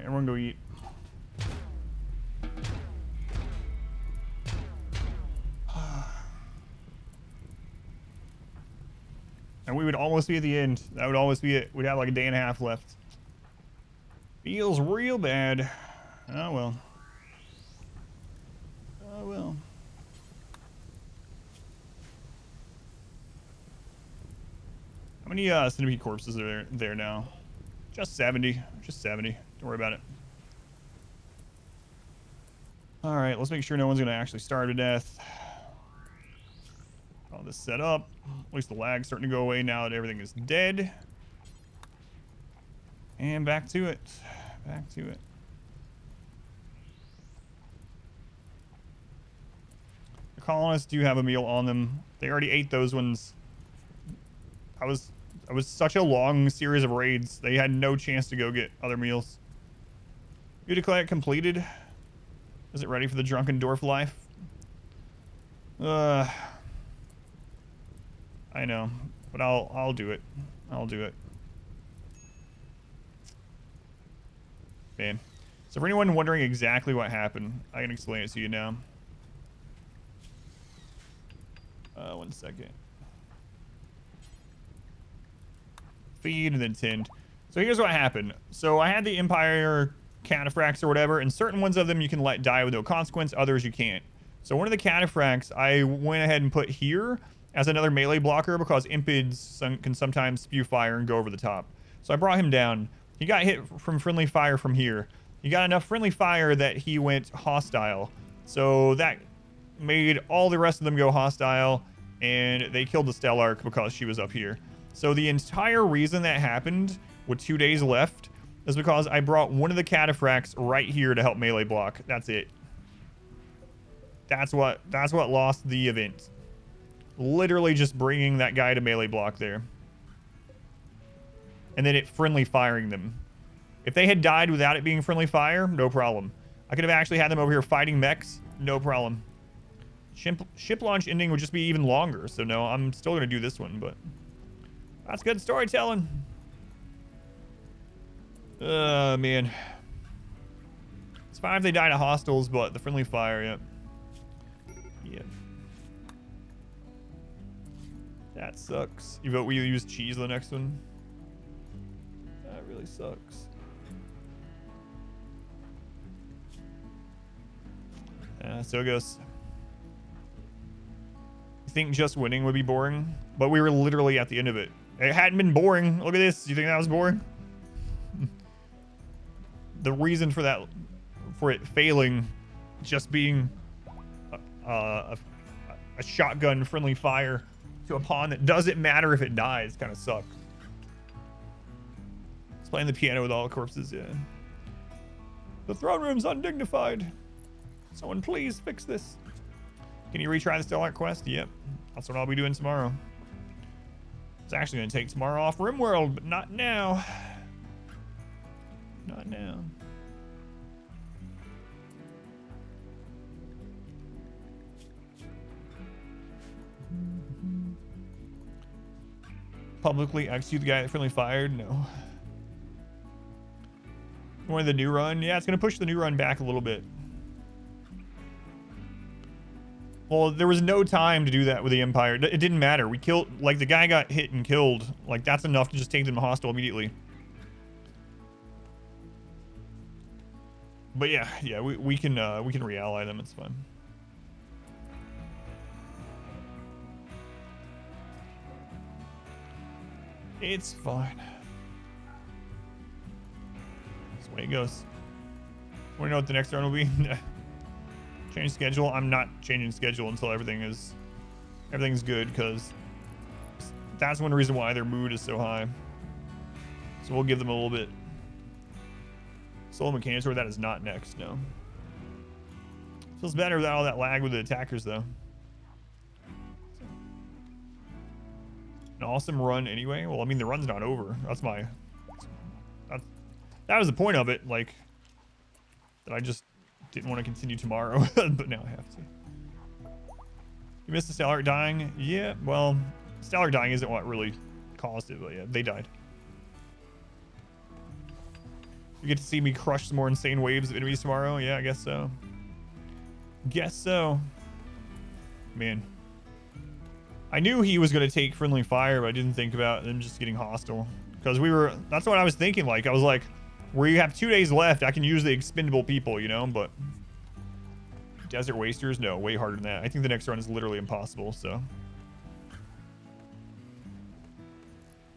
A: everyone go eat. And we would almost be at the end. That would almost be it. We'd have like a day and a half left. Feels real bad. Oh well. Oh well. How many centipede corpses are there now? Just 70. Just 70. Don't worry about it. All right, let's make sure no one's going to actually starve to death. All this set up. At least the lag's starting to go away now that everything is dead. And back to it. Back to it. The colonists do have a meal on them. They already ate those ones. I was such a long series of raids. They had no chance to go get other meals. You declare it completed. Is it ready for the drunken dwarf life? I know, but I'll do it. I'll do it. Man. So for anyone wondering exactly what happened, I can explain it to you now. 1 second. Feed and then tend. So here's what happened. So I had the Empire cataphracts or whatever, and certain ones of them you can let die with no consequence, others you can't. So one of the cataphracts I went ahead and put here as another melee blocker because impids can sometimes spew fire and go over the top. So I brought him down. He got hit from friendly fire from here. He got enough friendly fire that he went hostile. So that made all the rest of them go hostile, and they killed the Stellarch because she was up here. So the entire reason that happened with 2 days left is because I brought one of the cataphracts right here to help melee block. That's it. That's what lost the event. Literally just bringing that guy to melee block there. And then it friendly firing them. If they had died without it being friendly fire, no problem. I could have actually had them over here fighting mechs, no problem. Ship launch ending would just be even longer. So no, I'm still going to do this one, but that's good storytelling. Man. It's fine if they die to hostiles, but the friendly fire, yep. Yep. That sucks. You vote we use cheese the next one? That really sucks. So it goes. You think just winning would be boring? But we were literally at the end of it. It hadn't been boring. Look at this. You think that was boring? The reason for that, for it failing, just being a shotgun friendly fire to a pawn that doesn't matter if it dies, kind of sucks. It's playing the piano with all the corpses, yeah. The throne room's undignified. Someone please fix this. Can you retry the Stellarch quest? Yep. That's what I'll be doing tomorrow. It's actually going to take tomorrow off RimWorld, but not now. Not now. Publicly execute the guy that friendly fired? No. More the new run? Yeah, it's going to push the new run back a little bit. Well, there was no time to do that with the Empire. It didn't matter. We killed, like, the guy got hit and killed. Like, that's enough to just take them to hostile immediately. But yeah, we can really them. It's fun. It's fine. That's the way it goes. Want to know what the next run will be? Change schedule. I'm not changing schedule until everything's good, because that's one reason why their mood is so high. So we'll give them a little bit. Soul Mechanics, that is not next, no. Feels better without all that lag with the attackers, though. An awesome run anyway. Well, I mean, the run's not over. That was the point of it, like, that I just didn't want to continue tomorrow, but now I have to. You missed the Stellarch dying? Yeah, well, Stellarch dying isn't what really caused it, but yeah, they died. You get to see me crush some more insane waves of enemies tomorrow. Yeah, I guess so. Guess so. Man. I knew he was going to take friendly fire, but I didn't think about them just getting hostile. Because that's what I was thinking. Like, I was like, where you have 2 days left, I can use the expendable people, you know? But Desert Wasters? No, way harder than that. I think the next run is literally impossible, so.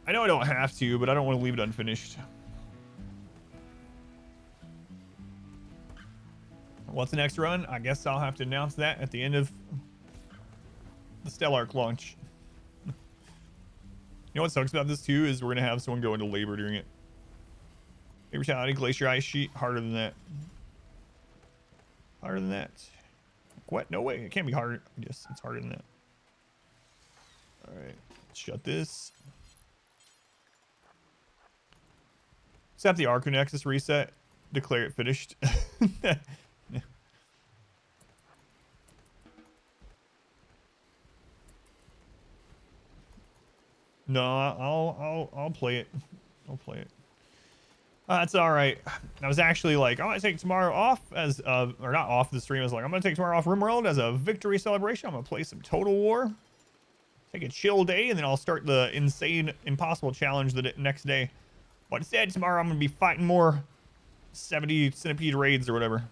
A: I know I don't have to, but I don't want to leave it unfinished. What's the next run? I guess I'll have to announce that at the end of the Stellark launch. You know what sucks about this too is we're gonna have someone go into labor during it. Brutality, Glacier Ice Sheet, harder than that. Harder than that. What? No way. It can't be harder. Yes, it's harder than that. All right. Shut this. Except the Arconexus reset. Declare it finished. No, I'll play it. I'll play it. That's all right. I was actually like, I'm gonna take tomorrow off as or not off the stream. I was like, I'm gonna take tomorrow off RimWorld as a victory celebration. I'm gonna play some Total War, take a chill day, and then I'll start the insane impossible challenge the next day. But instead, tomorrow I'm gonna be fighting more 70 centipede raids or whatever.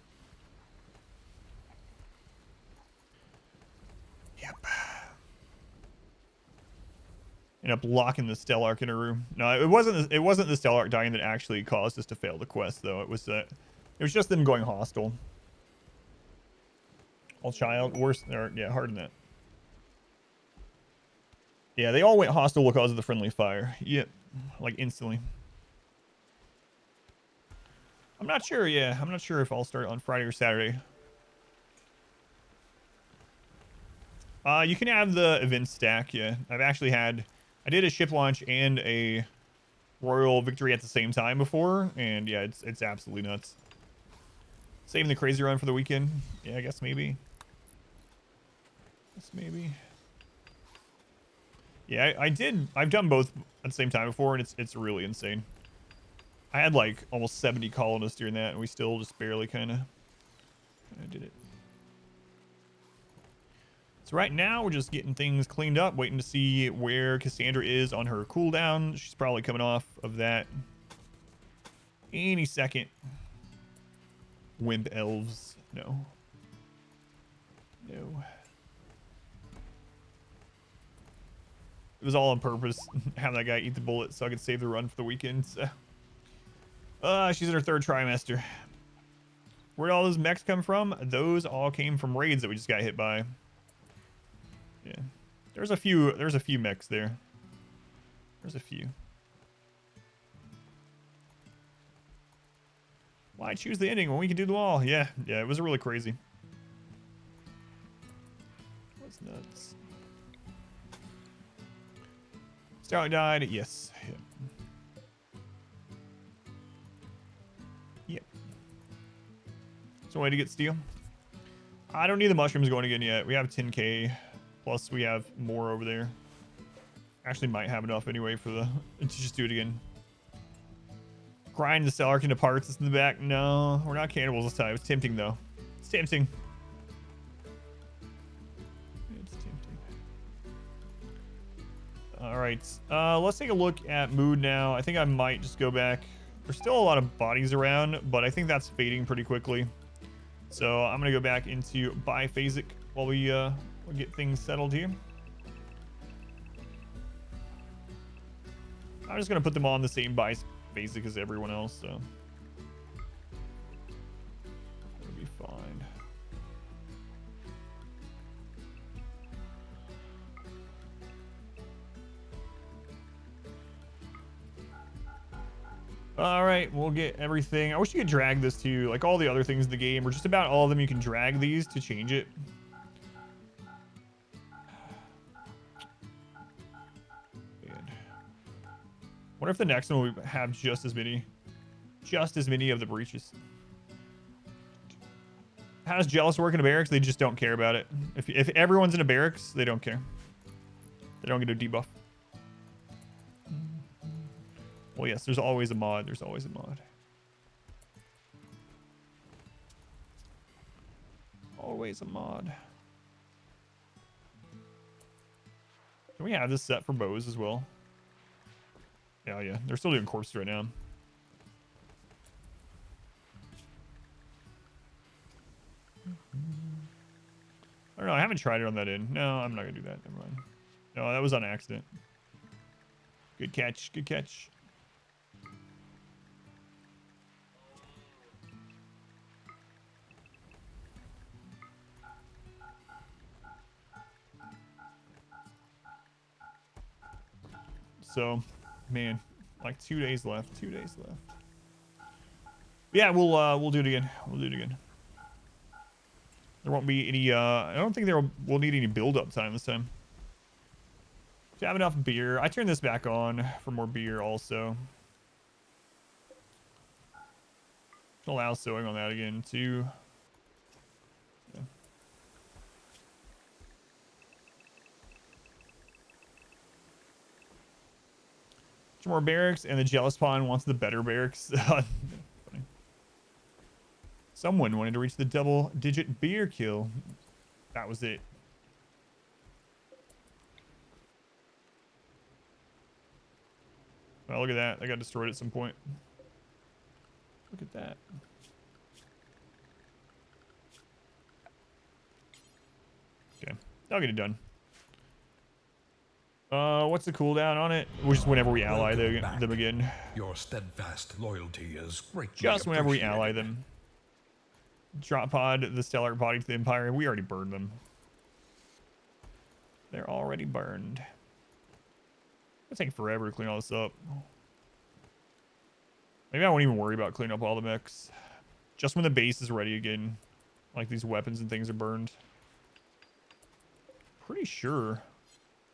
A: Yep. End up locking the Stellark in a room. No, it wasn't the Stellark dying that actually caused us to fail the quest, though. It was just them going hostile. All child, worse, or yeah, harder than that. Yeah, they all went hostile because of the friendly fire. Yep, like instantly. I'm not sure. Yeah, I'm not sure if I'll start on Friday or Saturday. You can have the event stack. Yeah, I did a ship launch and a royal victory at the same time before, and yeah, it's absolutely nuts. Saving the crazy run for the weekend. Yeah, I guess maybe. Yeah, I've done both at the same time before, and it's really insane. I had like almost 70 colonists during that, and we still just barely kind of did it. So right now we're just getting things cleaned up, waiting to see where Cassandra is on her cooldown. She's probably coming off of that any second. Wimp elves. No. It was all on purpose. Have that guy eat the bullet so I could save the run for the weekend. So. She's in her 3rd trimester. Where'd all those mechs come from? Those all came from raids that we just got hit by. Yeah, there's a few mechs there. There's a few. Why choose the ending when we can do them all? Yeah, it was really crazy. That's nuts. Starlight died. Yes. Yep. So way to get steel. I don't need the mushrooms going again yet. We have 10k. Plus, we have more over there. Actually, might have enough anyway for to just do it again. Grind the Stellark into parts. It's in the back. No, we're not cannibals this time. It's tempting, though. It's tempting. All right. Let's take a look at mood now. I think I might just go back. There's still a lot of bodies around, but I think that's fading pretty quickly. So I'm going to go back into biphasic while we we'll get things settled here. I'm just going to put them all in the same biphasic as everyone else, so it'll be fine. All right, we'll get everything. I wish you could drag this to, like all the other things in the game, or just about all of them, you can drag these to change it. Wonder if the next one will have just as many of the breaches. How does Jealous work in a barracks? They just don't care about it. If everyone's in a barracks, they don't care. They don't get a debuff. Well, yes, there's always a mod. There's always a mod. always a mod. Can we have this set for bows as well? Yeah, yeah. They're still doing corpses right now. I don't know. I haven't tried it on that end. No, I'm not going to do that. Never mind. No, that was on accident. Good catch. Good catch. So, man, like 2 days left. 2 days left. Yeah, we'll do it again. We'll do it again. There won't be any. I don't think we'll need any build-up time this time. Do you have enough beer? I turned this back on for more beer also. Can allow sewing on that again too. Yeah. Two more barracks, and the jealous pawn wants the better barracks. Funny. Someone wanted to reach the double-digit beer kill. That was it. Oh, look at that. That got destroyed at some point. Look at that. Okay. I'll get it done. What's the cooldown on it? Just whenever we ally them again.
B: Your steadfast loyalty is greatly
A: Just whenever we
B: appreciated.
A: ally them. Drop pod the stellar body to the Empire. We already burned them. They're already burned. It'll take forever to clean all this up. Maybe I won't even worry about cleaning up all the mechs. Just when the base is ready again. Like these weapons and things are burned. Pretty sure.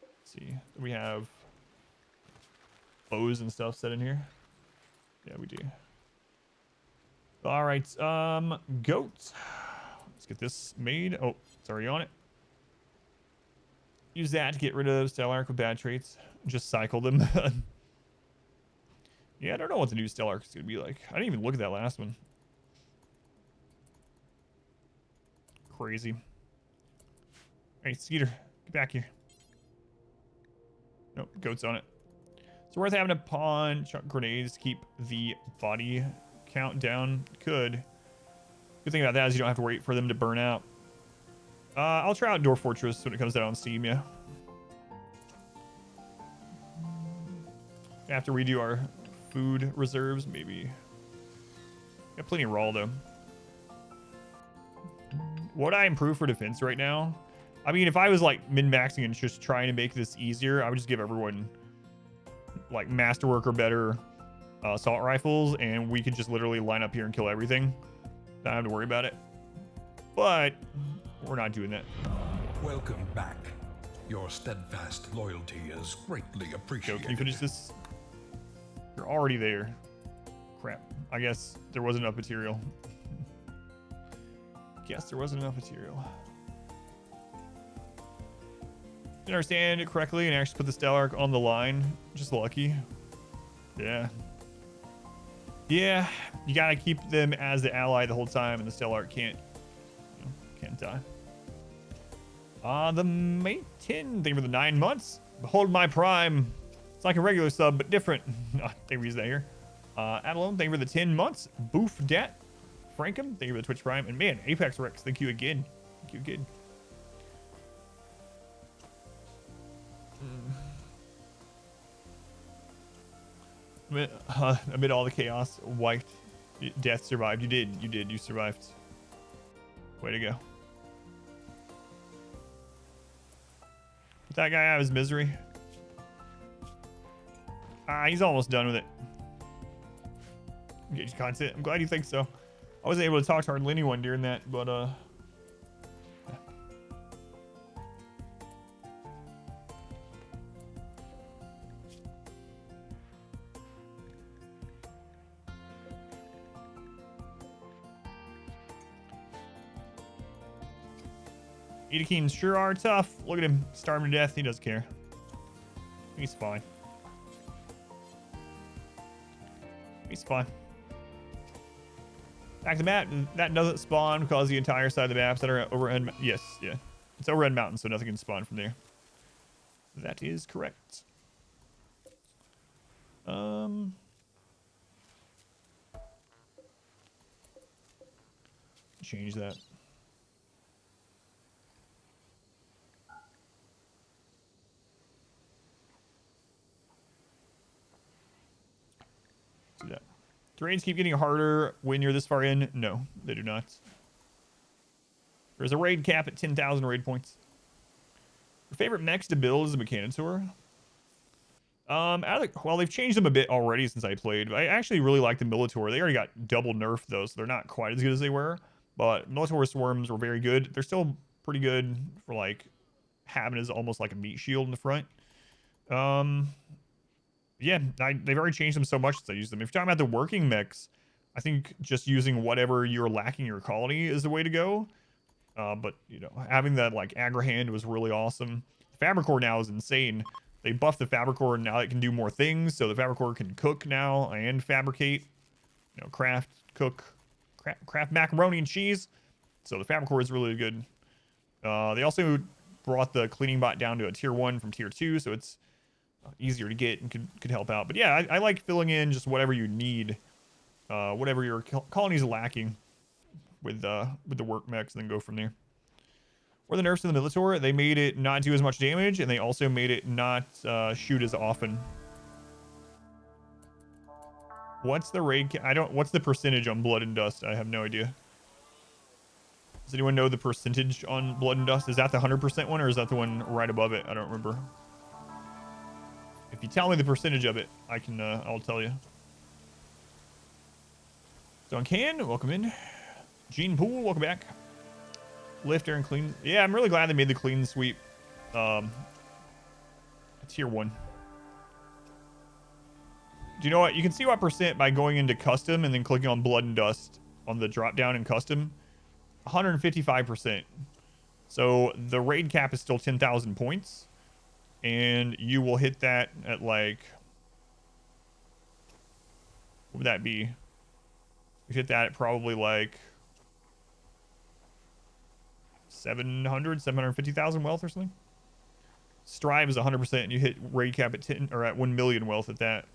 A: Let's see. We have bows and stuff set in here. Yeah, we do. All right. Goats. Let's get this made. Oh, it's already on it. Use that to get rid of Stellarch with bad traits. Just cycle them. Yeah, I don't know what the new Stellarch is going to be like. I didn't even look at that last one. Crazy. Hey, Skeeter, get back here. Nope, goat's on it. It's worth having a pawn chuck grenades to keep the body count down. Could. Good thing about that is you don't have to wait for them to burn out. I'll try out Dwarf Fortress when it comes out on Steam, yeah. After we do our food reserves, maybe. Got plenty of raw, though. What would I improve for defense right now? I mean, if I was, like, min-maxing and just trying to make this easier, I would just give everyone, like, masterwork or better assault rifles, and we could just literally line up here and kill everything. Don't have to worry about it. But we're not doing that.
B: Welcome back. Your steadfast loyalty is greatly
A: Go,
B: appreciated.
A: can you finish this? You're already there. Crap. I guess there wasn't enough material. Guess there wasn't enough material. Didn't understand it correctly and actually put the Stellarch on the line. Just lucky. Yeah. Yeah. You gotta keep them as the ally the whole time, and the Stellarch can't, you know, can't die. The Mate 10, thank you for the 9 months. Behold my prime. It's like a regular sub, but different. Thank you for that here. Adelone, thank you for the 10 months. Boof Dat. Frankham, thank you for the Twitch Prime. And man, Apex Rex, thank you again. Thank you again. Amid all the chaos, White Death survived. You did. You did. You survived. Way to go. Put that guy out of his misery. He's almost done with it. Engage content. I'm glad you think so. I wasn't able to talk to hardly anyone during that, but Edekeens sure are tough. Look at him, starving to death. He doesn't care. He's fine. He's fine. Back to the map. That doesn't spawn because the entire side of the maps that are overhead. Yes, yeah. It's overhead mountain, so nothing can spawn from there. That is correct. Change that. Do that. Terrains keep getting harder when you're this far in. No, they do not. There's a raid cap at 10,000 raid points. Your favorite mechs to build is a Mechanitor. Well, they've changed them a bit already since I played. I actually really like the Militor. They already got double nerfed though, so they're not quite as good as they were. But Militor swarms were very good. They're still pretty good for like having as almost like a meat shield in the front. Yeah, they've already changed them so much since I used them. If you're talking about the working mechs, I think just using whatever you're lacking your colony is the way to go. But you know, having that like aggro hand was really awesome. The Fabricore now is insane. They buffed the Fabricore and now it can do more things. So the Fabricore can cook now and fabricate. You know, craft, cook, craft macaroni and cheese. So the Fabricore is really good. They also brought the cleaning bot down to a tier 1 from tier 2, so it's easier to get and could help out. But yeah, I like filling in just whatever you need, whatever your colony's lacking with the work mechs, and then go from there. Or the nerfs to the Militor, they made it not do as much damage, and they also made it not shoot as often. What's the raid? What's the percentage on Blood and Dust? I have no idea. Does anyone know the percentage on Blood and Dust? Is that the 100% one, or is that the one right above it? I don't remember. If you tell me the percentage of it, I can. I'll tell you. Don Can, welcome in. Gene Pool, welcome back. Lifter and clean. Yeah, I'm really glad they made the clean sweep tier 1. Do you know what? You can see what percent by going into custom and then clicking on Blood and Dust on the drop down in custom. 155%. So the raid cap is still 10,000 points, and you will hit that at like, what would that be? You hit that at probably like 750,000 wealth or something. Strive is 100%, and you hit raid cap at 10 or at 1 million wealth at that.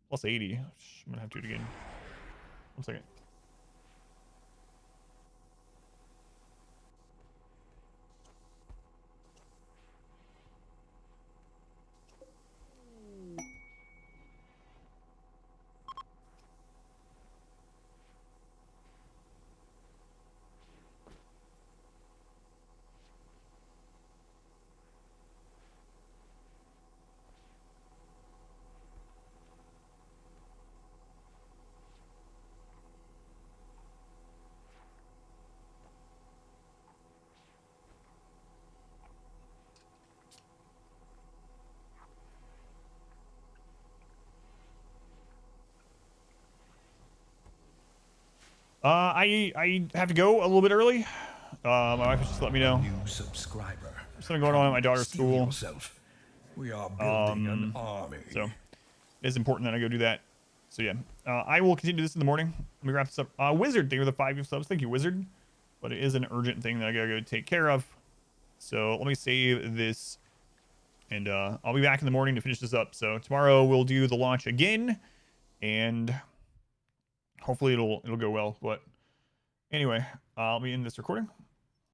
A: Plus 80. I'm gonna have to do it again. 1 second. I have to go a little bit early. My wife just let me know.
B: New subscriber.
A: There's something going on at my daughter's
B: Steel
A: school.
B: yourself. We are building an army.
A: So it is important that I go do that. So yeah, I will continue this in the morning. Let me wrap this up. Wizard, thank you for the 5 gift subs. Thank you, Wizard. But it is an urgent thing that I gotta go take care of. So let me save this, and I'll be back in the morning to finish this up. So tomorrow we'll do the launch again, and hopefully it'll go well. But anyway, I'll be in this recording.